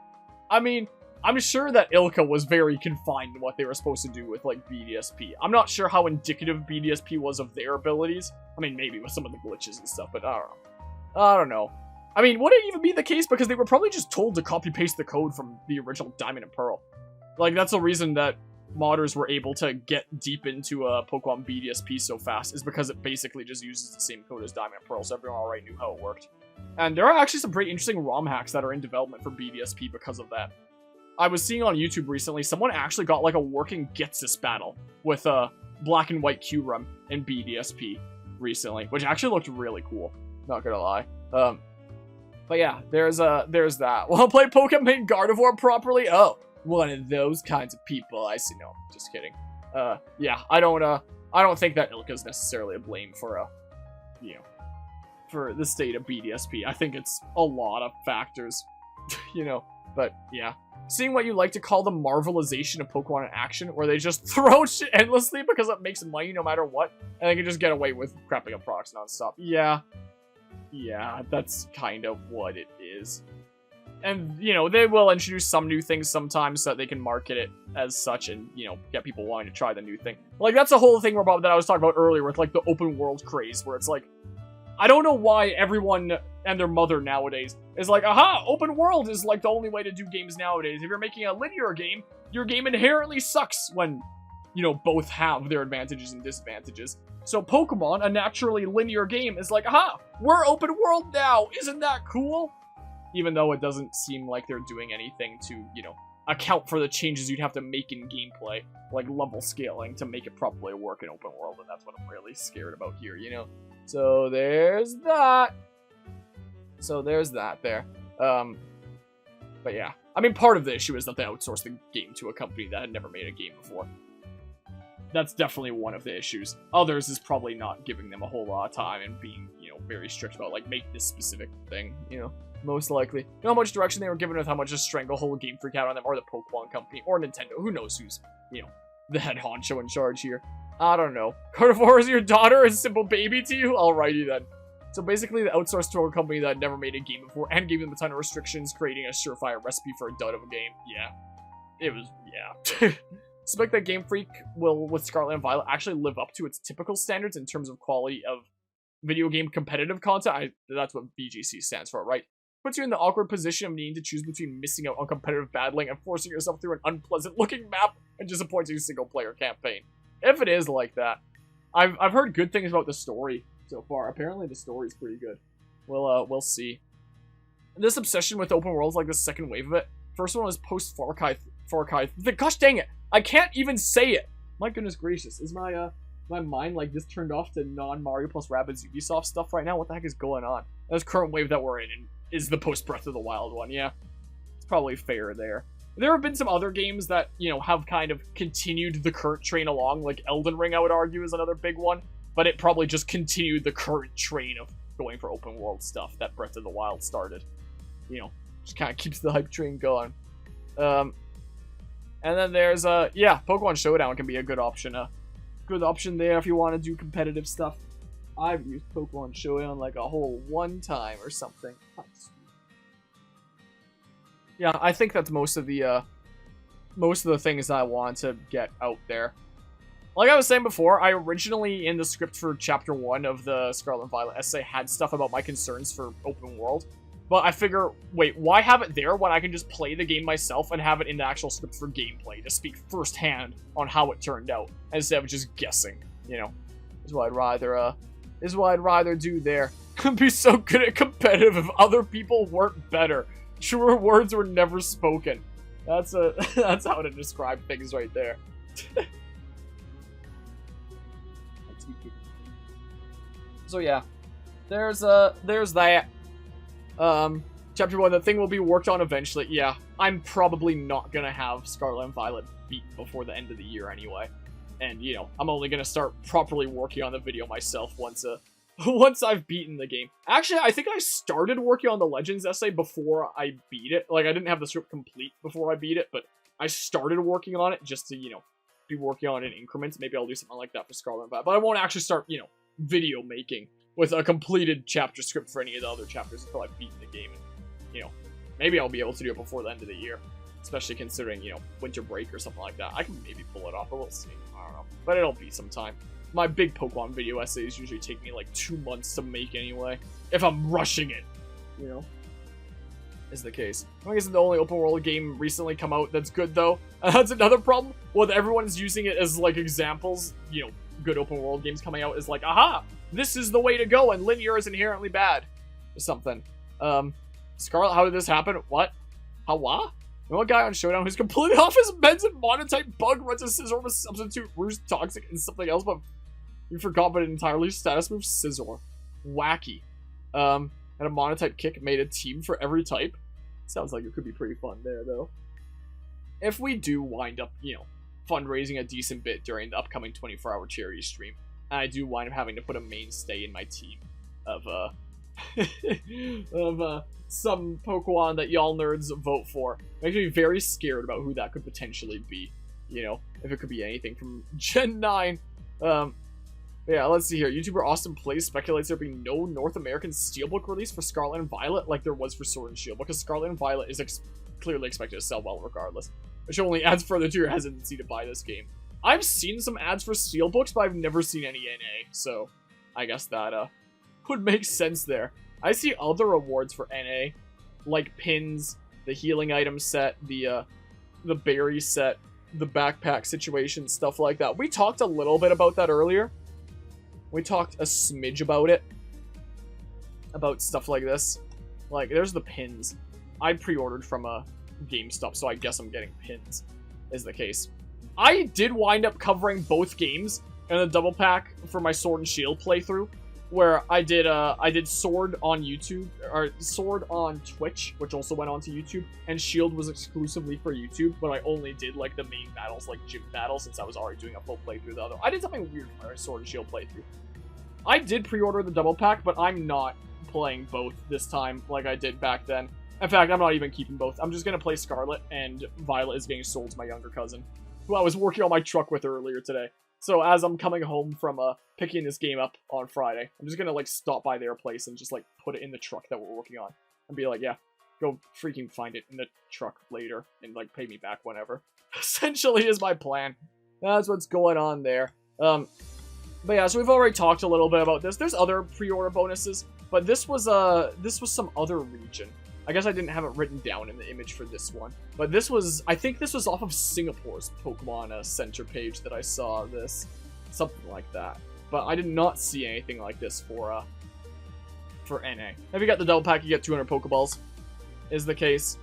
I mean, I'm sure that Ilka was very confined to what they were supposed to do with like BDSP. I'm not sure how indicative BDSP was of their abilities. I mean, maybe with some of the glitches and stuff, but I don't know. I mean, would it even be the case? Because they were probably just told to copy-paste the code from the original Diamond and Pearl. Like, that's the reason that modders were able to get deep into Pokemon BDSP so fast, is because it basically just uses the same code as Diamond and Pearl, so everyone already knew how it worked. And there are actually some pretty interesting ROM hacks that are in development for BDSP because of that. I was seeing on YouTube recently, someone actually got like a working Getsis battle with Black and White Q-Rum and BDSP recently, which actually looked really cool, not gonna lie. But yeah, there's that. Wanna play Pokemon Gardevoir properly? Oh, one of those kinds of people. I see. No, just kidding. Yeah, I don't think that Ilka's necessarily a blame for you know, for the state of BDSP. I think it's a lot of factors, you know. But yeah, seeing what you like to call the marvelization of Pokemon in action, where they just throw shit endlessly because it makes money no matter what, and they can just get away with crapping up products nonstop. Yeah, that's kind of what it is. And, you know, they will introduce some new things sometimes so that they can market it as such and, you know, get people wanting to try the new thing. Like, that's the whole thing about that I was talking about earlier with, like, the open world craze, where it's like, I don't know why everyone and their mother nowadays is like, aha, open world is, like, the only way to do games nowadays. If you're making a linear game, your game inherently sucks when, you know, both have their advantages and disadvantages. So Pokemon, a naturally linear game, is like, aha, we're open world now, isn't that cool? Even though it doesn't seem like they're doing anything to, you know, account for the changes you'd have to make in gameplay, like level scaling, to make it properly work in open world, and that's what I'm really scared about here, you know? So there's that. There. But yeah. I mean, part of the issue is that they outsourced the game to a company that had never made a game before. That's definitely one of the issues. Others is probably not giving them a whole lot of time and being, you know, very strict about, like, make this specific thing, you know? Most likely. You know how much direction they were given with how much a stranglehold Game Freak out on them, or the Pokemon Company, or Nintendo. Who knows who's, you know, the head honcho in charge here. I don't know. Carnivore is your daughter, a simple baby to you? Alrighty then. So basically, the outsourced to a company that never made a game before and gave them a ton of restrictions, creating a surefire recipe for a dud of a game. Yeah. It was, yeah. Suspect that Game Freak will, with Scarlet and Violet, actually live up to its typical standards in terms of quality of video game competitive content. That's what VGC stands for, right? Puts you in the awkward position of needing to choose between missing out on competitive battling and forcing yourself through an unpleasant-looking map and disappointing single-player campaign. If it is like that. I've heard good things about the story so far. Apparently the story's pretty good. We'll see. This obsession with open worlds, like the second wave of it. First one was post-Far Cry. Gosh dang it! I can't even say it! My goodness gracious. Is my mind like just turned off to non-Mario plus Rabbids Ubisoft stuff right now? What the heck is going on? This current wave that we're in is the post-Breath of the Wild one, yeah. It's probably fair there. There have been some other games that, you know, have kind of continued the current train along, like Elden Ring, I would argue, is another big one, but it probably just continued the current train of going for open world stuff that Breath of the Wild started. You know, just kind of keeps the hype train going. And then there's, yeah, Pokemon Showdown can be a good option. Good option there if you want to do competitive stuff. I've used Pokemon Showdown like a whole one time or something. Yeah, I think that's most of the things I want to get out there. Like I was saying before, I originally, in the script for Chapter 1 of the Scarlet and Violet essay, had stuff about my concerns for open world. But I figure, wait, why have it there when I can just play the game myself and have it in the actual script for gameplay to speak firsthand on how it turned out, instead of just guessing, you know? Is what I'd rather do there. Be so good at competitive if other people weren't better. Truer words were never spoken. That's how to describe things right there. So yeah, there's that. Chapter 1, the thing will be worked on eventually. Yeah, I'm probably not gonna have Scarlet and Violet beat before the end of the year anyway. And, you know, I'm only gonna start properly working on the video myself once I've beaten the game. Actually, I think I started working on the Legends essay before I beat it. Like, I didn't have the script complete before I beat it, but I started working on it just to, you know, be working on it in increments. Maybe I'll do something like that for Scarlet and Violet. But I won't actually start, you know, video making with a completed chapter script for any of the other chapters until I've beaten the game. And, you know, maybe I'll be able to do it before the end of the year. Especially considering, you know, winter break or something like that. I can maybe pull it off, but we'll see. I don't know. But it'll be some time. My big Pokemon video essays usually take me like 2 months to make anyway. If I'm rushing it, you know, is the case. I guess the only open world game recently come out that's good though. That's another problem. Well, everyone's using it as like examples, you know, good open world games coming out is like, aha, this is the way to go and linear is inherently bad. Or something. Scarlet, how did this happen? What? How what? You know, a guy on Showdown who's completely off his meds and monotype bug runs a Scizor with substitute roost toxic and something else, but you forgot about it entirely. Status move Scizor. Wacky. And a monotype kick made a team for every type. Sounds like it could be pretty fun there, though. If we do wind up, you know, fundraising a decent bit during the upcoming 24-hour charity stream, and I do wind up having to put a mainstay in my team of, some Pokemon that y'all nerds vote for. Makes me very scared about who that could potentially be. You know, if it could be anything from Gen 9. Yeah, let's see here. YouTuber Austin Plays speculates there being no North American Steelbook release for Scarlet and Violet like there was for Sword and Shield, because Scarlet and Violet is clearly expected to sell well regardless, which only adds further to your hesitancy to buy this game. I've seen some ads for Steelbooks, but I've never seen any NA, so I guess that would make sense there. I see other awards for NA, like pins, the healing item set, the berry set, the backpack situation, stuff like that. We talked a little bit about that earlier. We talked a smidge about it. About stuff like this. Like, there's the pins. I pre-ordered from a GameStop, so I guess I'm getting pins, is the case. I did wind up covering both games in a double pack for my Sword and Shield playthrough, where I did Sword on YouTube, or Sword on Twitch, which also went on to YouTube, and Shield was exclusively for YouTube, but I only did, like, the main battles, like gym battles, since I was already doing a full playthrough of the other. I did something weird for my Sword and Shield playthrough. I did pre-order the double pack, but I'm not playing both this time like I did back then. In fact, I'm not even keeping both. I'm just gonna play Scarlet, and Violet is getting sold to my younger cousin, who I was working on my truck with earlier today. So as I'm coming home from picking this game up on Friday, I'm just gonna like stop by their place and just like put it in the truck that we're working on and be like, yeah, go freaking find it in the truck later and like pay me back whenever. Essentially is my plan. That's what's going on there. But yeah, so we've already talked a little bit about this. There's other pre-order bonuses, but this was some other region. I guess I didn't have it written down in the image for this one. But this was, I think this was off of Singapore's Pokemon Center page that I saw this. Something like that. But I did not see anything like this for NA. If you got the double pack, you get 200 Pokeballs, is the case.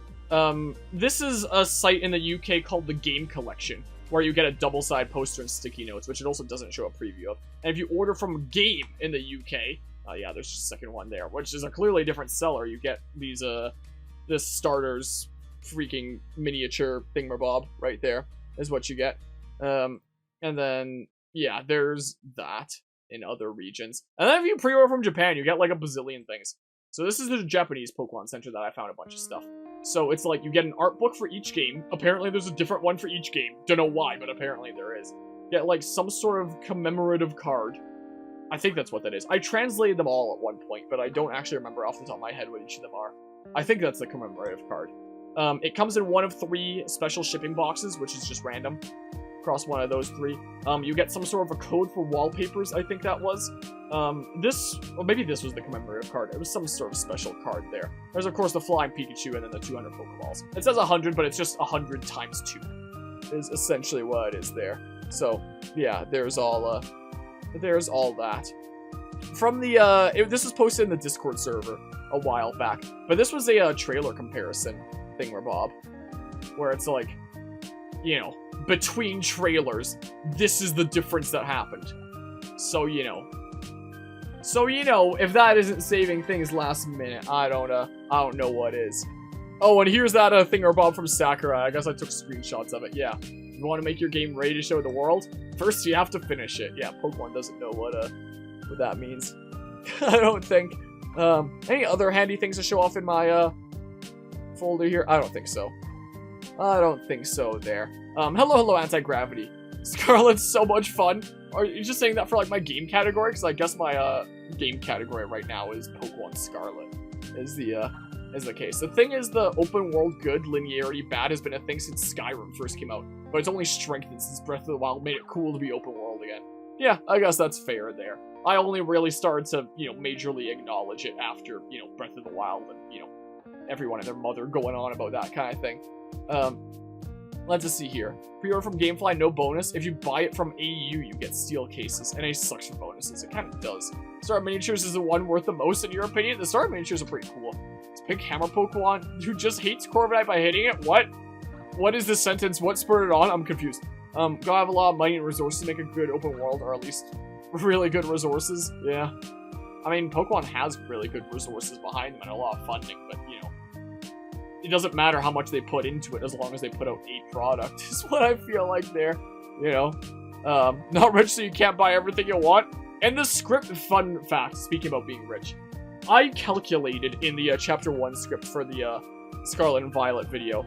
This is a site in the UK called the Game Collection, where you get a double-side poster and sticky notes, which it also doesn't show a preview of. And if you order from Game in the UK, yeah, there's just a second one there, which is a clearly different seller. You get these, this starter's freaking miniature thingamabob right there, is what you get. And then, yeah, there's that in other regions. And then if you pre-order from Japan, you get like a bazillion things. So this is the Japanese Pokemon Center that I found a bunch of stuff. So it's like you get an art book for each game. Apparently there's a different one for each game. Don't know why, but apparently there is. Get like some sort of commemorative card. I think that's what that is. I translated them all at one point, but I don't actually remember off the top of my head what each of them are. I think that's the commemorative card. It comes in one of 3 special shipping boxes, which is just random. Across one of those 3. You get some sort of a code for wallpapers, I think that was. Well, maybe this was the commemorative card. It was some sort of special card there. There's, of course, the flying Pikachu and then the 200 Pokeballs. It says 100, but it's just 100 times 2. Is essentially what it is there. So, yeah, there's all that. From the, this was posted in the Discord server a while back, but this was a trailer comparison thingamabob, where it's like, you know, between trailers, this is the difference that happened. So, you know, if that isn't saving things last minute, I don't know what is. Oh, and here's that thingamabob from Sakurai. I guess I took screenshots of it. Yeah. You want to make your game ready to show the world? First, you have to finish it. Yeah, Pokemon doesn't know what that means. I don't think. Any other handy things to show off in my folder here? I don't think so. I don't think so there. Hello, Anti-Gravity. Scarlet's so much fun. Are you just saying that for, like, my game category? Because I guess my, game category right now is Pokemon Scarlet. Is the case. The thing is, the open world good, linearity bad has been a thing since Skyrim first came out. But it's only strengthened since Breath of the Wild made it cool to be open world again. Yeah, I guess that's fair there. I only really started to, you know, majorly acknowledge it after, you know, Breath of the Wild and, you know, everyone and their mother going on about that kind of thing. Let's just see here. Pre-order from Gamefly, no bonus. If you buy it from AU, you get steel cases. NA sucks for bonuses. It kind of does. Star Miniatures is the one worth the most in your opinion. The Star Miniatures are pretty cool. It's Pink Hammer Pokemon who just hates Corviknight by hitting it? What? What is this sentence? What spurred it on? I'm confused. Gotta have a lot of money and resources to make a good open world, or at least really good resources. Yeah. I mean, Pokemon has really good resources behind them and a lot of funding, but, you know, it doesn't matter how much they put into it as long as they put out a product, is what I feel like there. You know? Not rich so you can't buy everything you want. And the script, fun fact, speaking about being rich, I calculated in the Chapter 1 script for the Scarlet and Violet video,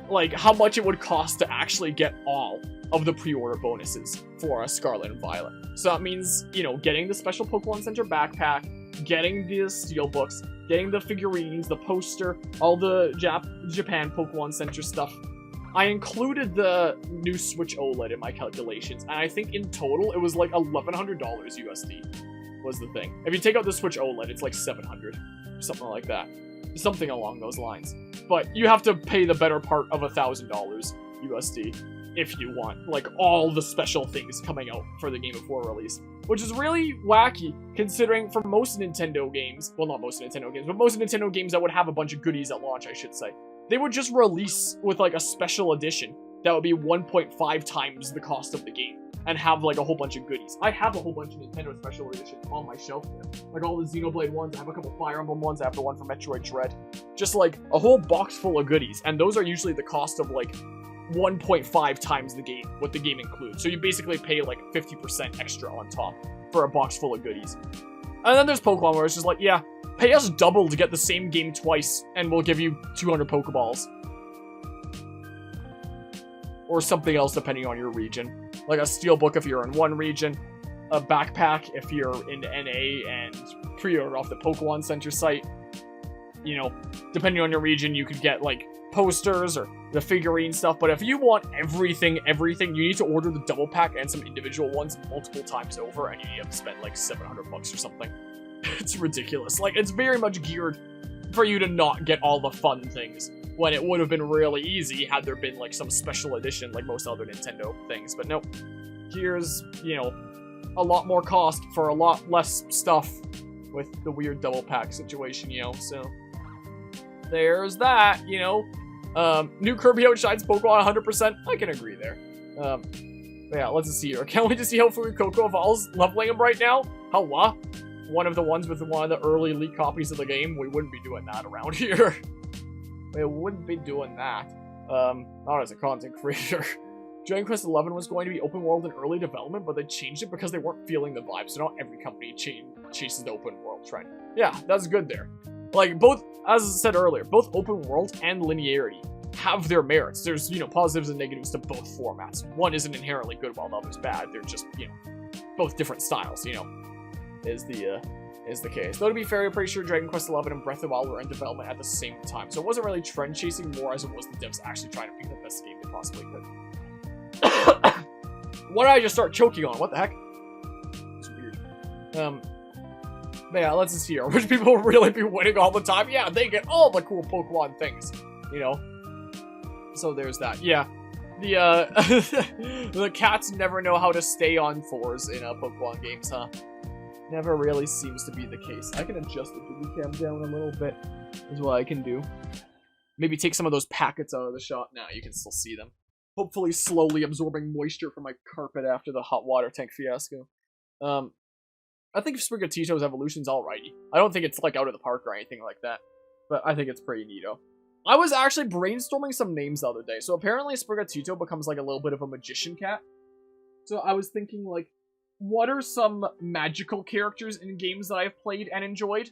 like, how much it would cost to actually get all of the pre-order bonuses for Scarlet and Violet. So that means, you know, getting the special Pokemon Center backpack, getting the steelbooks, getting the figurines, the poster, all the Japan Pokemon Center stuff. I included the new Switch OLED in my calculations, and I think in total it was like $1,100 USD was the thing. If you take out the Switch OLED, it's like $700, something like that. Something along those lines. But you have to pay the better part of $1,000 USD if you want, like, all the special things coming out for the game before release. Which is really wacky, considering for most Nintendo games, well, not most Nintendo games, but most Nintendo games that would have a bunch of goodies at launch, I should say, they would just release with, like, a special edition that would be 1.5 times the cost of the game, and have, like, a whole bunch of goodies. I have a whole bunch of Nintendo special editions on my shelf there. Like, all the Xenoblade ones, I have a couple Fire Emblem ones, I have the one for Metroid Dread. Just, like, a whole box full of goodies, and those are usually the cost of, like, 1.5 times the game, what the game includes. So you basically pay, like, 50% extra on top for a box full of goodies. And then there's Pokemon where it's just like, yeah, pay us double to get the same game twice, and we'll give you 200 Pokeballs. Or something else, depending on your region. Like a steelbook if you're in one region, a backpack if you're in NA and pre-order off the Pokemon Center site. You know, depending on your region, you could get, like, posters or the figurine stuff, but if you want everything, you need to order the double pack and some individual ones multiple times over, and you need to spend, like, $700 or something. It's ridiculous. Like, it's very much geared for you to not get all the fun things, when it would have been really easy had there been, like, some special edition, like most other Nintendo things, but nope. Here's, you know, a lot more cost for a lot less stuff with the weird double pack situation, you know, so there's that, you know. New Kirby outshines Pokemon 100%. I can agree there. Yeah, let's see here. Can't wait to see how Fuecoco evolves. Leveling him right now. How what? One of the ones with one of the early leaked copies of the game. We wouldn't be doing that around here. We wouldn't be doing that. Not as a content creator. Dragon Quest XI was going to be open world in early development, but they changed it because they weren't feeling the vibe. So not every company chases the open world trend. Yeah, that's good there. Like, both, as I said earlier, both open world and linearity have their merits. There's, you know, positives and negatives to both formats. One isn't inherently good while the other's bad. They're just, you know, both different styles, you know, is the case. Though to be fair, I'm pretty sure Dragon Quest XI and Breath of the Wild were in development at the same time. So it wasn't really trend chasing more as it was the devs actually trying to make the best game they possibly could. What did I just start choking on? What the heck? It's weird. But yeah, let's see here. Which people really be winning all the time? Yeah, they get all the cool Pokemon things, you know? So there's that. Yeah. The, the cats never know how to stay on fours in Pokemon games, huh? Never really seems to be the case. I can adjust the Diddy cam down a little bit, is what I can do. Maybe take some of those packets out of the shot. Now you can still see them. Hopefully slowly absorbing moisture from my carpet after the hot water tank fiasco. I think Sprigatito's evolution's alrighty. I don't think it's, like, out of the park or anything like that. But I think it's pretty neato. I was actually brainstorming some names the other day. So apparently Sprigatito becomes, like, a little bit of a magician cat. So I was thinking, like, what are some magical characters in games that I've played and enjoyed?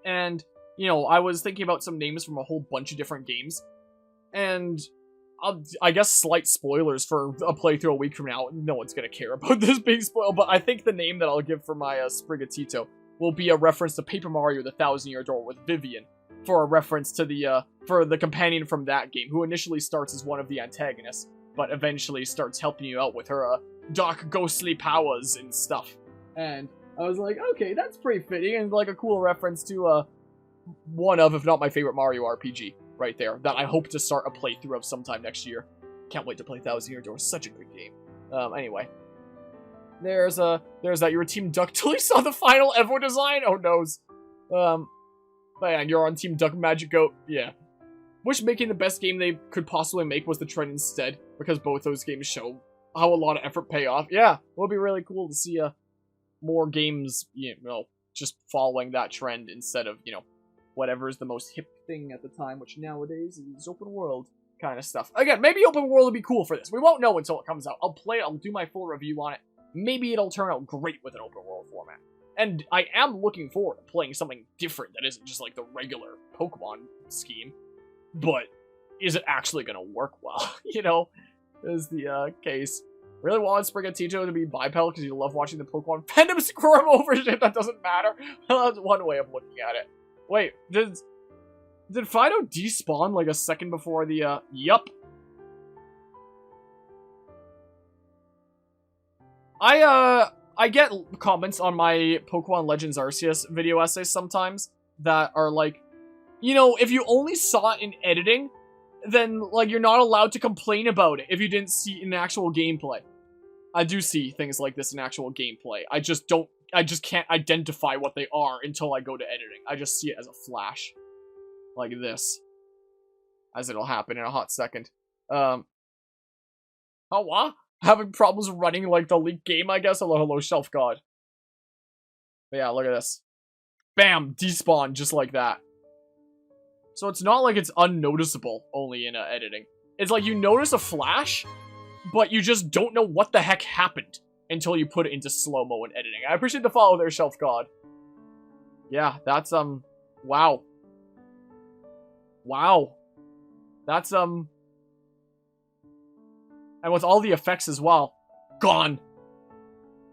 And, you know, I was thinking about some names from a whole bunch of different games. And I guess slight spoilers for a playthrough a week from now. No one's gonna care about this being spoiled, but I think the name that I'll give for my Sprigatito will be a reference to Paper Mario: The Thousand-Year Door with Vivian, for a reference to the companion from that game, who initially starts as one of the antagonists, but eventually starts helping you out with her dark ghostly powers and stuff. And I was like, okay, that's pretty fitting, and like a cool reference to one of, if not my favorite Mario RPG. Right there, that I hope to start a playthrough of sometime next year. Can't wait to play Thousand-Year Door. Such a good game. Anyway. There's that. You're a Team Duck till you saw the final Evo design? Oh, noes. Man, you're on Team Duck Magic Goat. Yeah. Wish making the best game they could possibly make was the trend instead, because both those games show how a lot of effort pay off. Yeah, it would be really cool to see more games, you know, just following that trend instead of, you know, whatever is the most hip thing at the time, which nowadays is open world kind of stuff. Again, maybe open world would be cool for this. We won't know until it comes out. I'll play it, I'll do my full review on it. Maybe it'll turn out great with an open world format. And I am looking forward to playing something different that isn't just like the regular Pokemon scheme. But is it actually going to work well? You know, is the case. Really wanted Sprigatito to be bipedal because you love watching the Pokemon fandom squirm over shit that doesn't matter. That's one way of looking at it. Wait, did Fido despawn like a second before the, yup. I get comments on my Pokemon Legends Arceus video essays sometimes that are like, you know, if you only saw it in editing, then, like, you're not allowed to complain about it if you didn't see it in actual gameplay. I do see things like this in actual gameplay. I just can't identify what they are until I go to editing. I just see it as a flash. Like this. As it'll happen in a hot second. Oh, what? Having problems running like the leaked game, I guess? Hello, Shelf God. But yeah, look at this. Bam! Despawn, just like that. So it's not like it's unnoticeable, only in editing. It's like you notice a flash, but you just don't know what the heck happened until you put it into slow-mo in editing. I appreciate the follow there, Shelf God. Yeah, that's, wow. Wow. That's, and with all the effects as well. Gone.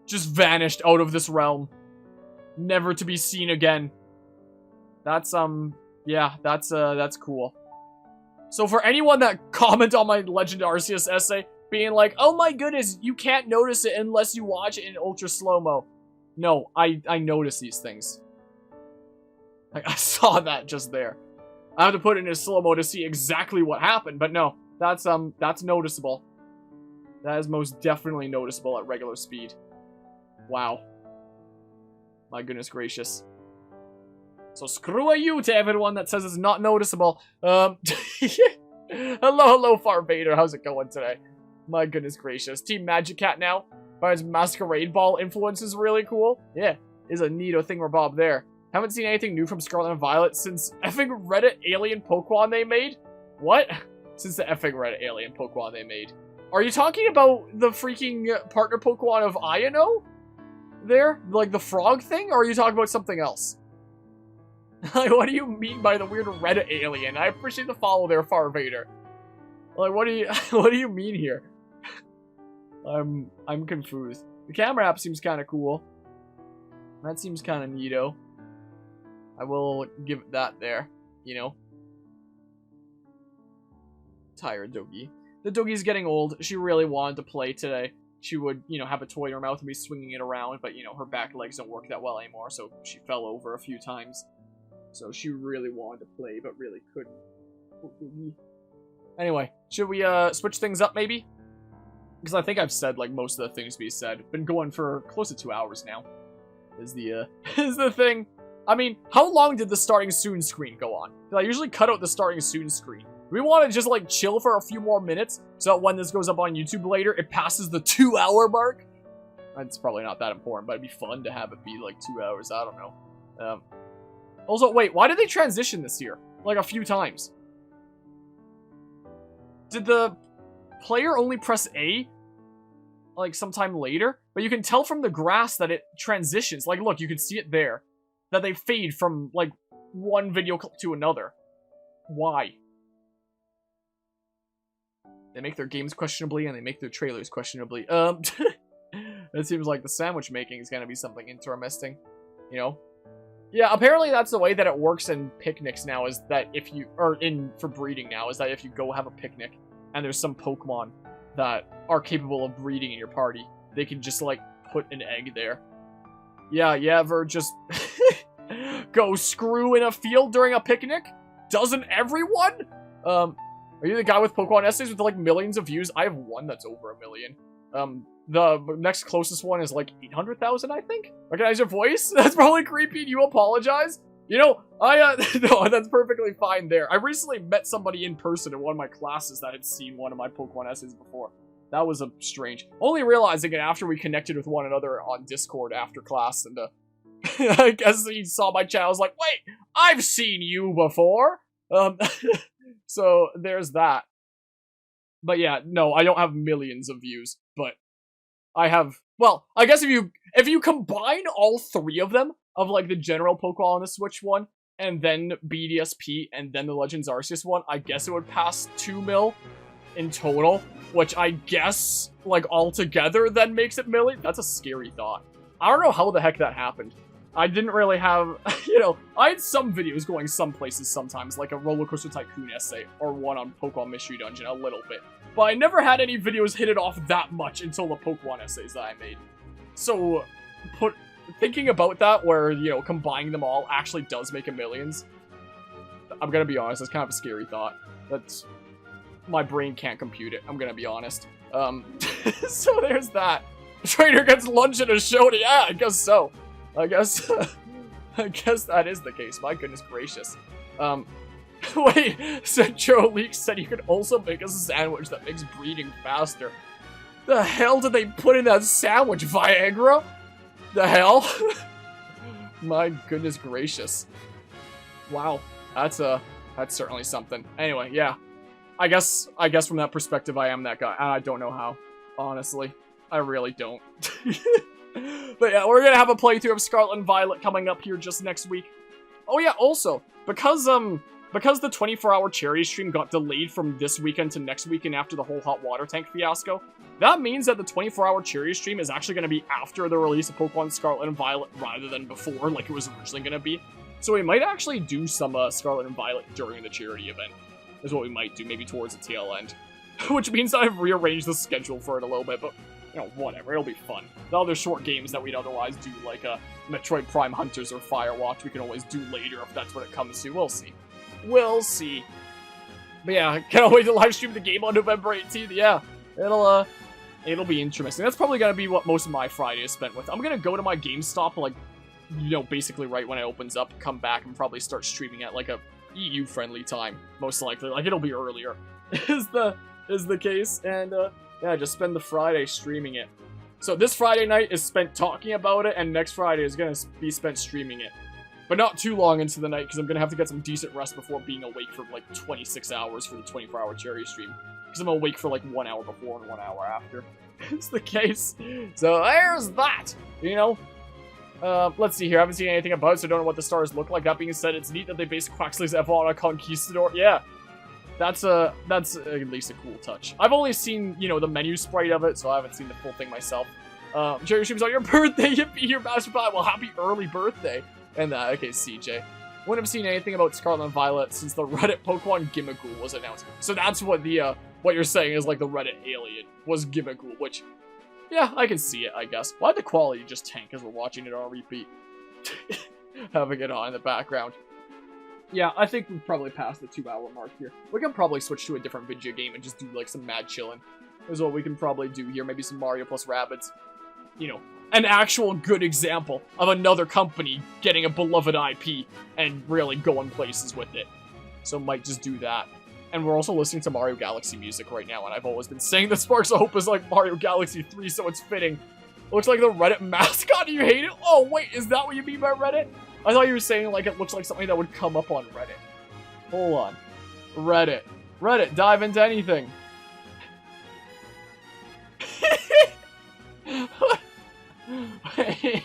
Just vanished out of this realm. Never to be seen again. That's, yeah, that's cool. So for anyone that comment on my Legend Arceus essay, being like, oh my goodness, you can't notice it unless you watch it in ultra slow-mo. No, I notice these things. Like, I saw that just there. I have to put it in slow-mo to see exactly what happened, but no, that's noticeable. That is most definitely noticeable at regular speed. Wow. My goodness gracious. So screw you to everyone that says it's not noticeable. Hello, Farvader. How's it going today? My goodness gracious. Team Magic Cat now. Finds Masquerade Ball influence is really cool. Yeah, is a neato thingamabob there. Haven't seen anything new from Scarlet and Violet since effing Reddit alien Pokemon they made. What? Since the effing Reddit alien Pokemon they made. Are you talking about the freaking partner Pokemon of Iono? There? Like the frog thing? Or are you talking about something else? Like, what do you mean by the weird Reddit alien? I appreciate the follow there, Farvader. Like, what do you mean here? I'm confused. The camera app seems kind of cool. That seems kind of neato. I will give it that there, you know. Tired doggy. The doggy's getting old. She really wanted to play today. She would, you know, have a toy in her mouth and be swinging it around, but, you know, her back legs don't work that well anymore, so she fell over a few times. So she really wanted to play, but really couldn't. Anyway, should we switch things up maybe? Because I think I've said like most of the things we said. Been going for close to 2 hours now. Is the thing. I mean, how long did the starting soon screen go on? I usually cut out the starting soon screen. We want to just like chill for a few more minutes so that when this goes up on YouTube later, it passes the 2 hour mark. It's probably not that important, but it'd be fun to have it be like 2 hours. I don't know. Also, wait, why did they transition this here? Like a few times. Did the player only press A? Like sometime later? But you can tell from the grass that it transitions. Like, look, you can see it there. That they fade from, like, one video clip to another. Why? They make their games questionably, and they make their trailers questionably. It seems like the sandwich making is gonna be something interesting. You know? Yeah, apparently that's the way that it works in picnics now, is that if you, for breeding now, is that if you go have a picnic, and there's some Pokemon that are capable of breeding in your party, they can just, like, put an egg there. Yeah, you ever just go screw in a field during a picnic? Doesn't everyone? Are you the guy with Pokemon essays with, like, millions of views? I have one that's over 1 million. The next closest one is, like, 800,000, I think? Recognize your voice? That's probably creepy and you apologize? You know, no, that's perfectly fine there. I recently met somebody in person in one of my classes that had seen one of my Pokemon essays before. That was strange. Only realizing it after we connected with one another on Discord after class, and I guess he saw my channel. I was like, wait, I've seen you before. So there's that. But yeah, no, I don't have millions of views, but I have. Well, I guess if you combine all three of them, of like the general Pokemon on the Switch one, and then BDSP, and then the Legends Arceus one, I guess it would pass 2 mil in total, which I guess, like, all together then makes it million. That's a scary thought. I don't know how the heck that happened. I didn't really have, you know, I had some videos going some places sometimes, like a Roller Coaster Tycoon essay, or one on Pokemon Mystery Dungeon a little bit. But I never had any videos hit it off that much until the Pokemon essays that I made. So, thinking about that, where, you know, combining them all actually does make a millions, I'm gonna be honest, that's kind of a scary thought. That's, my brain can't compute it, I'm gonna be honest. So there's that. Trainer gets lunch at a show, yeah, I guess so. I guess that is the case, my goodness gracious. Wait, Centro Leak said you could also make a sandwich that makes breeding faster. The hell did they put in that sandwich, Viagra? The hell? My goodness gracious. Wow, that's certainly something. Anyway, yeah. I guess from that perspective I am that guy, and I don't know how. Honestly. I really don't. But yeah, we're gonna have a playthrough of Scarlet and Violet coming up here just next week. Oh yeah, also, because because the 24-hour charity stream got delayed from this weekend to next weekend after the whole hot water tank fiasco, that means that the 24-hour charity stream is actually going to be after the release of Pokemon Scarlet and Violet rather than before, like it was originally going to be. So we might actually do some Scarlet and Violet during the charity event, is what we might do, maybe towards the tail end. Which means I've rearranged the schedule for it a little bit, but, you know, whatever, it'll be fun. The other short games that we'd otherwise do, like Metroid Prime Hunters or Firewatch, we can always do later if that's what it comes to. We'll see. We'll see. But yeah, can't wait to live stream the game on November 18th. Yeah, it'll be interesting. That's probably gonna be what most of my Friday is spent with. I'm gonna go to my GameStop, like, you know, basically right when it opens up, come back and probably start streaming at like a EU-friendly time, most likely. Like, it'll be earlier, is the case, and yeah, just spend the Friday streaming it. So this Friday night is spent talking about it, and next Friday is gonna be spent streaming it. But not too long into the night, because I'm gonna have to get some decent rest before being awake for like 26 hours for the 24-hour charity stream. Because I'm awake for like 1 hour before and 1 hour after. It's the case. So there's that, you know. Let's see here. I haven't seen anything about it, so I don't know what the stars look like. That being said, it's neat that they based Quaxly's Evo on a Conquistador. Yeah. That's at least a cool touch. I've only seen, you know, the menu sprite of it, so I haven't seen the full thing myself. Jerry streams on your birthday, yippee, your Master Pie. Well, happy early birthday. And okay, CJ. Wouldn't have seen anything about Scarlet and Violet since the Reddit Pokemon Gimmighoul was announced. So that's what the, what you're saying is like the Reddit alien was Gimmighoul, which, yeah, I can see it, I guess. Why'd the quality just tank as we're watching it on repeat? Having it on in the background. Yeah, I think we've probably passed the 2-hour mark here. We can probably switch to a different video game and just do, like, some mad chillin'. Is what we can probably do here. Maybe some Mario plus Rabbids. You know, an actual good example of another company getting a beloved IP and really going places with it. So might just do that. And we're also listening to Mario Galaxy music right now, and I've always been saying the Sparks of Hope is like Mario Galaxy 3, so it's fitting. Looks like the Reddit mascot, you hate it? Oh, wait, is that what you mean by Reddit? I thought you were saying, like, it looks like something that would come up on Reddit. Hold on. Reddit. Reddit, dive into anything. Wait.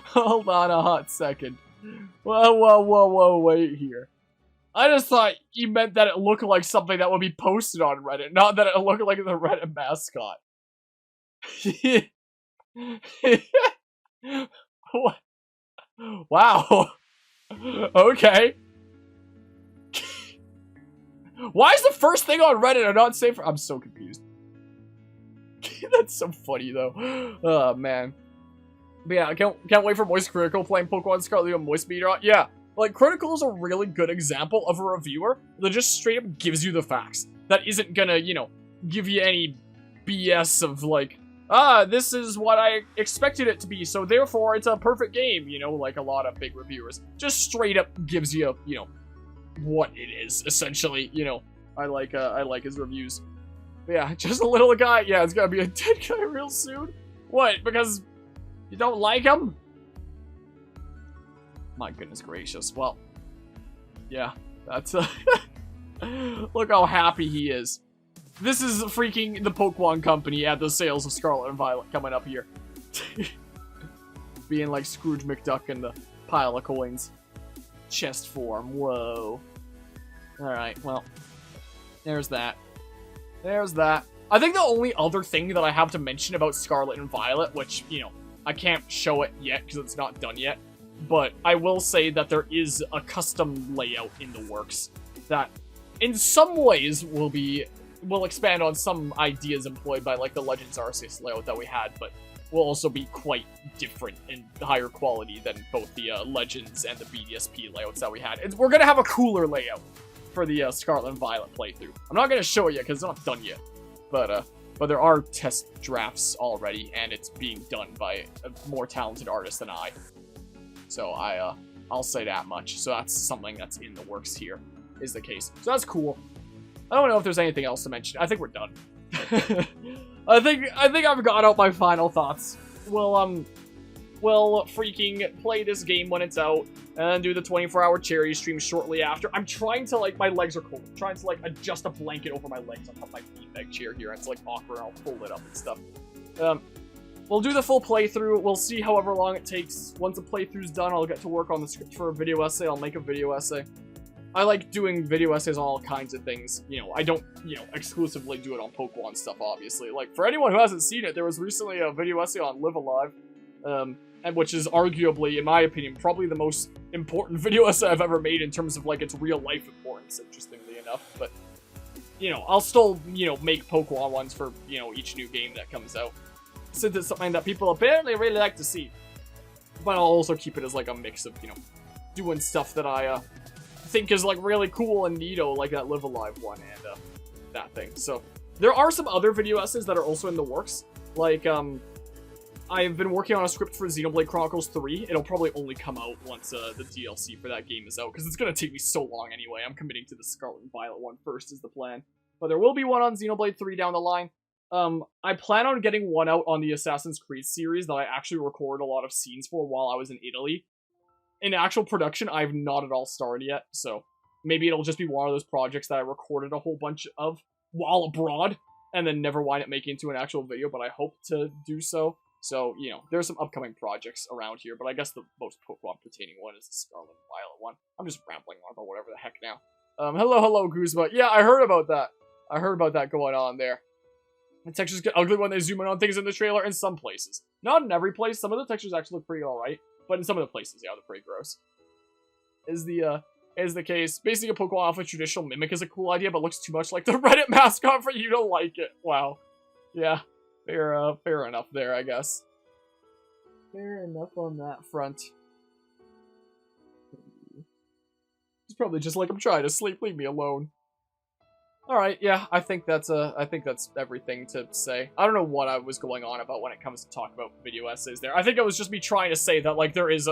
Hold on a hot second. Whoa, wait here. I just thought you meant that it looked like something that would be posted on Reddit, not that it looked like the Reddit mascot. What? Wow. Okay. Why is the first thing on Reddit a not safe? I'm so confused. That's so funny though. Oh man. But yeah, I can't wait for Moist Critical playing Pokemon Scarlet and Moist Meteor. Yeah, like Critical is a really good example of a reviewer that just straight up gives you the facts. That isn't gonna, you know, give you any BS of like, this is what I expected it to be, so therefore it's a perfect game, you know, like a lot of big reviewers. Just straight up gives you, you know, what it is, essentially, you know. I like his reviews. But yeah, just a little guy. Yeah, it's gonna be a dead guy real soon. What, because you don't like him? My goodness gracious. Well, yeah, that's look how happy he is. This is freaking the Pokemon Company at the sales of Scarlet and Violet coming up here. Being like Scrooge McDuck in the pile of coins. Chest form, whoa. Alright, well, there's that. There's that. I think the only other thing that I have to mention about Scarlet and Violet, which, you know, I can't show it yet because it's not done yet, but I will say that there is a custom layout in the works that in some ways will expand on some ideas employed by like the Legends Arceus layout that we had, but will also be quite different and higher quality than both the Legends and the BDSP layouts that we had. We're gonna have a cooler layout for the Scarlet and Violet playthrough. I'm not gonna show it yet because it's not done yet, but there are test drafts already, and it's being done by a more talented artist than I. So I'll say that much. So that's something that's in the works here, is the case. So that's cool. I don't know if there's anything else to mention. I think we're done. I think I've got out my final thoughts. We'll freaking play this game when it's out, and do the 24-hour charity stream shortly after. I'm trying to, like, my legs are cold. I'm trying to, like, adjust a blanket over my legs on top of my beanbag chair here, and it's, like, awkward, and I'll fold it up and stuff. We'll do the full playthrough. We'll see however long it takes. Once the playthrough's done, I'll get to work on the script for a video essay. I'll make a video essay. I like doing video essays on all kinds of things. You know, I don't, you know, exclusively do it on Pokemon stuff, obviously. Like, for anyone who hasn't seen it, there was recently a video essay on Live Alive, and which is arguably, in my opinion, probably the most important video essay I've ever made in terms of, like, its real-life importance, interestingly enough. But, you know, I'll still, you know, make Pokemon ones for, you know, each new game that comes out, since it's something that people apparently really like to see. But I'll also keep it as, like, a mix of, you know, doing stuff that I, think is, like, really cool and neato, like that Live Alive one and, that thing. So, there are some other video essays that are also in the works. Like, I've been working on a script for Xenoblade Chronicles 3. It'll probably only come out once, the DLC for that game is out, because it's gonna take me so long anyway. I'm committing to the Scarlet and Violet one first is the plan. But there will be one on Xenoblade 3 down the line. I plan on getting one out on the Assassin's Creed series that I actually recorded a lot of scenes for while I was in Italy. In actual production, I've not at all started yet, so maybe it'll just be one of those projects that I recorded a whole bunch of while abroad, and then never wind up making into an actual video, but I hope to do so. So, you know, there's some upcoming projects around here, but I guess the most Pokemon-pertaining one is the Scarlet and Violet one. I'm just rambling on about whatever the heck now. Hello, Guzma. Yeah, I heard about that. I heard about that going on there. The textures get ugly when they zoom in on things in the trailer in some places. Not in every place. Some of the textures actually look pretty alright. But in some of the places, yeah, they're pretty gross. Is the case. Basing a Pokemon off a traditional Mimic is a cool idea, but looks too much like the Reddit mascot for you to like it. Wow. Yeah. Fair enough there, I guess. Fair enough on that front. It's probably just like I'm trying to sleep, leave me alone. Alright, yeah, I think that's everything to say. I don't know what I was going on about when it comes to talk about video essays there. I think it was just me trying to say that, like, there is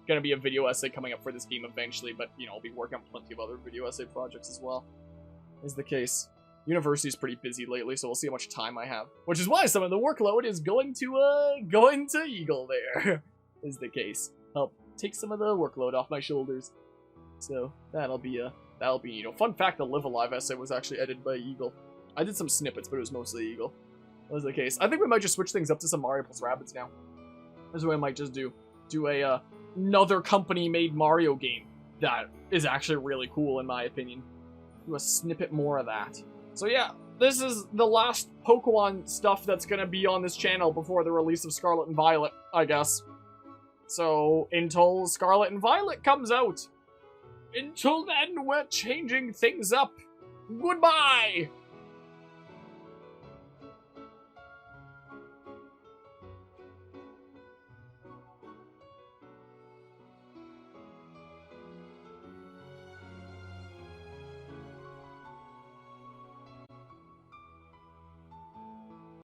gonna be a video essay coming up for this game eventually, but, you know, I'll be working on plenty of other video essay projects as well. Is the case. University's pretty busy lately, so we'll see how much time I have. Which is why some of the workload is going to Eagle there. Is the case. Help take some of the workload off my shoulders. So, that'll be, you know, fun fact, the Live Alive essay was actually edited by Eagle. I did some snippets, but it was mostly Eagle. That was the case. I think we might just switch things up to some Mario plus Rabbids now. That's what I might just do. Do another company-made Mario game that is actually really cool, in my opinion. Do a snippet more of that. So yeah, this is the last Pokemon stuff that's gonna be on this channel before the release of Scarlet and Violet, I guess. So, until Scarlet and Violet comes out, until then, we're changing things up. Goodbye!